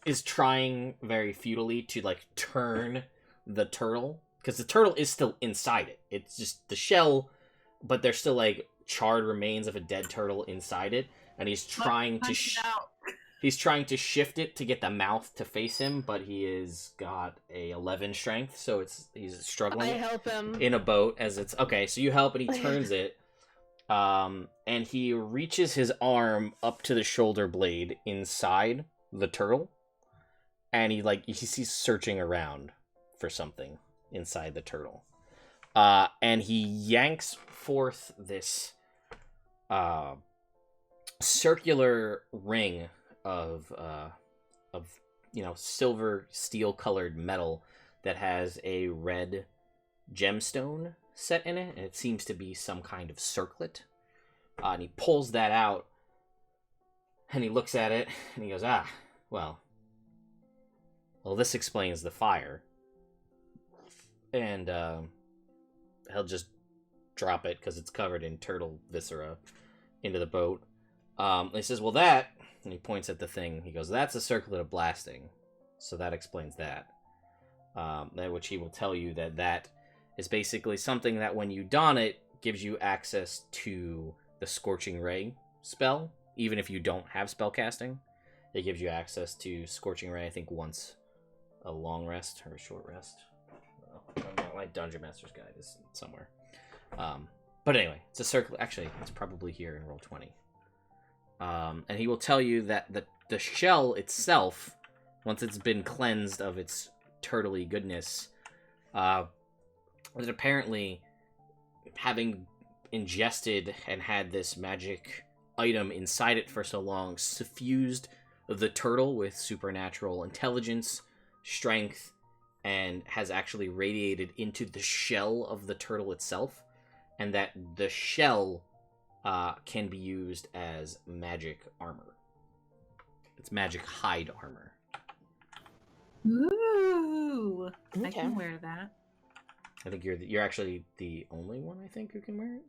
is trying very futilely to, like, turn the turtle, because the turtle is still inside it. It's just the shell, but there's still, like, charred remains of a dead turtle inside it, and he's trying to shift it to get the mouth to face him, but he is got a 11 strength, so he's struggling. I help him in a boat as it's okay. So you help, and he turns it, and he reaches his arm up to the shoulder blade inside the turtle, and he sees searching around for something inside the turtle, and he yanks forth this circular ring of silver steel colored metal that has a red gemstone set in it, and it seems to be some kind of circlet. And he pulls that out, and he looks at it, and he goes, well, this explains the fire. And he'll just drop it, because it's covered in turtle viscera, into the boat. He says, well, that, and he points at the thing, he goes, that's a circlet of blasting, so that explains that. Which he will tell you that is basically something that when you don it, gives you access to the Scorching Ray spell, even if you don't have spell casting. It gives you access to Scorching Ray, I think, once a long rest or a short rest. My Dungeon Master's Guide is somewhere. But anyway, it's a circle. Actually, it's probably here in Roll20. And he will tell you that the shell itself, once it's been cleansed of its turtly goodness, that apparently, having ingested and had this magic item inside it for so long, suffused the turtle with supernatural intelligence, strength, and has actually radiated into the shell of the turtle itself, and that the shell can be used as magic armor. It's magic hide armor. Ooh, I Okay. can wear that. I think you're actually the only one, I think, who can wear it.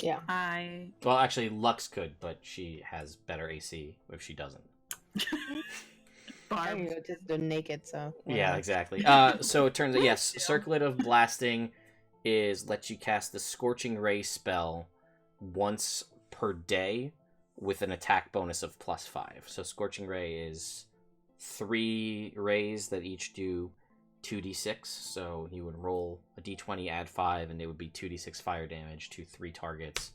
Yeah. Well, actually, Lux could, but she has better AC if she doesn't. I Barb. just do naked, so. Yeah, whatever. exactly. So it turns out, yes, Circlet of Blasting lets you cast the Scorching Ray spell once per day with an attack bonus of +5. So Scorching Ray is 3 rays that each do 2d6. So you would roll a d20, add 5, and it would be 2d6 fire damage to 3 targets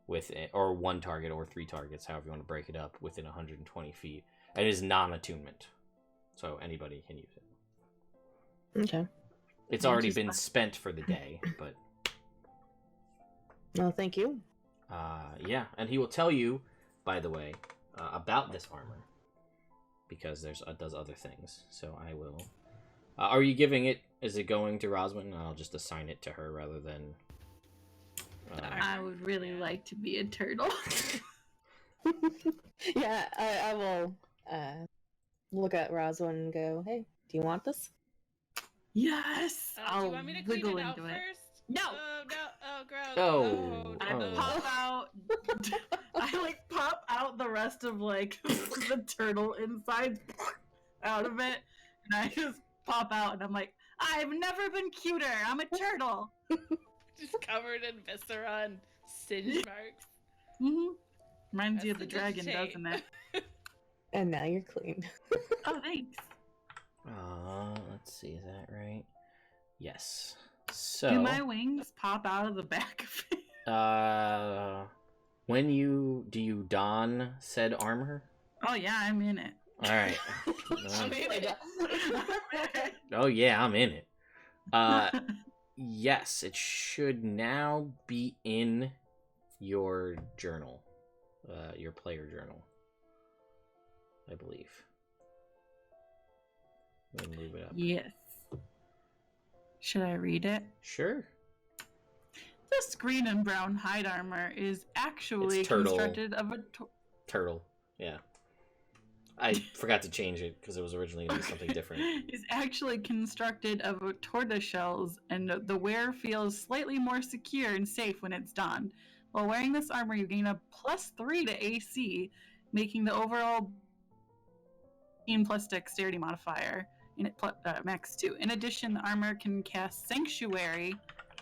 with it, or 1 target or 3 targets, however you want to break it up, within 120 feet. And it is non-attunement, so anybody can use it. Okay. It's Thank already you, been Spot. spent for the day, but Well, thank you. yeah. And he will tell you, by the way, about this armor, because it does other things. So I will. Are you giving it? Is it going to Roswin? I'll just assign it to her rather than. I would really like to be a turtle. Yeah, I will look at Roswin and go, hey, do you want this? Yes! Do I'll you want me to clean wiggle it out into it. first? No! Oh no! Oh gross! Oh, I oh. pop out. I like pop out the rest of like the turtle inside out of it, and I just pop out, and I'm like, I've never been cuter. I'm a turtle. Just covered in viscera and singe marks. Mm-hmm. Reminds you of That's the dragon, digitate. doesn't it? And now you're clean. Oh, thanks. Let's see, is that right? Yes. So. Do my wings pop out of the back of it? Do you don said armor? Oh yeah, I'm in it. All right. I'm in it. Oh yeah, I'm in it. Yes, it should now be in your journal, your player journal, I believe. Let me move it up. Yes. Should I read it? Sure. This green and brown hide armor is actually It's turtle. constructed of a Turtle. Yeah. I forgot to change it because it was originally going to be something different. is actually constructed of a tortoise shells, and the wearer feels slightly more secure and safe when it's donned. While wearing this armor, you gain a +3 to AC, making the overall + dexterity modifier in it max 2. In addition, the armor can cast Sanctuary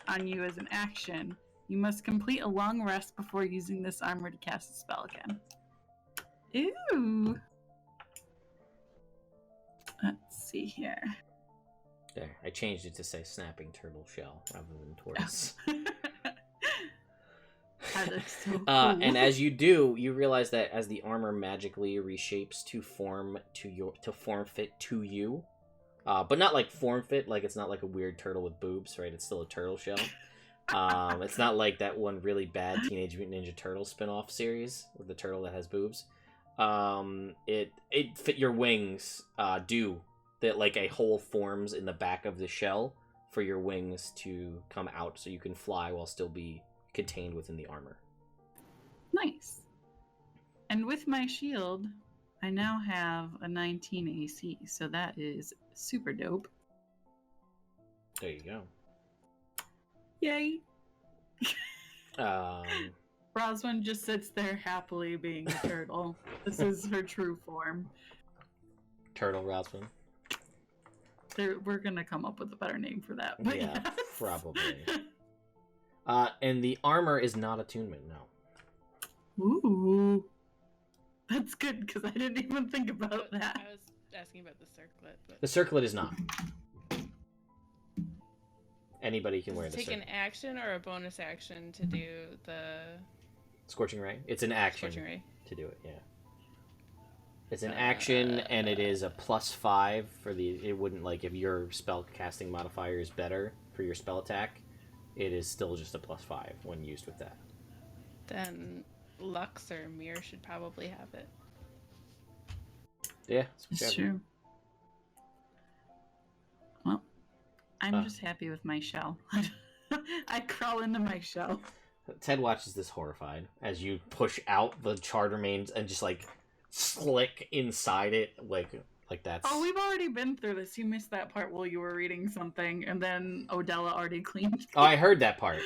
on you as an action. You must complete a long rest before using this armor to cast the spell again. Ooh. Let's see here. There, I changed it to say snapping turtle shell rather than tortoise. That looks so cool. And as you do, you realize that as the armor magically reshapes to form fit to you, but not like form fit, like it's not like a weird turtle with boobs, right? It's still a turtle shell. It's not like that one really bad Teenage Mutant Ninja Turtle spin-off series with the turtle that has boobs. It fit your wings. Do that like a hole forms in the back of the shell for your wings to come out, so you can fly while still be contained within the armor. Nice. And with my shield, I now have a 19 AC, so that is super dope. There you go. Yay! Um, Roswin just sits there happily being a turtle. This is her true form. Turtle Roswin. We're gonna come up with a better name for that. But Yeah, yes. probably. And the armor is not attunement, no. Ooh. That's good, because I didn't even think about that. I was asking about the circlet, but The circlet is not. Anybody can wear does the it take circlet. an action or a bonus action to do the Scorching Ray? It's an action scorching ray? to do it, yeah. It's an action, and it is a +5 for the... It wouldn't, like, if your spell casting modifier is better for your spell attack, it is still just a +5 when used with that. Then Lux or Mir should probably have it. Yeah, It's true. Well, I'm Uh. just happy with my shell. I crawl into my shell. Ted watches this horrified as you push out the charter mains and just like slick inside it, like that's. Oh, we've already been through this. You missed that part while you were reading something, and then Odella already cleaned. Oh, I heard that part.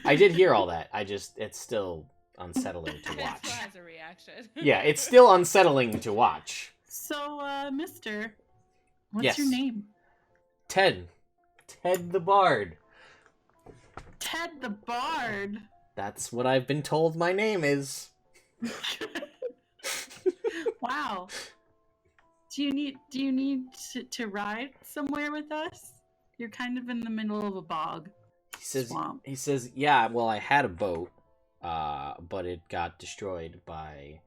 I did hear all that. It's still unsettling to watch. It has a reaction. Yeah, it's still unsettling to watch. So, Mister, what's Yes. your name? Ted the Bard. Ted the Bard. That's what I've been told my name is. Wow. Do you need to ride somewhere with us? You're kind of in the middle of a bog. Swamp. He says, yeah, well, I had a boat, but it got destroyed by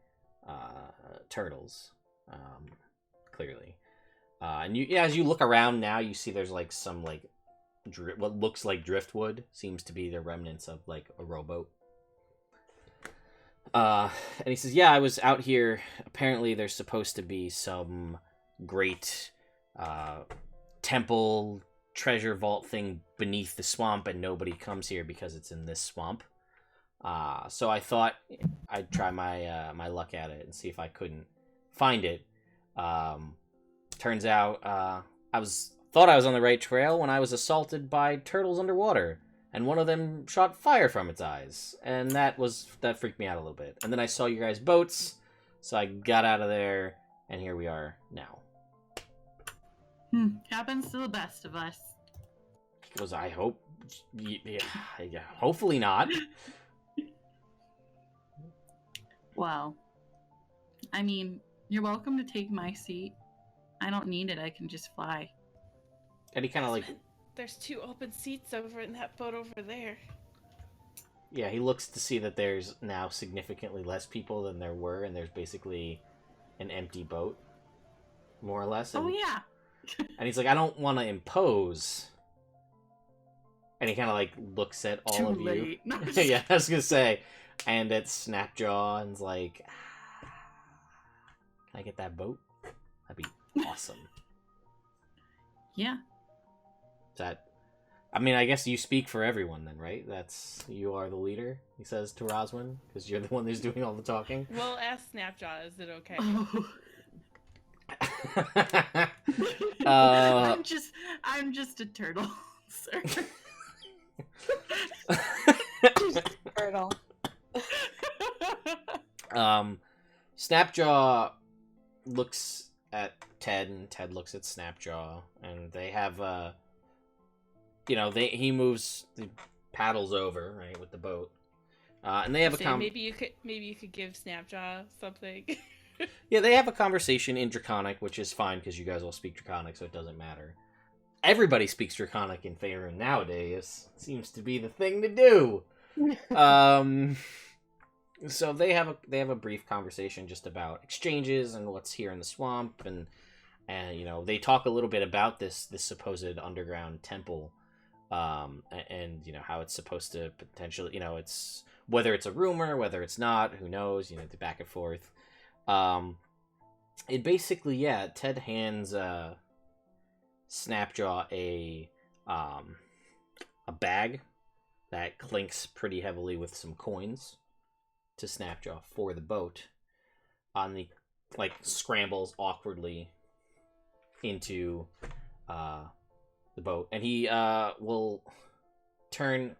turtles, clearly. And as you look around now, you see there's like some like what looks like driftwood seems to be the remnants of like a rowboat. And he says, yeah, I was out here. Apparently there's supposed to be some great temple treasure vault thing beneath the swamp, and nobody comes here because it's in this swamp. So I thought I'd try my luck at it and see if I couldn't find it. Turns out thought I was on the right trail when I was assaulted by turtles underwater, and one of them shot fire from its eyes, and that freaked me out a little bit. And then I saw you guys' boats, so I got out of there, and here we are now. Happens to the best of us. He goes, I hope, yeah, hopefully not. Well, I mean, you're welcome to take my seat. I don't need it. I can just fly. And he kind of like... There's 2 open seats over in that boat over there. Yeah, he looks to see that there's now significantly less people than there were, and there's basically an empty boat, more or less. And, oh, yeah. And he's like, I don't want to impose. And he kind of like looks at all Too of late. you. Yeah, I was going to say. And it's Snapjaw, and it's like, can I get that boat? That'd be awesome. Yeah. I mean, I guess you speak for everyone then, right? You are the leader, he says to Roswin, because you're the one who's doing all the talking. Well, ask Snapjaw, is it okay? I'm just a turtle, sir. Turtle. Snapjaw looks at Ted, and Ted looks at Snapjaw, and they have he moves the paddles over, right, with the boat. And they have maybe you could give Snapjaw something. Yeah, they have a conversation in Draconic, which is fine because you guys all speak Draconic, so it doesn't matter. Everybody speaks Draconic in Faerun nowadays. Seems to be the thing to do. So they have a brief conversation just about exchanges and what's here in the swamp, and they talk a little bit about this supposed underground temple, and how it's supposed to potentially, it's whether it's a rumor, whether it's not, who knows, the back and forth. It basically, yeah, Ted hands Snapjaw a bag that clinks pretty heavily with some coins to Snapjaw for the boat. On the scrambles awkwardly into the boat, and he will turn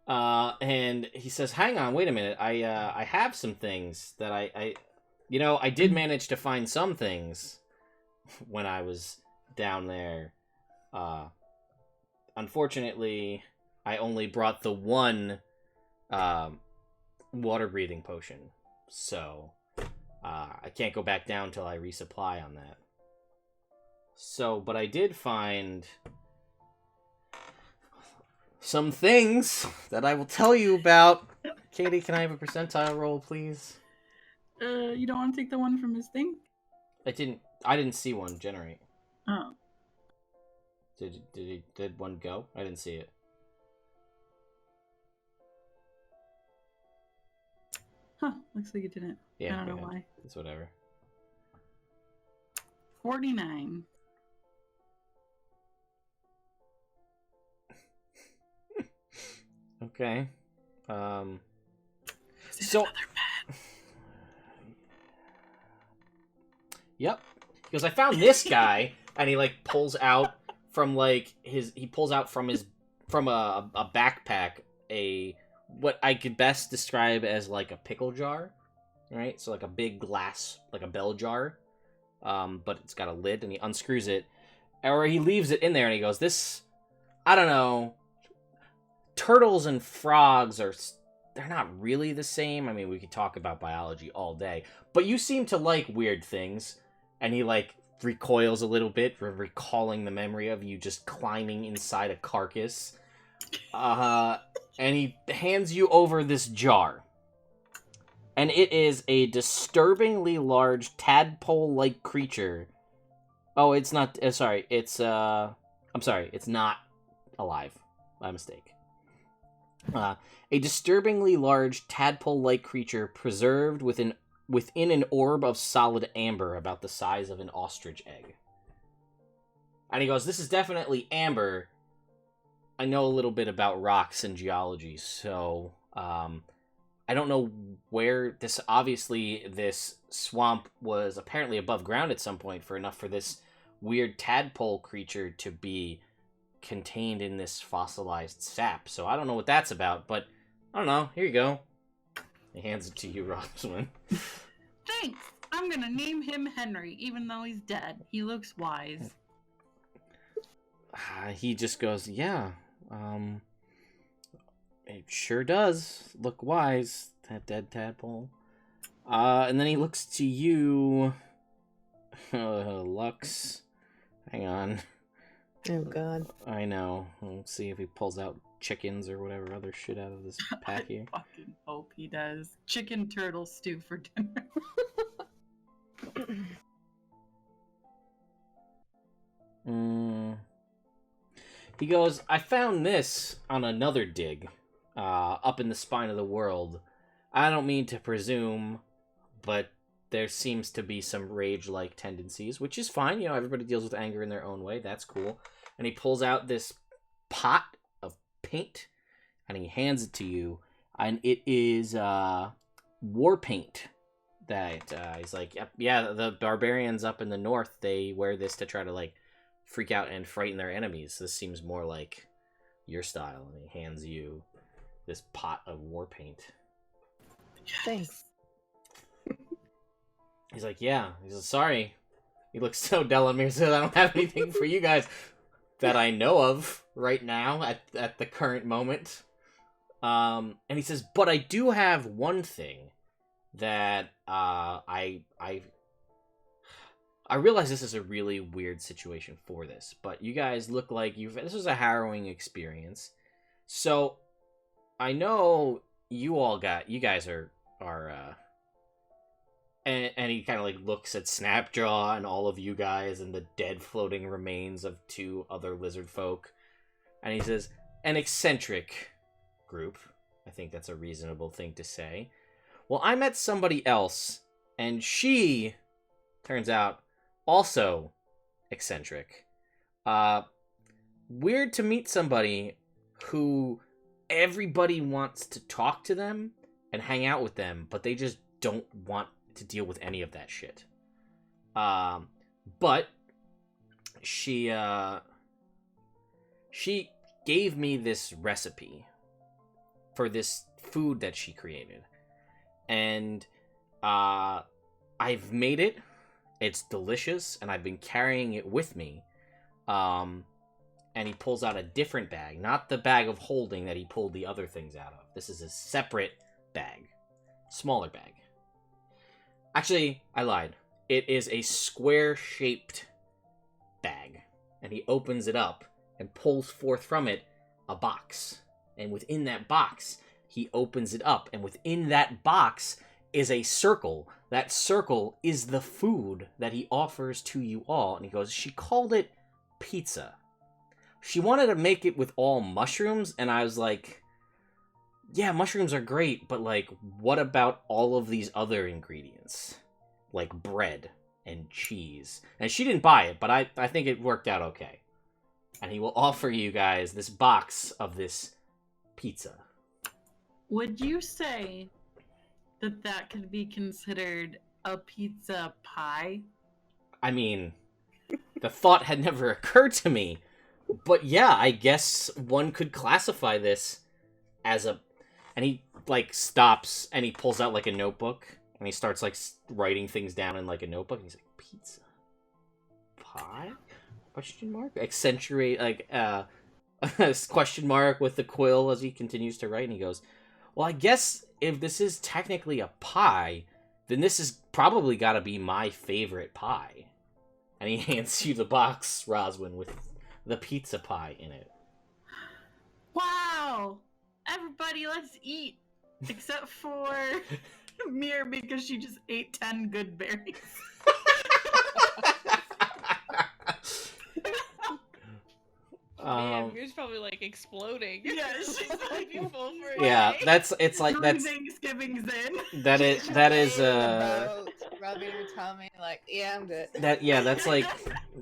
and he says, hang on, wait a minute, I have some things that I did manage to find some things when I was down there. Unfortunately, I only brought the one water breathing potion, so I can't go back down till I resupply on that. So, but I did find some things that I will tell you about. Katie, can I have a percentile roll, please? You don't want to take the one from his thing? I didn't see one generate. Oh. Did one go? I didn't see it. Huh, looks like it didn't. Yeah, I don't go know ahead. why. It's whatever. 49. Okay. Is it So- another bed? Yep. Because I found this guy, and he like pulls out from like from a backpack what I could best describe as like a pickle jar, right? So like a big glass, like a bell jar, but it's got a lid, and he unscrews it, or he leaves it in there, and he goes, "This, I don't know. Turtles and frogs they're not really the same. I mean, we could talk about biology all day, but you seem to like weird things." And he like recoils a little bit, recalling the memory of you just climbing inside a carcass. And he hands you over this jar. And it is a disturbingly large tadpole-like creature. Oh, it's not. Sorry, it's I'm sorry, it's not alive. My mistake. A disturbingly large tadpole-like creature preserved within an orb of solid amber about the size of an ostrich egg. And he goes, "This is definitely amber. I know a little bit about rocks and geology, so I don't know where obviously this swamp was apparently above ground at some point for this weird tadpole creature to be contained in this fossilized sap. So I don't know what that's about, but I don't know. Here you go." He hands it to you, Rosalind. Thanks. I'm gonna name him Henry, even though he's dead. He looks wise. He just goes, "Yeah, it sure does look wise, that dead tadpole." And then he looks to you, Lux. Hang on. Oh god. I know. Let's see if he pulls out chickens or whatever other shit out of this pack here. I fucking hope he does. Chicken turtle stew for dinner. He goes, "I found this on another dig, up in the spine of the world. I don't mean to presume, but there seems to be some rage-like tendencies, which is fine. You know, everybody deals with anger in their own way. That's cool." And he pulls out this pot of paint, and he hands it to you, and it is war paint. That he's like, "Yep, yeah, the barbarians up in the north, they wear this to try to like freak out and frighten their enemies. This seems more like your style." And he hands you this pot of war paint. Thanks. He's like, "Yeah." He's like, "Sorry." He looks so Delamere says, "I don't have anything for you guys that I know of right now at the current moment." And he says, "But I do have one thing that I realize this is a really weird situation for this, but you guys look like this was a harrowing experience. So I know you guys are and he kind of like looks at Snapjaw and all of you guys and the dead floating remains of two other lizard folk, and he says, an eccentric group. I think that's a reasonable thing to say. Well, I met somebody else, and she turns out also eccentric. Weird to meet somebody who everybody wants to talk to them and hang out with them, but they just don't want to deal with any of that shit. But she gave me this recipe for this food that she created. And I've made it. It's delicious, and I've been carrying it with me. And he pulls out a different bag, not the bag of holding that he pulled the other things out of. This is a separate bag, smaller bag. Actually, I lied. It is a square-shaped bag, and he opens it up and pulls forth from it a box. And within that box, he opens it up, and within that box is a circle. That circle is the food that he offers to you all. And he goes, she called it pizza. She wanted to make it with all mushrooms, and I was like, yeah, mushrooms are great, but, like, what about all of these other ingredients? Like bread and cheese. And she didn't buy it, but I think it worked out okay. And he will offer you guys this box of this pizza. Would you say that that could be considered a pizza pie? I mean, the thought had never occurred to me. But yeah, I guess one could classify this as a... And he, like, stops and he pulls out, like, a notebook. And he starts, like, writing things down in, like, a notebook. And he's like, pizza? Pie? Question mark? Accentuate, like, question mark with the quill as he continues to write. And he goes, well, I guess if this is technically a pie, then this has probably got to be my favorite pie. And he hands you the box, Roswin, with the pizza pie in it. Wow! Everybody, let's eat! Except for Mir, because she just ate 10 good berries. Man, Mir's probably like exploding. Yeah, she's like full for a Yeah, day. it's like that's Thanksgiving's in. that is rubbing her tummy, like, yeah, I'm good. that's like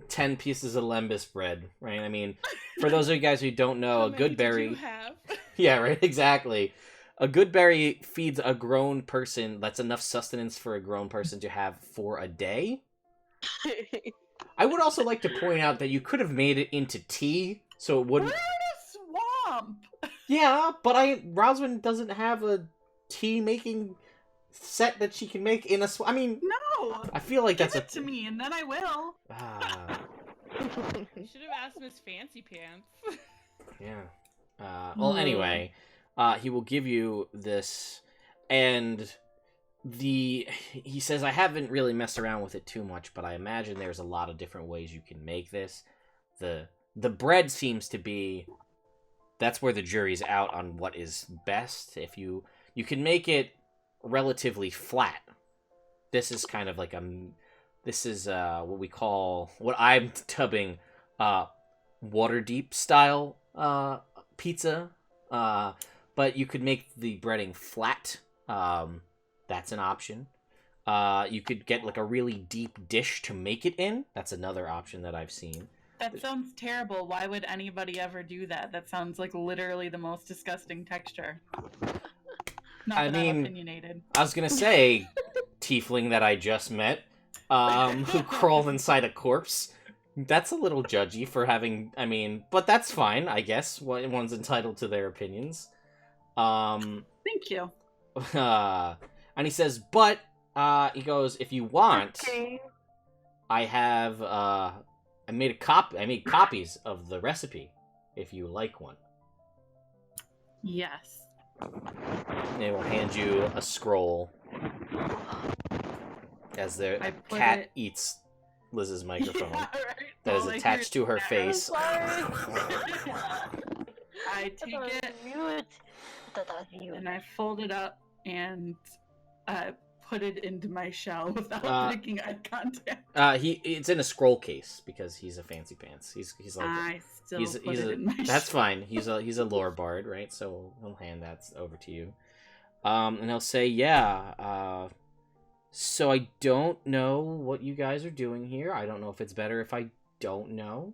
10 pieces of lembas bread, right? I mean, for those of you guys who don't know, How a many good did berry. you have? Yeah, right, exactly. A good berry feeds a grown person. That's enough sustenance for a grown person to have for a day. I would also like to point out that you could have made it into tea, so it We're wouldn't. in a swamp! Yeah, but Roswin doesn't have a tea making set that she can make in a. I mean, No! I feel like Give that's it to me, and then I will. Ah, You should have asked Miss Fancy Pants. yeah. Well, anyway, he will give you this, and he says, I haven't really messed around with it too much, but I imagine there's a lot of different ways you can make this. The bread seems to be, that's where the jury's out on what is best. If you can make it relatively flat. This is kind of like what I'm dubbing water deep style pizza. But you could make the breading flat. That's an option. You could get like a really deep dish to make it in. That's another option that I've seen. That sounds terrible. Why would anybody ever do that? That sounds like literally the most disgusting texture. Not I that I'm mean, opinionated. I was gonna say, tiefling that I just met, who crawled inside a corpse. That's a little judgy for having. I mean, but that's fine, I guess. One's entitled to their opinions. Thank you. And he says, but he goes, if you want, Okay. I have I made copies of the recipe if you like one. Yes. They will hand you a scroll as their I put cat it- eats Liz's microphone Yeah, right. that is All I attached hear to her is face. I take it Mute. I thought that was mute. and I fold it up and put it into my shell without making eye contact. It's in a scroll case because he's a fancy pants. He's like I still he's put it in my that's shell. fine. He's a lore bard, right? So he'll hand that over to you. And he'll say, yeah, so I don't know what you guys are doing here. I don't know if it's better if I don't know.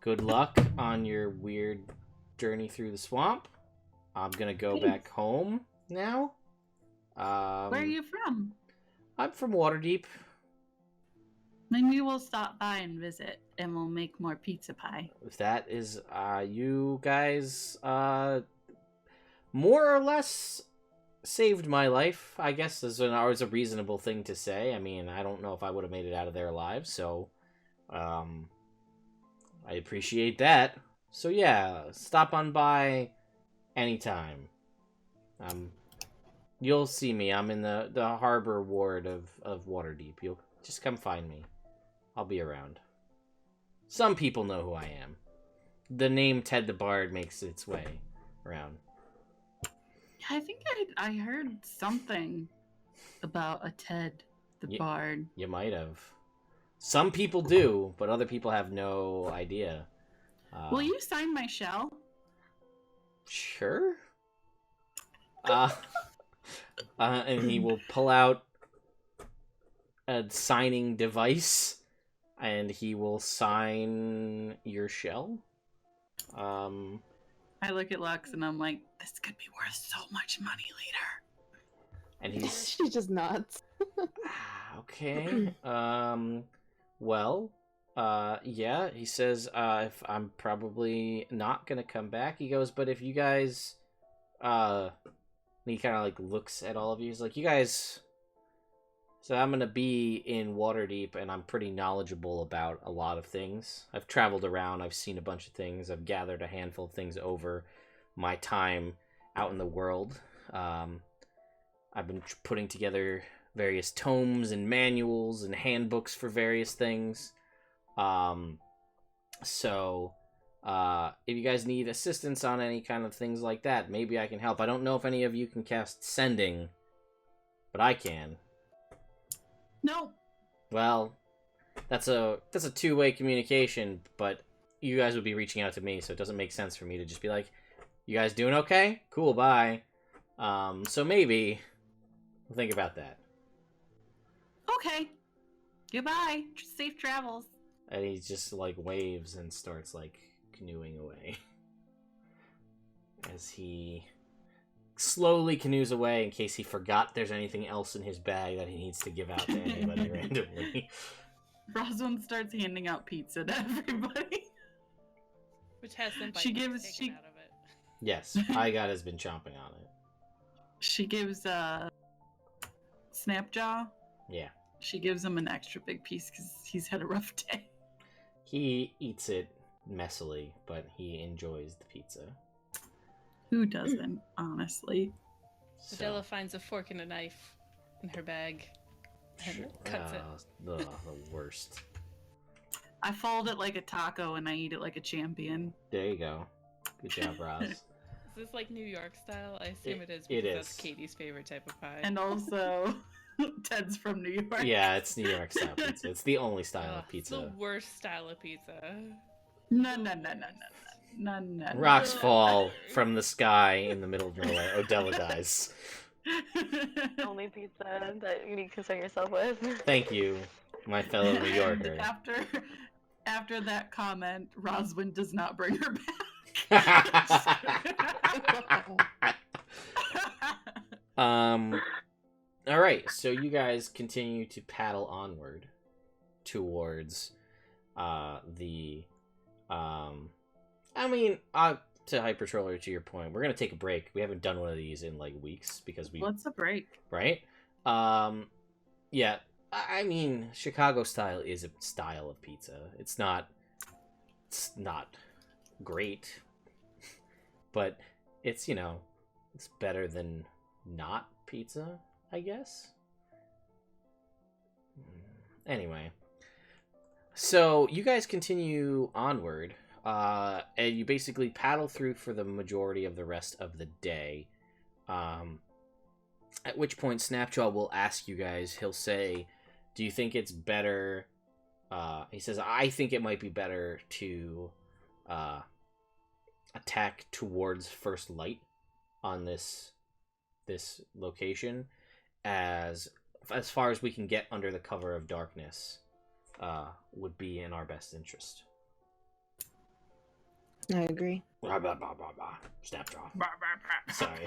Good luck on your weird journey through the swamp. I'm gonna go back home now. Where are you from? I'm from Waterdeep. Maybe we'll stop by and visit, and we'll make more pizza pie. If that is, you guys, more or less saved my life, I guess is always a reasonable thing to say. I mean, I don't know if I would have made it out of there alive, so, I appreciate that. So yeah, stop on by anytime. You'll see me. I'm in the harbor ward of Waterdeep. You'll just come find me. I'll be around. Some people know who I am. The name Ted the Bard makes its way around. I think I heard something about a Ted the Bard. You might have. Some people do, but other people have no idea. Will you sign my shell? Sure. And he will pull out a signing device, and he will sign your shell. I look at Lux and I'm like, this could be worth so much money later. And he's She just nods. okay. Well, yeah. He says, if I'm probably not gonna come back. He goes, but if you guys, and he kind of like looks at all of you. He's like, you guys. So I'm gonna be in Waterdeep, and I'm pretty knowledgeable about a lot of things. I've traveled around. I've seen a bunch of things. I've gathered a handful of things over my time out in the world. I've been putting together various tomes and manuals and handbooks for various things. So if you guys need assistance on any kind of things like that, maybe I can help. I don't know if any of you can cast Sending, but I can. No. Well, that's a two-way communication, but you guys would be reaching out to me, so it doesn't make sense for me to just be like, you guys doing okay? Cool, bye. So maybe we'll think about that. Okay. Goodbye. Safe travels. And he just like waves and starts like canoeing away. As he slowly canoes away in case he forgot there's anything else in his bag that he needs to give out to anybody randomly. Rosalind starts handing out pizza to everybody. Which has some She taken gives- out she- of it. Yes, Igot has been chomping on it. She gives Snapjaw. Yeah. She gives him an extra big piece because he's had a rough day. He eats it messily, but he enjoys the pizza. Who doesn't, honestly? So, Adela finds a fork and a knife in her bag and cuts it. The worst. I fold it like a taco and I eat it like a champion. There you go. Good job, Roz. Is this like New York style? I assume it is It because that's is. Katie's favorite type of pie. And also, Ted's from New York. Yeah, it's New York style pizza. It's the only style Ugh, of it's pizza. the worst style of pizza. No. Rocks fall from the sky in the middle of nowhere. Odella dies. Only pizza that you need to concern yourself with. Thank you, my fellow New And Yorker. after that comment, Roswin does not bring her back. All right, so you guys continue to paddle onward towards to Hypertroller, to your point, we're gonna take a break. We haven't done one of these in like weeks because we What's a break? right. Yeah, I mean, Chicago style is a style of pizza. It's not great, but it's, you know, it's better than not pizza, I guess. Anyway, so you guys continue onward, and you basically paddle through for the majority of the rest of the day. At which point Snapjaw will ask you guys, he'll say, do you think it's better, he says, I think it might be better to attack towards first light on this location, as far as we can get under the cover of darkness would be in our best interest. I agree. Snapjaw. Sorry.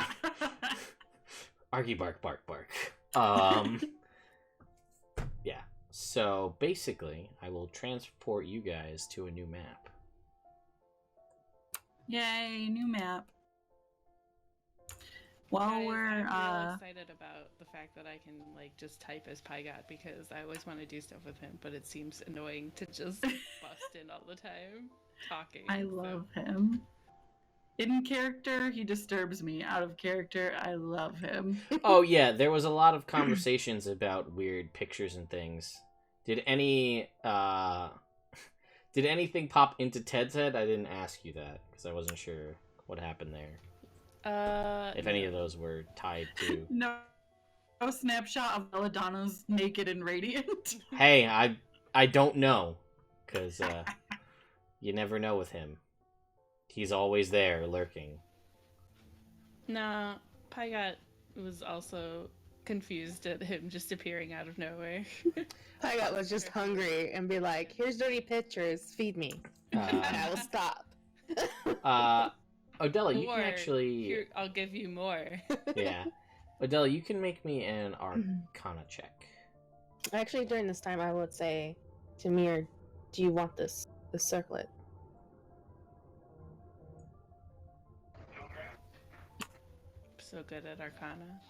Argy bark bark bark. Yeah. So basically, I will transport you guys to a new map. Yay, new map. While Guys, we're I'm real excited about the fact that I can like just type as Pygot because I always want to do stuff with him, but it seems annoying to just bust in all the time talking. I love him. In character, he disturbs me. Out of character, I love him. Oh yeah, there was a lot of conversations about weird pictures and things. Did anything pop into Ted's head? I didn't ask you that because I wasn't sure what happened there. If any of those were tied to. No snapshot of Belladonnas naked and radiant. Hey, I don't know, because you never know with him. He's always there, lurking. Nah, Pygot was also confused at him just appearing out of nowhere. Pygot was just hungry and be like, "Here's dirty pictures. Feed me." And I will stop. Odella, you Or, can actually... Here, I'll give you more. Yeah. Odella, you can make me an Arcana check. Actually, during this time, I would say to Mir, "Do you want this circlet?" So good at Arcana.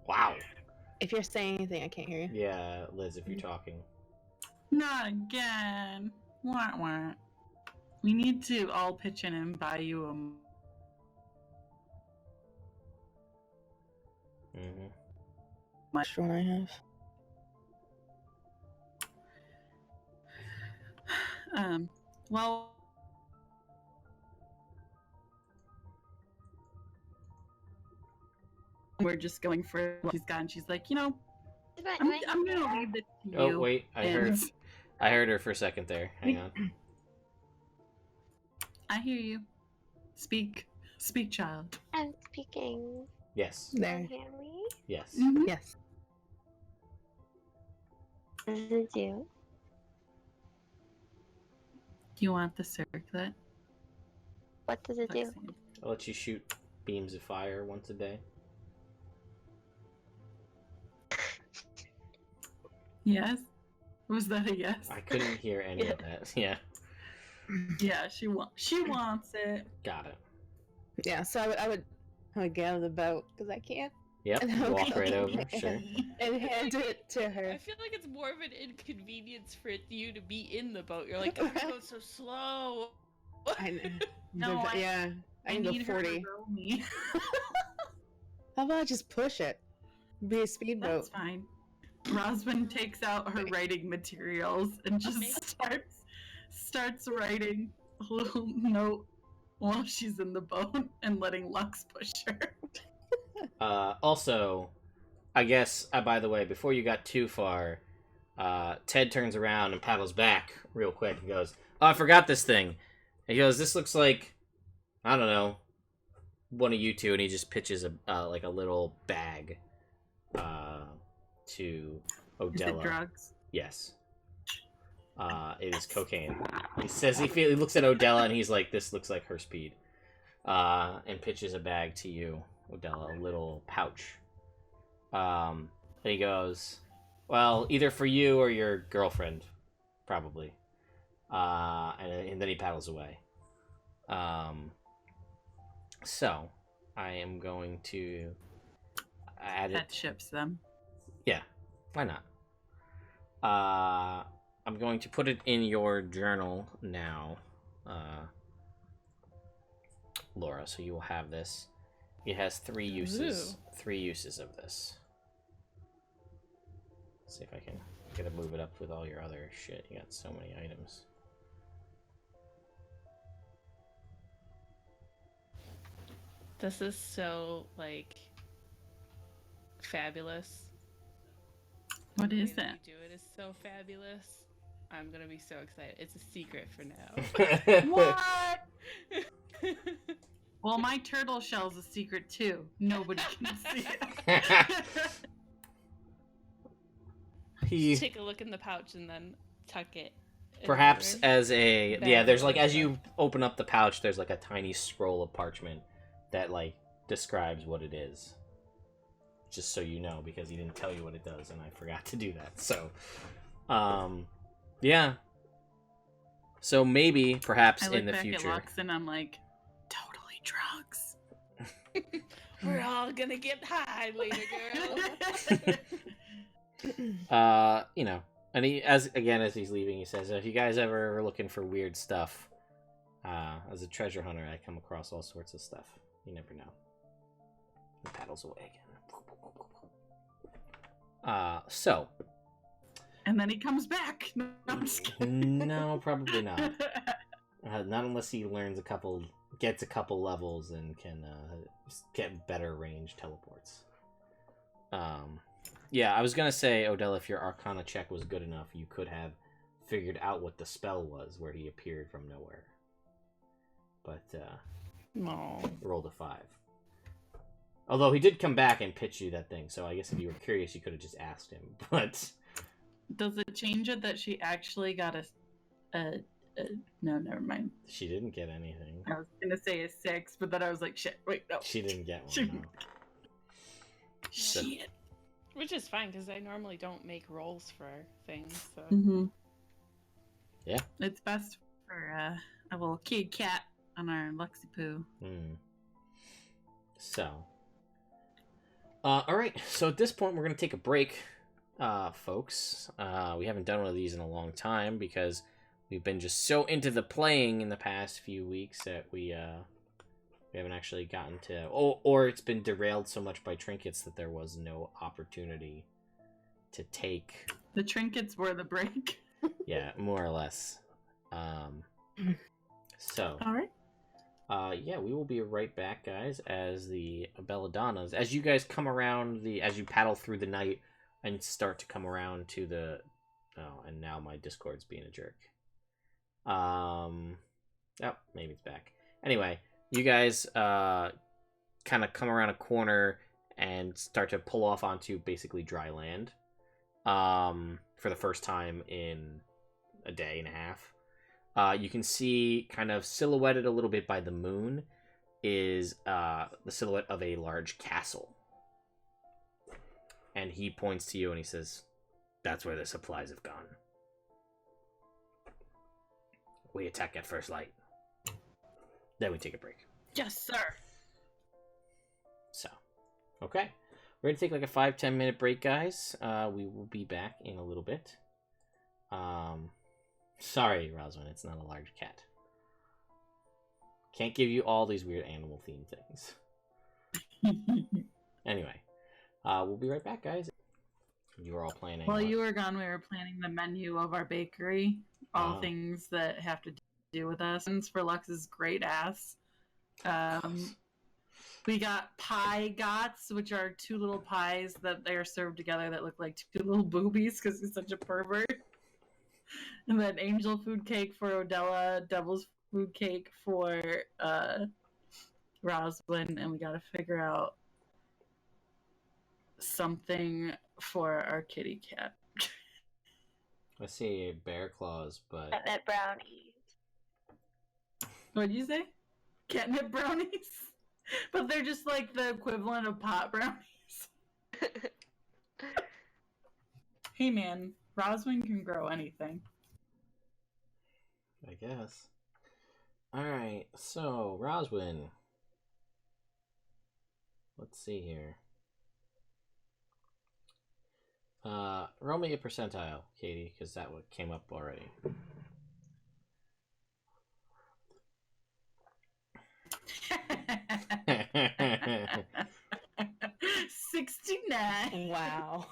Wow. If you're saying anything, I can't hear you. Yeah, Liz, if you're talking. Not again. Wah, wah. We need to all pitch in and buy you a... Mm-hmm. Which one I have? Well... We're just going for what she's got, and she's like, I'm gonna leave this to you. Oh, wait, I heard her for a second there. Hang on. I hear you. Speak, child. I'm speaking. Yes. There. Can you hear me? Yes. Mm-hmm. Yes. This is you. Do you want the circlet? What does it do? I'll let you shoot beams of fire once a day. Yes? Was that a yes? I couldn't hear any of that. Yeah. Yeah, she wants it. Got it. Yeah. So I would get out of the boat because I can't. Yep. And I would Walk go right in over. there Sure. And hand it to her. I feel like it's more of an inconvenience for you to be in the boat. You're like, oh, Right. it's so slow. I know. No, Yeah. I need a her to 40. row me. How about I just push it? Be a speedboat. That's fine. Roswin takes out her writing materials and just starts writing a little note while she's in the boat and letting Lux push her. Also, I guess, by the way, before you got too far, Ted turns around and paddles back real quick and goes, "Oh, I forgot this thing." And he goes, "This looks like, I don't know, one of you two," and he just pitches a little bag to Odella. Is it drugs? Yes. It is cocaine. He says he looks at Odella and he's like, "This looks like her speed," and pitches a bag to you, Odella, a little pouch. And he goes, "Well, either for you or your girlfriend, probably." And then he paddles away. So I am going to add it. That ships them. Yeah, why not? I'm going to put it in your journal now, Laura, so you will have this. It has 3 uses. Ooh. 3 uses of this. Let's see if I can get to move it up with all your other shit. You got so many items. This is so, like, fabulous. What The is way that? You do it is so fabulous. I'm gonna be so excited. It's a secret for now. What? Well, my turtle shell's a secret too. Nobody can see it. He Take a look in the pouch and then tuck it. perhaps anywhere. as a Bag there's or like as something. you open up the pouch, there's like a tiny scroll of parchment that like describes what it is. Just so you know, because he didn't tell you what it does, and I forgot to do that. So, yeah. So maybe, perhaps I look in the back future. at Lux and I'm like, totally drugs. We're all gonna get high later, girl. You know, and he as he's leaving, he says, "If you guys ever are looking for weird stuff, as a treasure hunter, I come across all sorts of stuff. You never know." He paddles away again. So. And then he comes back. No, I'm just kidding. No, probably not. Not unless he gets a couple levels and can get better range teleports. Yeah, I was gonna say, Odell, if your Arcana check was good enough, you could have figured out what the spell was, where he appeared from nowhere. but No. rolled a 5. Although he did come back and pitch you that thing, so I guess if you were curious, you could have just asked him. But Does it change it that she actually got a no, never mind. she didn't get anything. I was gonna say a 6, but then I was like, shit, wait, no. She didn't get She- one. No. Shit. Which is fine, because I normally don't make rolls for things, so... Mm-hmm. Yeah. It's best for a little kitty cat on our Luxy Poo. So, all right. So at this point, we're gonna take a break, folks. We haven't done one of these in a long time because we've been just so into the playing in the past few weeks that we haven't actually gotten to, or it's been derailed so much by trinkets that there was no opportunity to take. The trinkets were the break. Yeah, more or less. So. All right. Yeah, we will be right back, guys, as the Belladonnas, as you guys come around as you paddle through the night and start to come around to the, oh, and now my Discord's being a jerk. Oh, maybe it's back. Anyway, you guys, kind of come around a corner and start to pull off onto basically dry land, for the first time in a day and a half. You can see, kind of silhouetted a little bit by the moon, is the silhouette of a large castle. And he points to you and he says, "That's where the supplies have gone. We attack at first light. Then we take a break." Yes, sir. So, okay. We're going to take like a 5-10 minute break, guys. We will be back in a little bit. Sorry, Roswin, it's not a large cat. Can't give you all these weird animal themed things. Anyway, we'll be right back, guys. You were all planning. While you were gone, we were planning the menu of our bakery. All Oh. things that have to do with us. And for Lux's great ass. We got pie gots, which are 2 little pies that they are served together that look like 2 little boobies because he's such a pervert. And then angel food cake for Odella, devil's food cake for Roswin, and we gotta figure out something for our kitty cat. I see bear claws, but Catnip brownies. What did you say? Catnip brownies? But they're just like the equivalent of pot brownies. Hey man, Roswin can grow anything. I guess. Alright, so, Roswin. Let's see here. Roll me a percentile, Katie, because that one came up already. $69. Wow.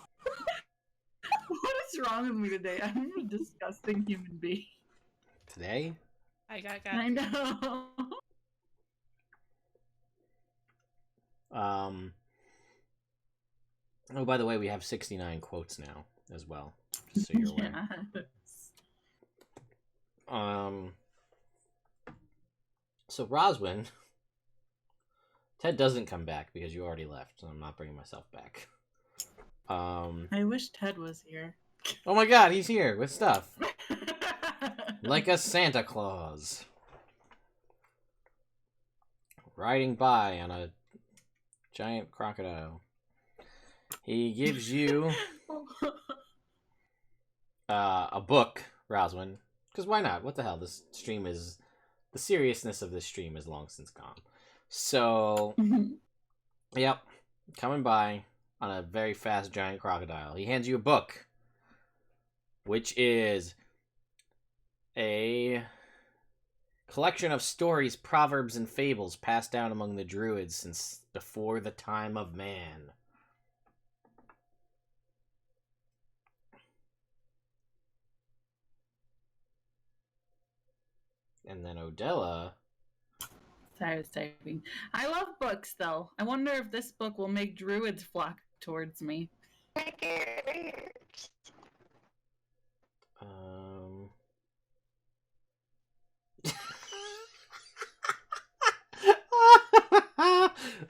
What is wrong with me today? I'm a disgusting human being. Today? I got I know. Oh, by the way, we have 69 quotes now as well, just so you're aware. So Roswin, Ted doesn't come back because you already left, so I'm not bringing myself back. I wish Ted was here. Oh my god, he's here with stuff. Like a Santa Claus. Riding by on a giant crocodile. He gives you a book, Roswin. Because why not? What the hell? This stream is... The seriousness of this stream is long since gone. So, yep. Coming by on a very fast giant crocodile. He hands you a book. Which is a collection of stories, proverbs, and fables passed down among the druids since before the time of man. And then Odella. Sorry, I was typing. I love books, though. I wonder if this book will make druids flock towards me.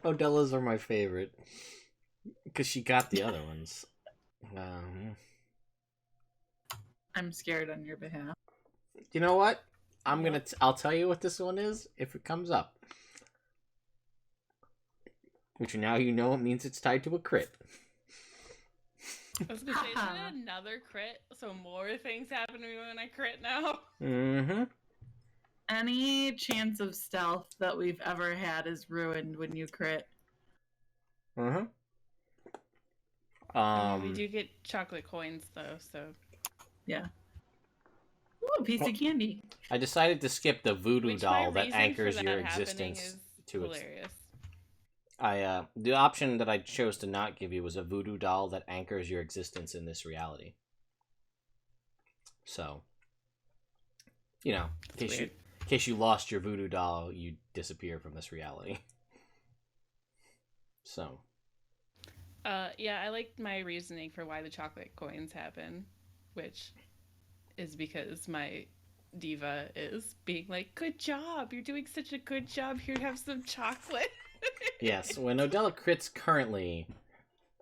Odella's are my favorite because she got the other ones. I'm scared on your behalf. You know what? I'll tell you what this one is if it comes up. Which now you know it means it's tied to a crit. I was gonna say, isn't it another crit? So more things happen to me when I crit now. Mm-hmm. Any chance of stealth that we've ever had is ruined when you crit. Mm-hmm. We do get chocolate coins though, so Yeah. Ooh, a piece of candy. I decided to skip the voodoo doll that anchors your happening existence is to its. hilarious. The option that I chose to not give you was a voodoo doll that anchors your existence in this reality. So, you know, in case you lost your voodoo doll, you disappear from this reality. So. Yeah, I liked my reasoning for why the chocolate coins happen, which is because my diva is being like, "Good job, you're doing such a good job. Here, have some chocolate." Yes, when Odella crits currently,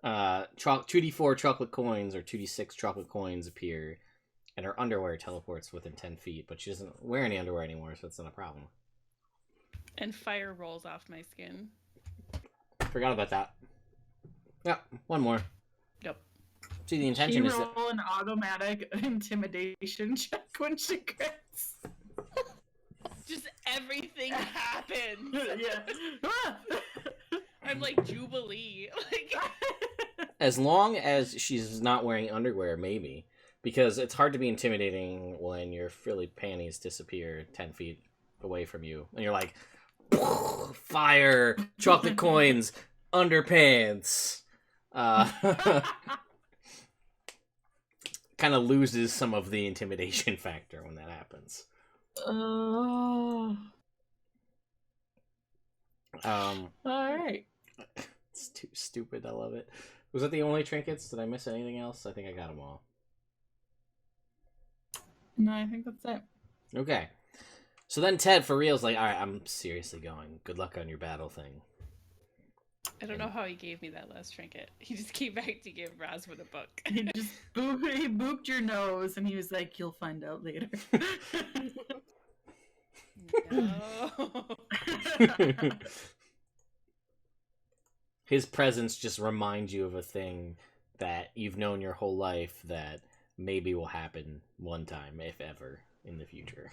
2d4 chocolate coins or 2d6 chocolate coins appear, and her underwear teleports within 10 feet, but she doesn't wear any underwear anymore, so it's not a problem. And fire rolls off my skin. Forgot about that. Yeah, one more. Yep. See, the intention is roll an automatic intimidation check when she crits. Just everything happens. Yeah. I'm like Jubilee. Like, as long as she's not wearing underwear, maybe. Because it's hard to be intimidating when your frilly panties disappear 10 feet away from you. And you're like, fire, chocolate coins, underpants. Kind of loses some of the intimidation factor when that happens. Oh. Alright. It's too stupid. I love it. Was that the only trinkets? Did I miss anything else? I think I got them all. No, I think that's it. Okay. So then Ted, for real, is like, alright, I'm seriously going. Good luck on your battle thing. I don't know how he gave me that last trinket. He just came back to give Roswin a book. He just booped your nose, and he was like, "You'll find out later." No. His presence just reminds you of a thing that you've known your whole life that maybe will happen one time, if ever, in the future.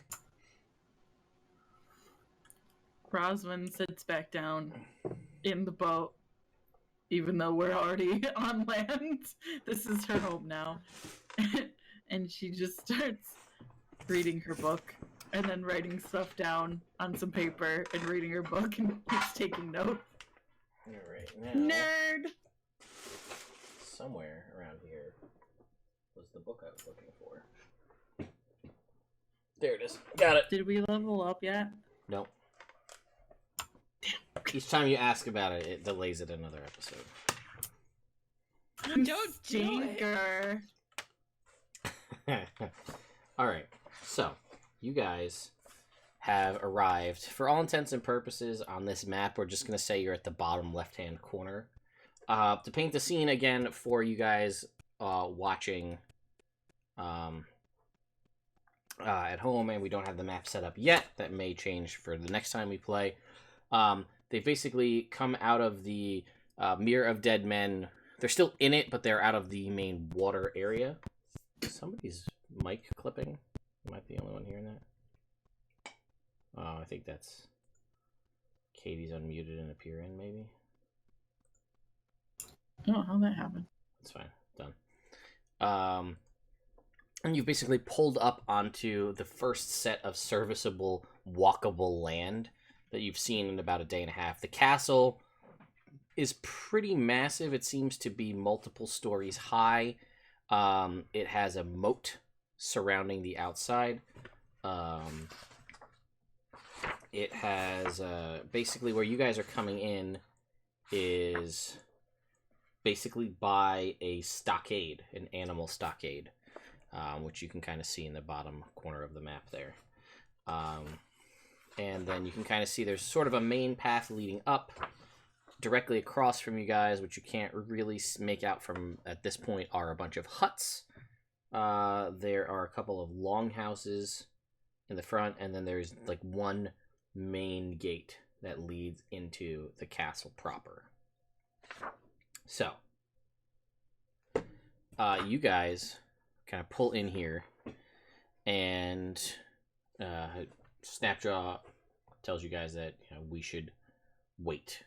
Roswin sits back down in the boat, even though we're already on land. This is her home now. And she just starts reading her book and then writing stuff down on some paper and reading her book and keeps taking notes. Alright, now... Nerd! Somewhere around here was the book I was looking for. There it is. Got it. Did we level up yet? Nope. Each time you ask about it, it delays it another episode. Don't do it. Alright, so you guys have arrived. For all intents and purposes on this map, we're just going to say you're at the bottom left-hand corner. To paint the scene again for you guys watching at home, and we don't have the map set up yet. That may change for the next time we play. They basically come out of the Mirror of Dead Men. They're still in it, but they're out of the main water area. Somebody's mic clipping. Am I the only one hearing that? Oh, I think that's Katie's unmuted and appear in, maybe. Oh, how'd that happen? That's fine. Done. And you've basically pulled up onto the first set of serviceable, walkable land that you've seen in about a day and a half. The castle is pretty massive. It seems to be multiple stories high. It has a moat surrounding the outside. It has basically where you guys are coming in is basically by a stockade, an animal stockade, which you can kind of see in the bottom corner of the map there. And then you can kind of see there's sort of a main path leading up, directly across from you guys, which you can't really make out from at this point, are a bunch of huts. There are a couple of longhouses in the front, and then there's like one main gate that leads into the castle proper. So, you guys kind of pull in here, and Snapjaw tells you guys that we should wait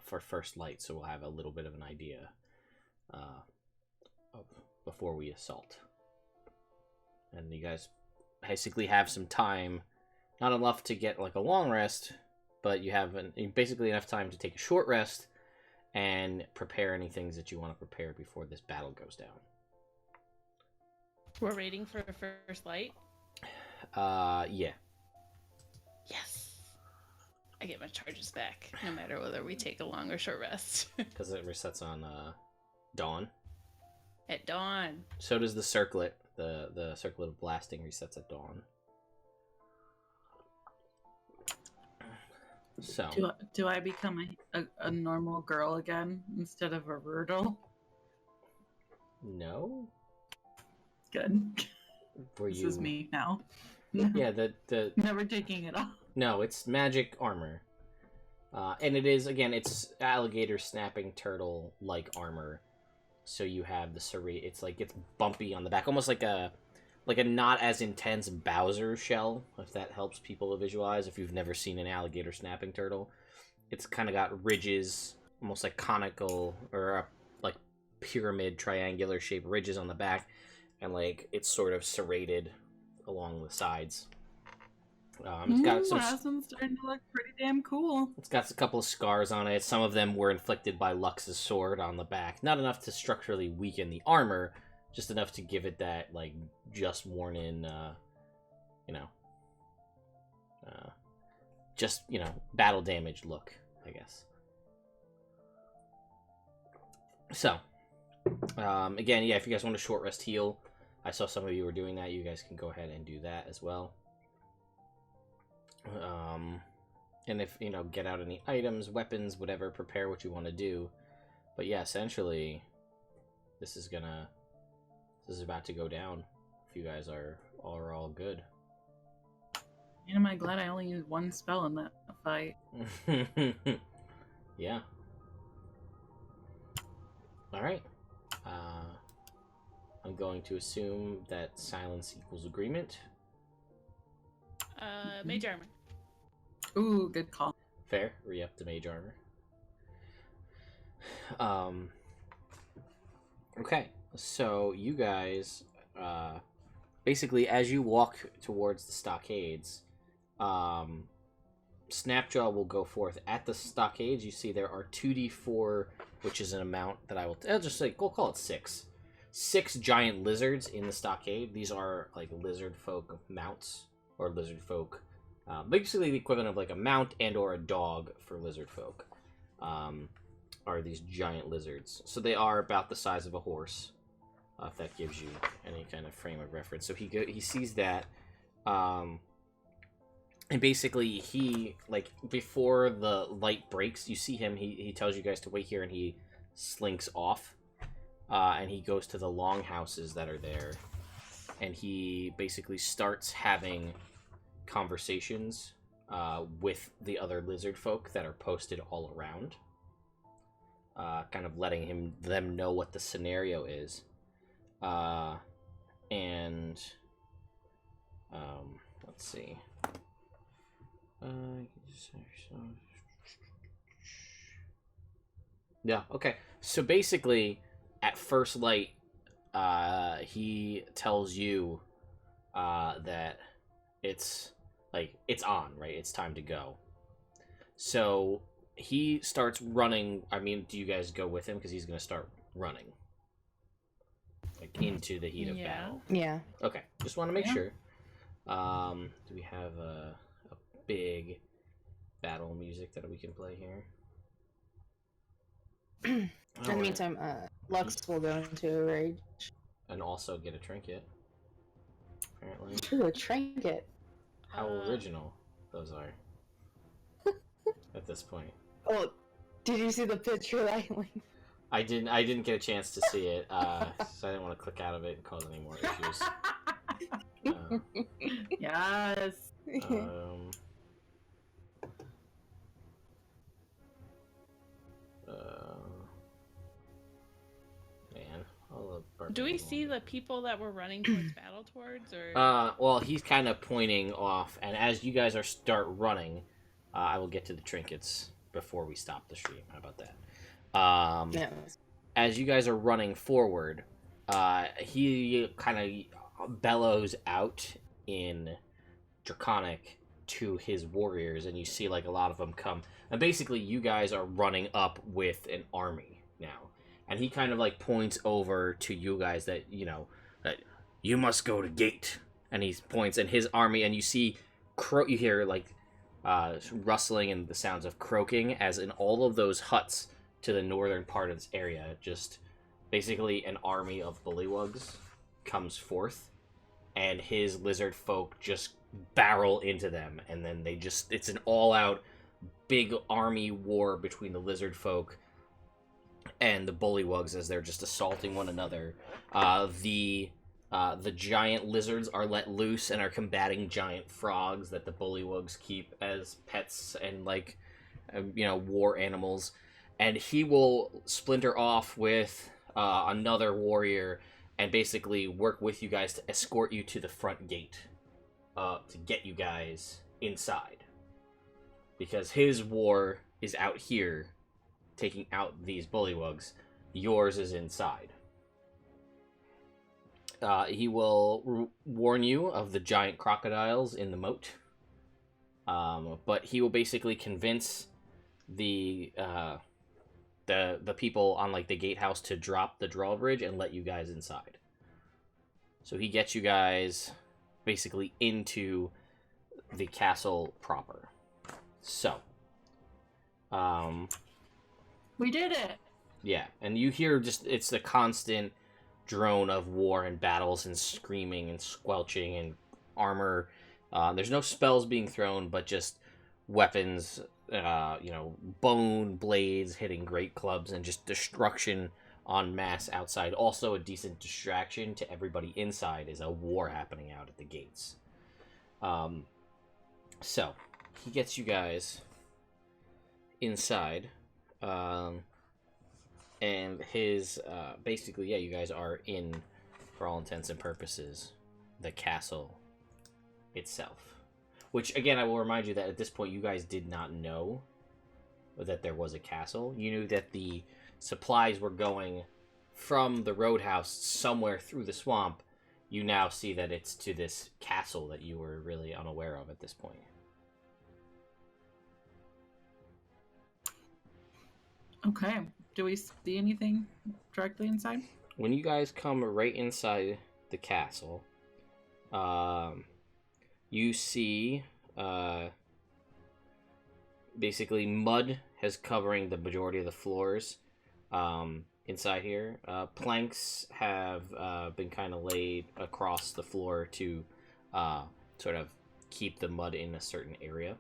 for first light, so we'll have a little bit of an idea before we assault. And you guys basically have some time, not enough to get like a long rest, but you have basically enough time to take a short rest and prepare any things that you want to prepare before this battle goes down. We're waiting for a first light. Yeah. Yes. I get my charges back, no matter whether we take a long or short rest. Because it resets on dawn. At dawn. So does the circlet. The circlet of blasting resets at dawn. So Do I become a normal girl again instead of a Rurdle? No. Good. This is me now. Yeah, the Never taking it off. No, it's magic armor. And it is, again, it's alligator snapping turtle like armor. So you have the serrate. It's bumpy on the back, almost like a not as intense Bowser shell, if that helps people to visualize. If you've never seen an alligator snapping turtle, it's kind of got ridges, almost like conical or like pyramid triangular shaped ridges on the back, and like it's sort of serrated along the sides. It's got some. That one's starting to look pretty damn cool. It's got a couple of scars on it. Some of them were inflicted by Lux's sword on the back. Not enough to structurally weaken the armor, just enough to give it that like just worn in, battle damage look, I guess. So, again, yeah, if you guys want a short rest heal, I saw some of you were doing that. You guys can go ahead and do that as well. And if, get out any items, weapons, whatever, prepare what you want to do. But yeah, essentially, this is about to go down. If you guys are all good. Am I glad I only used one spell in that fight? Yeah. Alright. I'm going to assume that silence equals agreement. Mage armor. Ooh, good call. Fair. Re-up to mage armor. Okay. So you guys, basically, as you walk towards the stockades, Snapjaw will go forth. At the stockades, you see there are 2d4, which is an amount that I'll just say, we'll call it 6. 6 giant lizards in the stockade. These are like lizardfolk mounts, or lizardfolk. Basically the equivalent of like a mount and or a dog for lizardfolk. Are these giant lizards. So they are about the size of a horse, if that gives you any kind of frame of reference. So he sees that, and basically he, like, before the light breaks, you see him, he tells you guys to wait here, and he slinks off, and he goes to the longhouses that are there, and he basically starts having conversations with the other lizard folk that are posted all around, kind of letting them know what the scenario is, and let's see. Yeah, okay. So basically, at first light, he tells you that it's on, right? It's time to go. So he starts running. I mean, do you guys go with him? Because he's going to start running, like, into the heat of battle. Yeah. Okay, just want to make sure. Do we have a big battle music that we can play here? In the meantime, Lux will go into a rage. And also get a trinket. Apparently. Ooh, a trinket. How original those are. At this point. Well, Did you see the picture that I linked? I didn't get a chance to see it, so I didn't want to click out of it and cause any more issues. Yes. Um, man, all the Do we see the people that we're running towards battle towards, or? Well, he's kind of pointing off, and as you guys start running, I will get to the trinkets before we stop the stream. How about that? Yeah. As you guys are running forward, he kind of bellows out in Draconic to his warriors, and you see like a lot of them come. And basically, you guys are running up with an army now, and he kind of like points over to you guys that that you must go to gate, and he points in his army, and you see you hear like rustling and the sounds of croaking as in all of those huts to the northern part of this area, just basically an army of bullywugs comes forth, and his lizard folk just barrel into them, and then it's an all-out big army war between the lizard folk and the bullywugs as they're just assaulting one another. The giant lizards are let loose and are combating giant frogs that the bullywugs keep as pets and war animals. And he will splinter off with another warrior and basically work with you guys to escort you to the front gate to get you guys inside. Because his war is out here, taking out these bullywugs. Yours is inside. He will warn you of the giant crocodiles in the moat. But he will basically convince the people on like the gatehouse to drop the drawbridge and let you guys inside. So he gets you guys basically into the castle proper. So, we did it. Yeah, and you hear it's the constant drone of war and battles and screaming and squelching and armor. There's no spells being thrown, but just weapons, bone blades hitting great clubs and just destruction en masse outside. Also a decent distraction to everybody inside is a war happening out at the gates. So he gets you guys inside, and his basically, yeah, you guys are in, for all intents and purposes, the castle itself. Which, again, I will remind you that at this point you guys did not know that there was a castle. You knew that the supplies were going from the roadhouse somewhere through the swamp. You now see that it's to this castle that you were really unaware of at this point. Okay. Do we see anything directly inside? When you guys come right inside the castle, you see basically mud has covering the majority of the floors inside here. Planks have been kind of laid across the floor to sort of keep the mud in a certain area.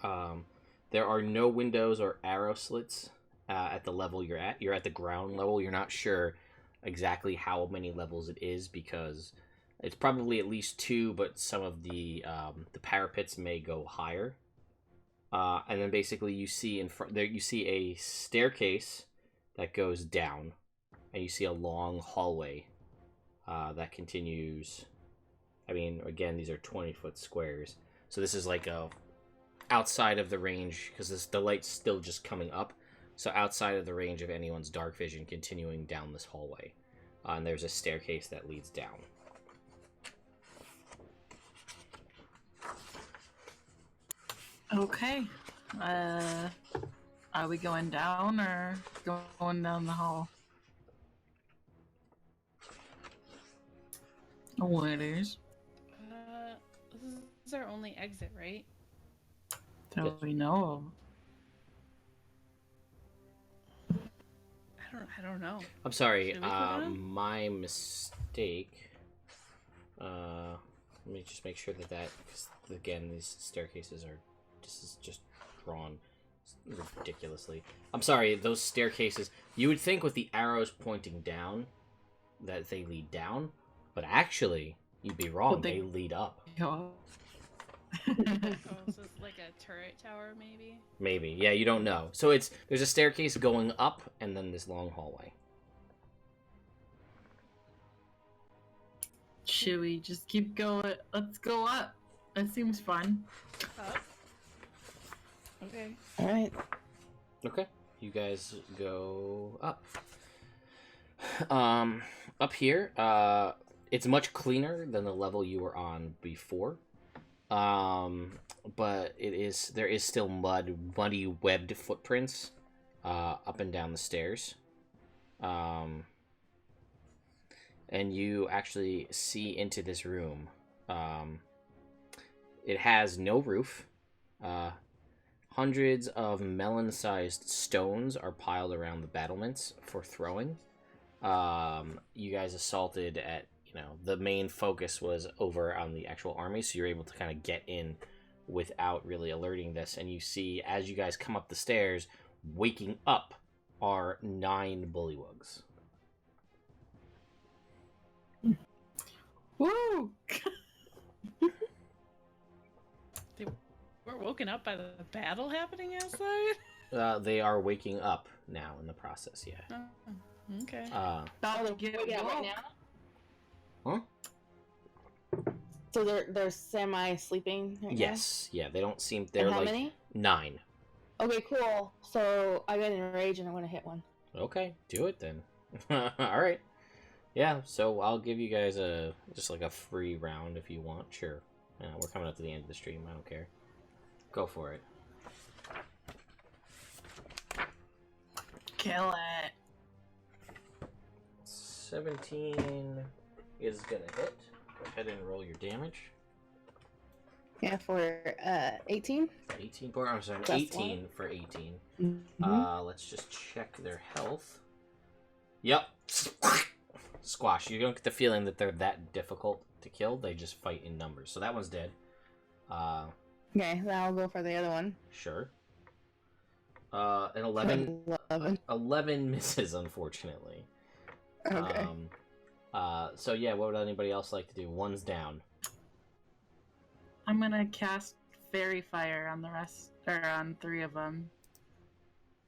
There are no windows or arrow slits at the level you're at. You're at the ground level. You're not sure exactly how many levels it is because it's probably at least 2, but some of the parapets may go higher. And then basically you see in front there, you see a staircase that goes down, and you see a long hallway that continues. I mean, again, these are 20-foot squares, so this is like outside of the range because the light's still just coming up. So outside of the range of anyone's dark vision, continuing down this hallway, and there's a staircase that leads down. Okay. Are we going down or going down the hall? Oh, it is. This is our only exit, right? That we know I don't know. I'm sorry, Should we go down? my mistake. Let me just make sure that because again, these staircases are. This is just drawn. ridiculously. I'm sorry, those staircases. You would think with the arrows pointing down that they lead down, but actually, you'd be wrong. Well, they lead up. Oh. Oh, so it's like a turret tower, maybe? Maybe. Yeah, you don't know. So there's a staircase going up, and then this long hallway. Should we just keep going? Let's go up. That seems fun. Up. Okay. All right. Okay. You guys go up. Up here, it's much cleaner than the level you were on before. But there is still muddy webbed footprints, up and down the stairs. And you actually see into this room. It has no roof. Hundreds of melon-sized stones are piled around the battlements for throwing. You guys assaulted at, the main focus was over on the actual army, so you're able to kind of get in without really alerting this. And you see, as you guys come up the stairs, waking up are 9 bullywugs. Woo! They were woken up by the battle happening outside? They are waking up now in the process, yeah. Oh, okay. About to get Yeah, right woke. now. Huh? So they're semi sleeping. Right Yes, yeah, they don't seem... Now? They're And how like many? 9. Okay, cool. So I get enraged and I want to hit one. Okay, do it then. Alright. Yeah, so I'll give you guys just like a free round if you want. Sure. We're coming up to the end of the stream. I don't care. Go for it. Kill it. 17 is gonna hit. Go ahead and roll your damage. Yeah, for 18. 18 for... I'm sorry, Plus 18 one. for 18. Mm-hmm. Let's just check their health. Yep. Squash. You don't get the feeling that they're that difficult to kill. They just fight in numbers. So that one's dead. Okay, then I'll go for the other one. Sure. An 11... 11. 11 misses, unfortunately. Okay. So yeah, what would anybody else like to do? One's down. I'm gonna cast Fairy Fire on the rest, or on 3 of them.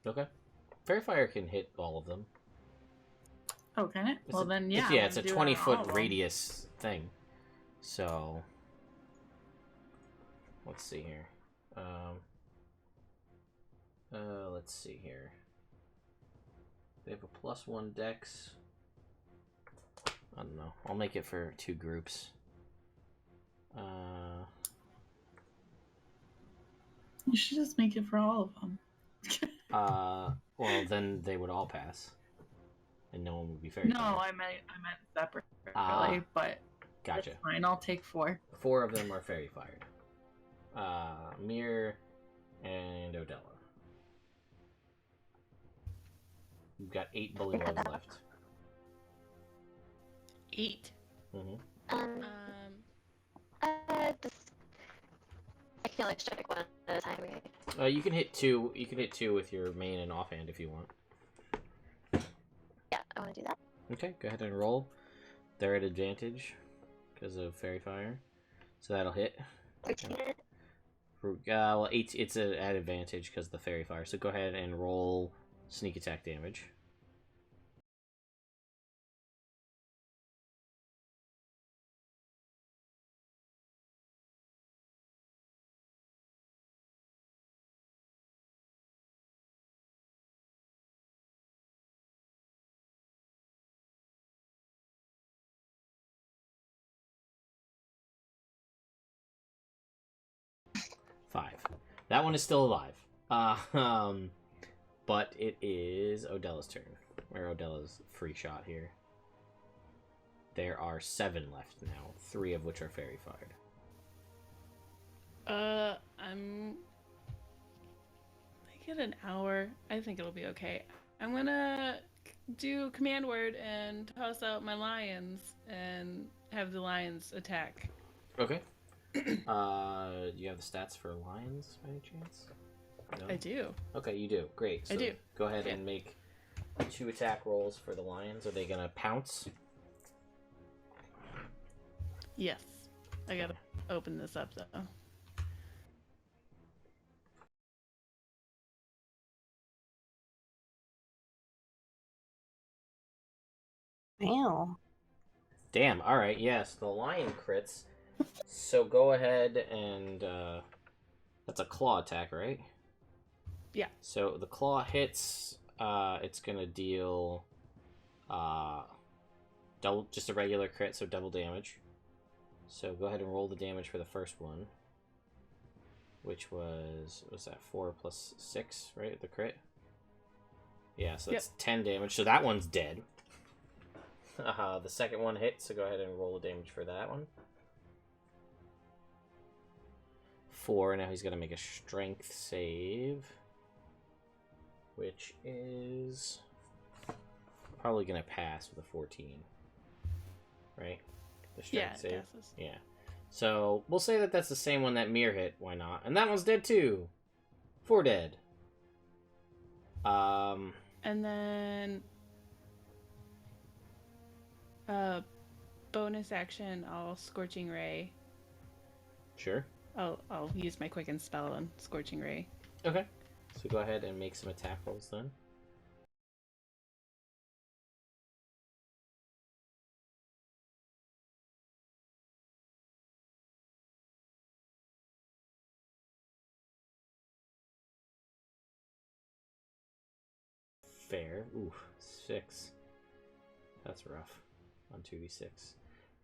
Okay. Fairy Fire can hit all of them. Oh, can it? It's Well, a, then, yeah. yeah, I'm it's a gonna do it on all 20-foot of them. radius thing. So, let's see here. Let's see here. They have a +1 dex. I don't know. I'll make it for 2 groups. You should just make it for all of them. Well, then they would all pass. And no one would be fairy No, fire. I meant separately, Ah, but Gotcha. it's fine. I'll take 4. 4 of them are fairy fired. Mir and Odella. You've got 8 bullywugs left. 8. Mm-hmm. Um, I can only strike one at a time, right? You can hit 2. You can hit 2 with your main and offhand if you want. Yeah, I want to do that. Okay, go ahead and roll. They're at advantage because of fairy fire, so that'll hit. 13. Well, it's at advantage because of the fairy fire. So go ahead and roll sneak attack damage. Five. That one is still alive. But it is Odella's turn. Or Odella's free shot here. There are 7 left now, 3 of which are fairy fired. I get an hour. I think it'll be okay. I'm gonna do command word and toss out my lions and have the lions attack. Okay. Do you have the stats for lions by any chance? No? I do. Okay, you do. Great. So I do. Go ahead Yeah. and make 2 attack rolls for the lions. Are they gonna pounce? Yes. I gotta open this up though. Wow. Damn. All right. Yes, the lion crits. So go ahead and that's a claw attack, right? Yeah. So the claw hits. It's gonna deal double, just a regular crit, so double damage. So go ahead and roll the damage for the first one, which was that 4 plus 6, right? The crit. Yeah, so that's 10 damage. So that one's dead. The second one hit, so go ahead and roll the damage for that one. 4. Now he's gonna make a strength save, which is probably gonna pass with a 14, right? The strength save. Passes. Yeah. So we'll say that that's the same one that Mir hit. Why not? And that one's dead too. 4 dead. And then bonus action, I'll Scorching Ray. Sure. I'll use my Quicken spell on Scorching Ray. Okay. So go ahead and make some attack rolls then. Fair. Ooh, 6. That's rough. On 2d6.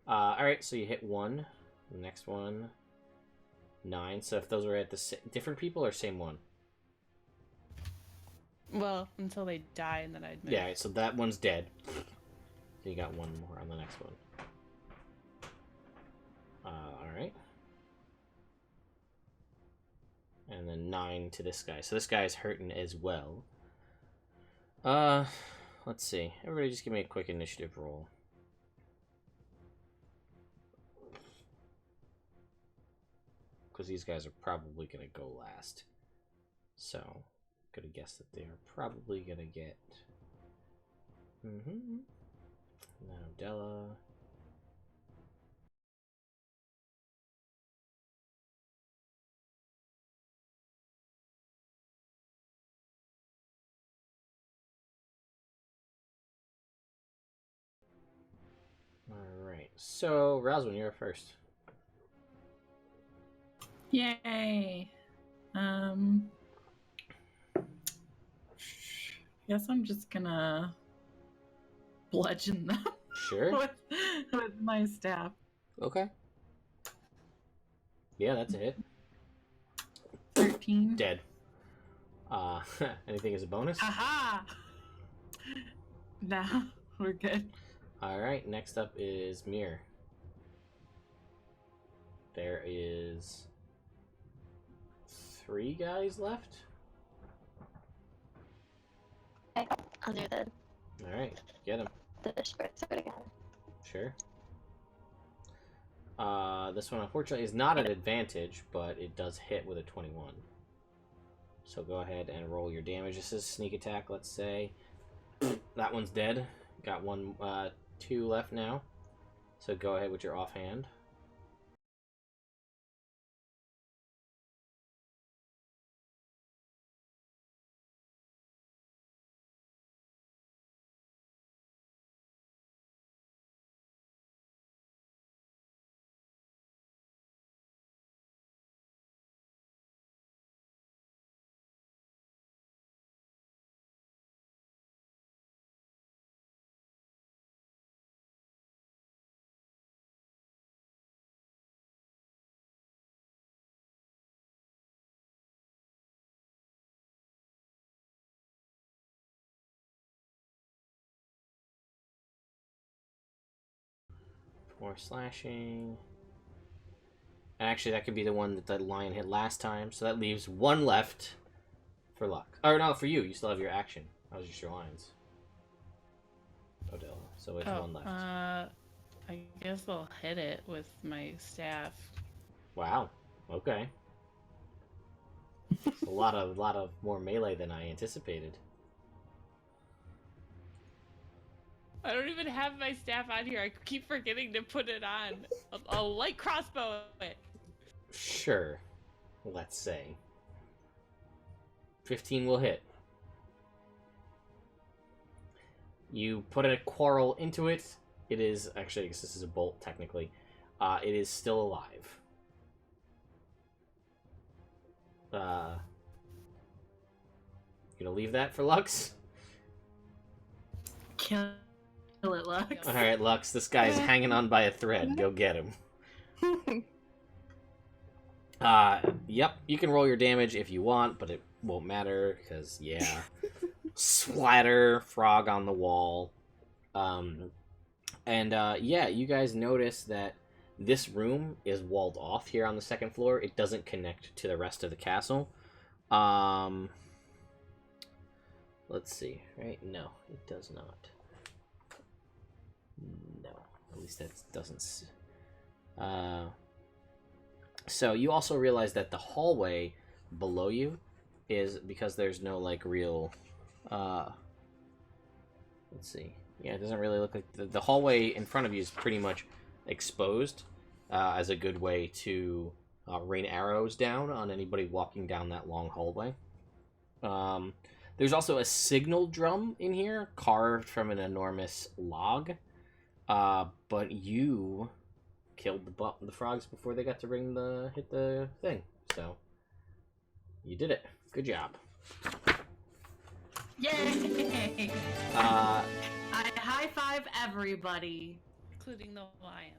Alright, so you hit 1. The next one, 9. So if those were at the different people or same one? Well, until they die and then I'd move. Yeah, so that one's dead. So you got 1 more on the next one. Alright. And then 9 to this guy. So this guy's hurting as well. Let's see. Everybody just give me a quick initiative roll. Because these guys are probably going to go last. So, I'm going to guess that they are probably going to get... Now Della... Alright, so Roswin, you're first. Yay. Guess I'm just gonna bludgeon them Sure. with my staff. Okay. Yeah, that's a hit. 13. Dead. Anything as a bonus? Haha! Nah, we're good. Alright, next up is Mir. There is 3 guys left. Okay, I'll do Alright, get him. the short sword again. Sure. This one unfortunately is not an advantage, but it does hit with a 21. So go ahead and roll your damage. This is sneak attack, let's say. That one's dead. Got 2 left now. So go ahead with your offhand. More slashing. Actually, that could be the one that the lion hit last time. So that leaves 1 left for luck. Or no, for you. You still have your action. That was just your lines. Odell. So it's 1 left. I guess I'll hit it with my staff. Wow. Okay. A lot of more melee than I anticipated. I don't even have my staff on here. I keep forgetting to put it on. I'll light crossbow it. Sure. Let's say 15 will hit. You put a quarrel into it. It is actually, I guess this is a bolt technically. It is still alive. You gonna leave that for Lux? Kill it, Lux. All right, Lux. This guy's hanging on by a thread. Go get him. Yep. You can roll your damage if you want, but it won't matter because yeah, splatter, frog on the wall. Yeah, you guys notice that this room is walled off here on the second floor. It doesn't connect to the rest of the castle. Let's see. Right? No, it does not. No, at least that doesn't. So you also realize that the hallway below you is, because there's no like real. Let's see. Yeah, it doesn't really look like the hallway in front of you is pretty much exposed as a good way to rain arrows down on anybody walking down that long hallway. There's also a signal drum in here, carved from an enormous log. But you killed the frogs before they got to hit the thing. So you did it. Good job. Yay! I high five everybody, including the lions.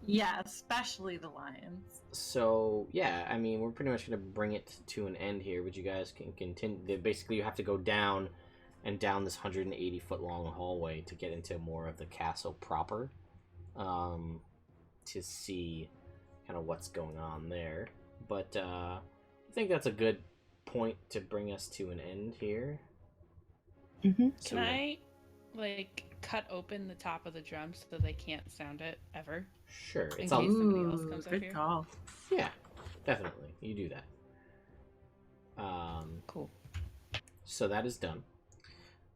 Yeah, especially the lions. So yeah, I mean, we're pretty much gonna bring it to an end here, but you guys can continue. Basically, you have to go down and down this 180-foot long hallway to get into more of the castle proper, to see kind of what's going on there. But I think that's a good point to bring us to an end here. Mm-hmm. So, Can I, like, cut open the top of the drum so they can't sound it ever? Sure, In it's case all. somebody else comes up good here? call. Yeah, definitely, you do that. Cool. So that is done.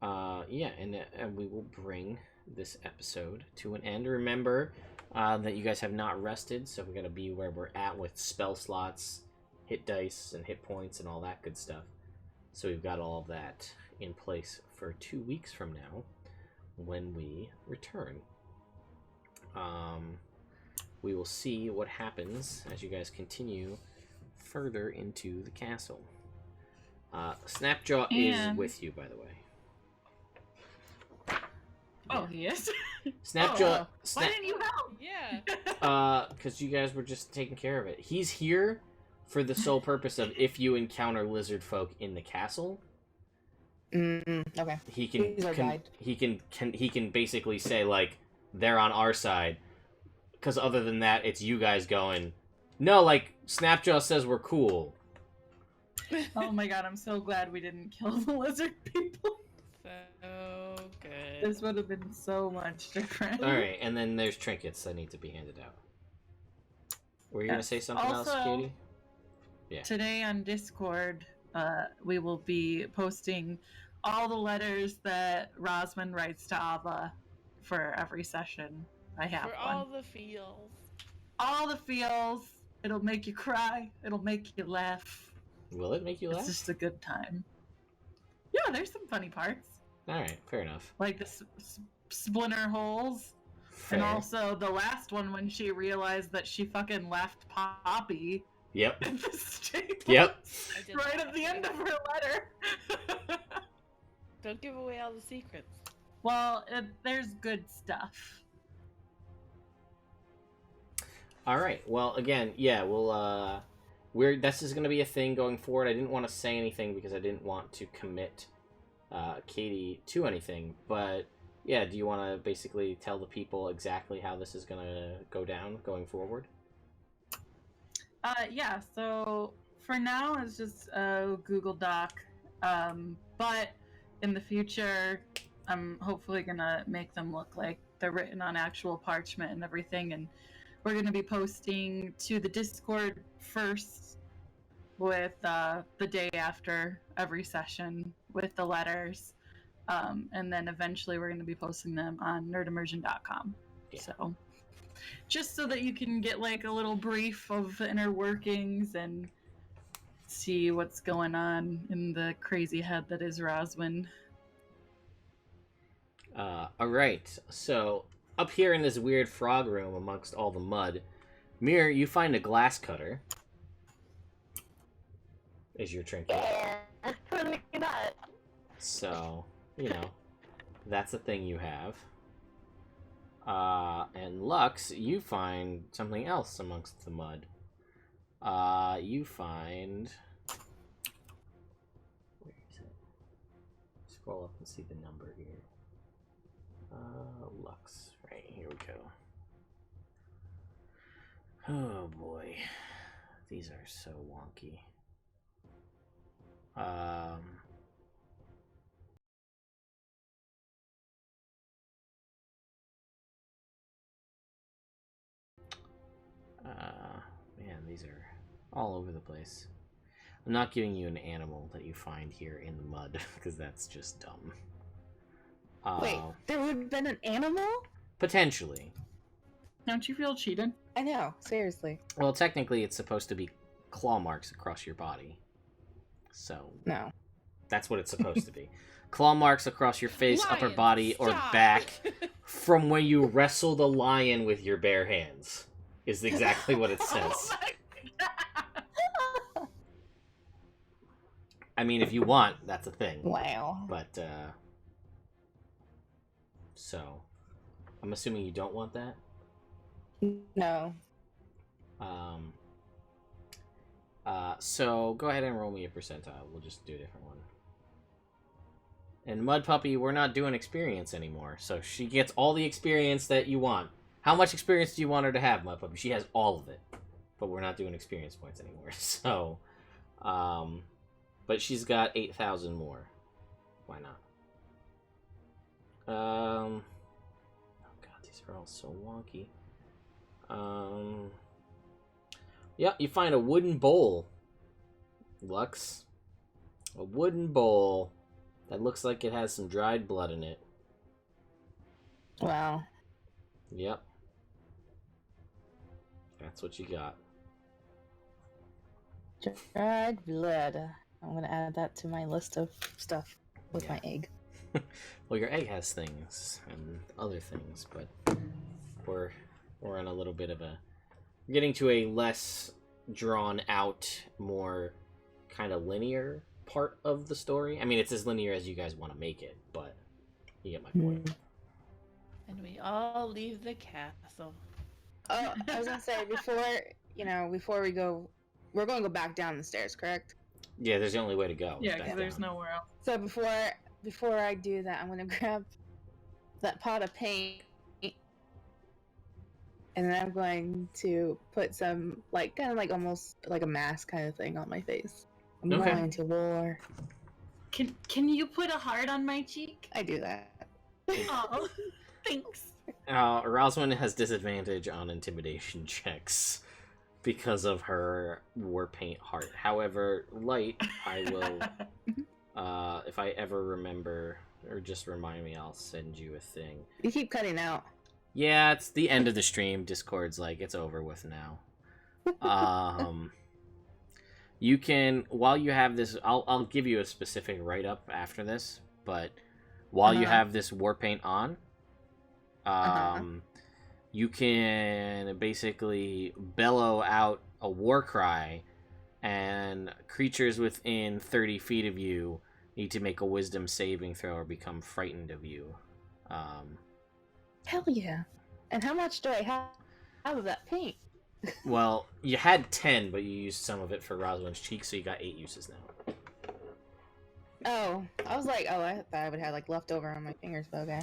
Yeah, and we will bring this episode to an end. Remember that you guys have not rested, so we're going to be where we're at with spell slots, hit dice, and hit points, and all that good stuff. So we've got all of that in place for 2 weeks from now when we return. We will see what happens as you guys continue further into the castle. Snapjaw is with you, by the way. Oh, he is? Snapjaw. Why didn't you help? Yeah. Because you guys were just taking care of it. He's here for the sole purpose of if you encounter lizard folk in the castle. Okay. He's our guide. He can basically say like they're on our side. Because other than that, it's you guys going, no, like Snapjaw says we're cool. Oh my god, I'm so glad we didn't kill the lizard people. So good. This would have been so much different. Alright, and then there's trinkets that need to be handed out. Were you going to say something else, Katie? Yeah. Today on Discord, we will be posting all the letters that Rosman writes to Ava for every session. I have For one. all the feels. All the feels. It'll make you cry. It'll make you laugh. Will it make you laugh? It's just a good time. Yeah, there's some funny parts. Alright, fair enough. Like the splinter holes. Fair. And also the last one when she realized that she fucking left Poppy Yep. in the stable. Yep. I did Right that. at the end of her letter. Don't give away all the secrets. Well, there's good stuff. All right. Well, again, yeah, we'll this is going to be a thing going forward. I didn't want to say anything because I didn't want to commit Katie to anything, but yeah, do you want to basically tell the people exactly how this is going to go down going forward? Yeah, so for now it's just a Google Doc, but in the future I'm hopefully gonna make them look like they're written on actual parchment and everything, and we're gonna be posting to the Discord first, with the day after every session with the letters. And then eventually we're going to be posting them on nerdimmersion.com. Yeah. So just so that you can get like a little brief of inner workings and see what's going on in the crazy head that is Roswin. Alright, so up here in this weird frog room amongst all the mud, Mir, you find a glass cutter. Is your trinket. Yeah, totally not. So, you know, that's a thing you have. And Lux, you find something else amongst the mud. You find... Where is it? Scroll up and see the number here. Lux. Right, here we go. Oh boy. These are so wonky. Man, these are all over the place. I'm not giving you an animal that you find here in the mud, because that's just dumb. Wait, there would have been an animal? Potentially. Don't you feel cheated? I know, seriously. Well, technically, it's supposed to be claw marks across your body. So, No. that's what it's supposed to be. Claw marks across your face, upper Lion, body, or stop. back from when you wrestled a lion with your bare hands. Is exactly what it says. Oh my God. I mean, if you want, that's a thing. Wow. But, so, I'm assuming you don't want that? No. So, go ahead and roll me a percentile. We'll just do a different one. And Mud Puppy, we're not doing experience anymore, so she gets all the experience that you want. How much experience do you want her to have, Mud Puppy? She has all of it. But we're not doing experience points anymore, so... but she's got 8,000 more. Why not? Oh god, these are all so wonky. Yeah, you find a wooden bowl, Lux. A wooden bowl that looks like it has some dried blood in it. Wow. Yep. That's what you got. Dried blood. I'm gonna add that to my list of stuff with Yeah. my egg. Well, your egg has things and other things, but we're in a little bit of a... We're getting to a less drawn out, more kind of linear part of the story. I mean, it's as linear as you guys want to make it, but you get my point. And we all leave the castle. Oh, I was gonna say before we go, we're gonna go back down the stairs, correct? Yeah, there's the only way to go. Yeah, back because there's down. nowhere else. So before I do that, I'm gonna grab that pot of paint, and then I'm going to put some kind of almost like a mask kind of thing on my face. I'm Okay. going to war. Can you put a heart on my cheek? I do that. Oh, thanks. Roswin has disadvantage on intimidation checks because of her war paint heart. However, Light, I will, if I ever remember, or just remind me, I'll send you a thing. You keep cutting out. Yeah, it's the end of the stream. Discord's like, it's over with now. You can, while you have this, I'll give you a specific write-up after this, but while you have this war paint on, you can basically bellow out a war cry, and creatures within 30 feet of you need to make a wisdom saving throw or become frightened of you. Hell yeah! And how much do I have of that paint? Well, you had 10, but you used some of it for Rosalind's cheek, so you got 8 uses now. Oh, I was like, I thought I would have leftover on my fingers, but okay.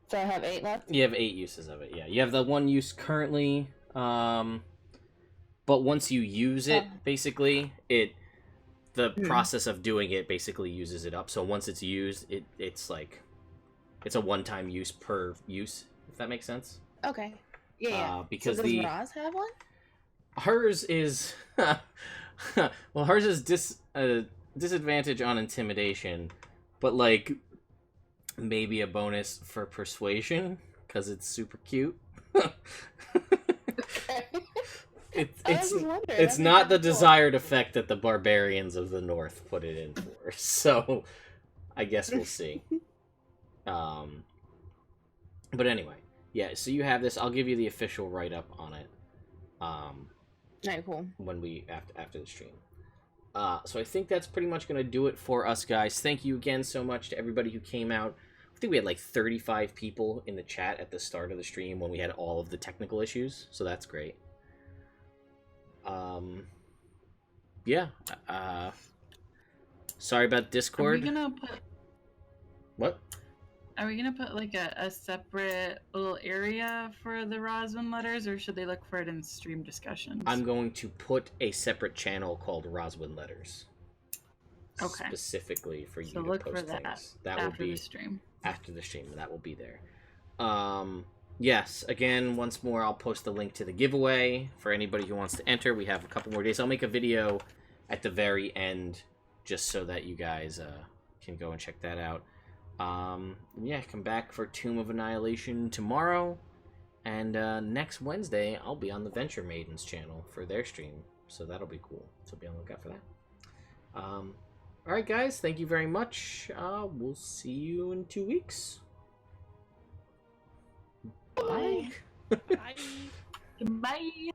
So I have 8 left? You have 8 uses of it, yeah. You have the 1 use currently, but once you use it, basically, the process of doing it basically uses it up. So once it's used, it's a one-time use per use, if that makes sense. Okay. Yeah. Because so does Roz have one? hers is Well, hers is disadvantage on intimidation, but like maybe a bonus for persuasion because it's super cute. Okay. It's I was just wondering. it's That'd be not the kinda cool. desired effect that the barbarians of the north put it in for. So I guess we'll see. But anyway, yeah. So you have this. I'll give you the official write up on it. Alright, cool. When we after the stream. So I think that's pretty much gonna do it for us, guys. Thank you again so much to everybody who came out. I think we had like 35 people in the chat at the start of the stream when we had all of the technical issues, so that's great. Yeah. Sorry about Discord. Are we gonna put? What? Are we gonna put like a separate little area for the Roswin letters, or should they look for it in stream discussions? I'm going to put a separate channel called Roswin Letters. Okay. Specifically for you So to look post for that things. That after will be the stream. after the stream. That will be there. Yes, again, once more, I'll post the link to the giveaway for anybody who wants to enter. We have a couple more days. I'll make a video at the very end just so that you guys can go and check that out. Yeah, come back for Tomb of Annihilation tomorrow. And next Wednesday, I'll be on the Venture Maidens channel for their stream. So that'll be cool. So be on the lookout for that. Alright, guys, thank you very much. We'll see you in 2 weeks. Bye. Bye. Bye.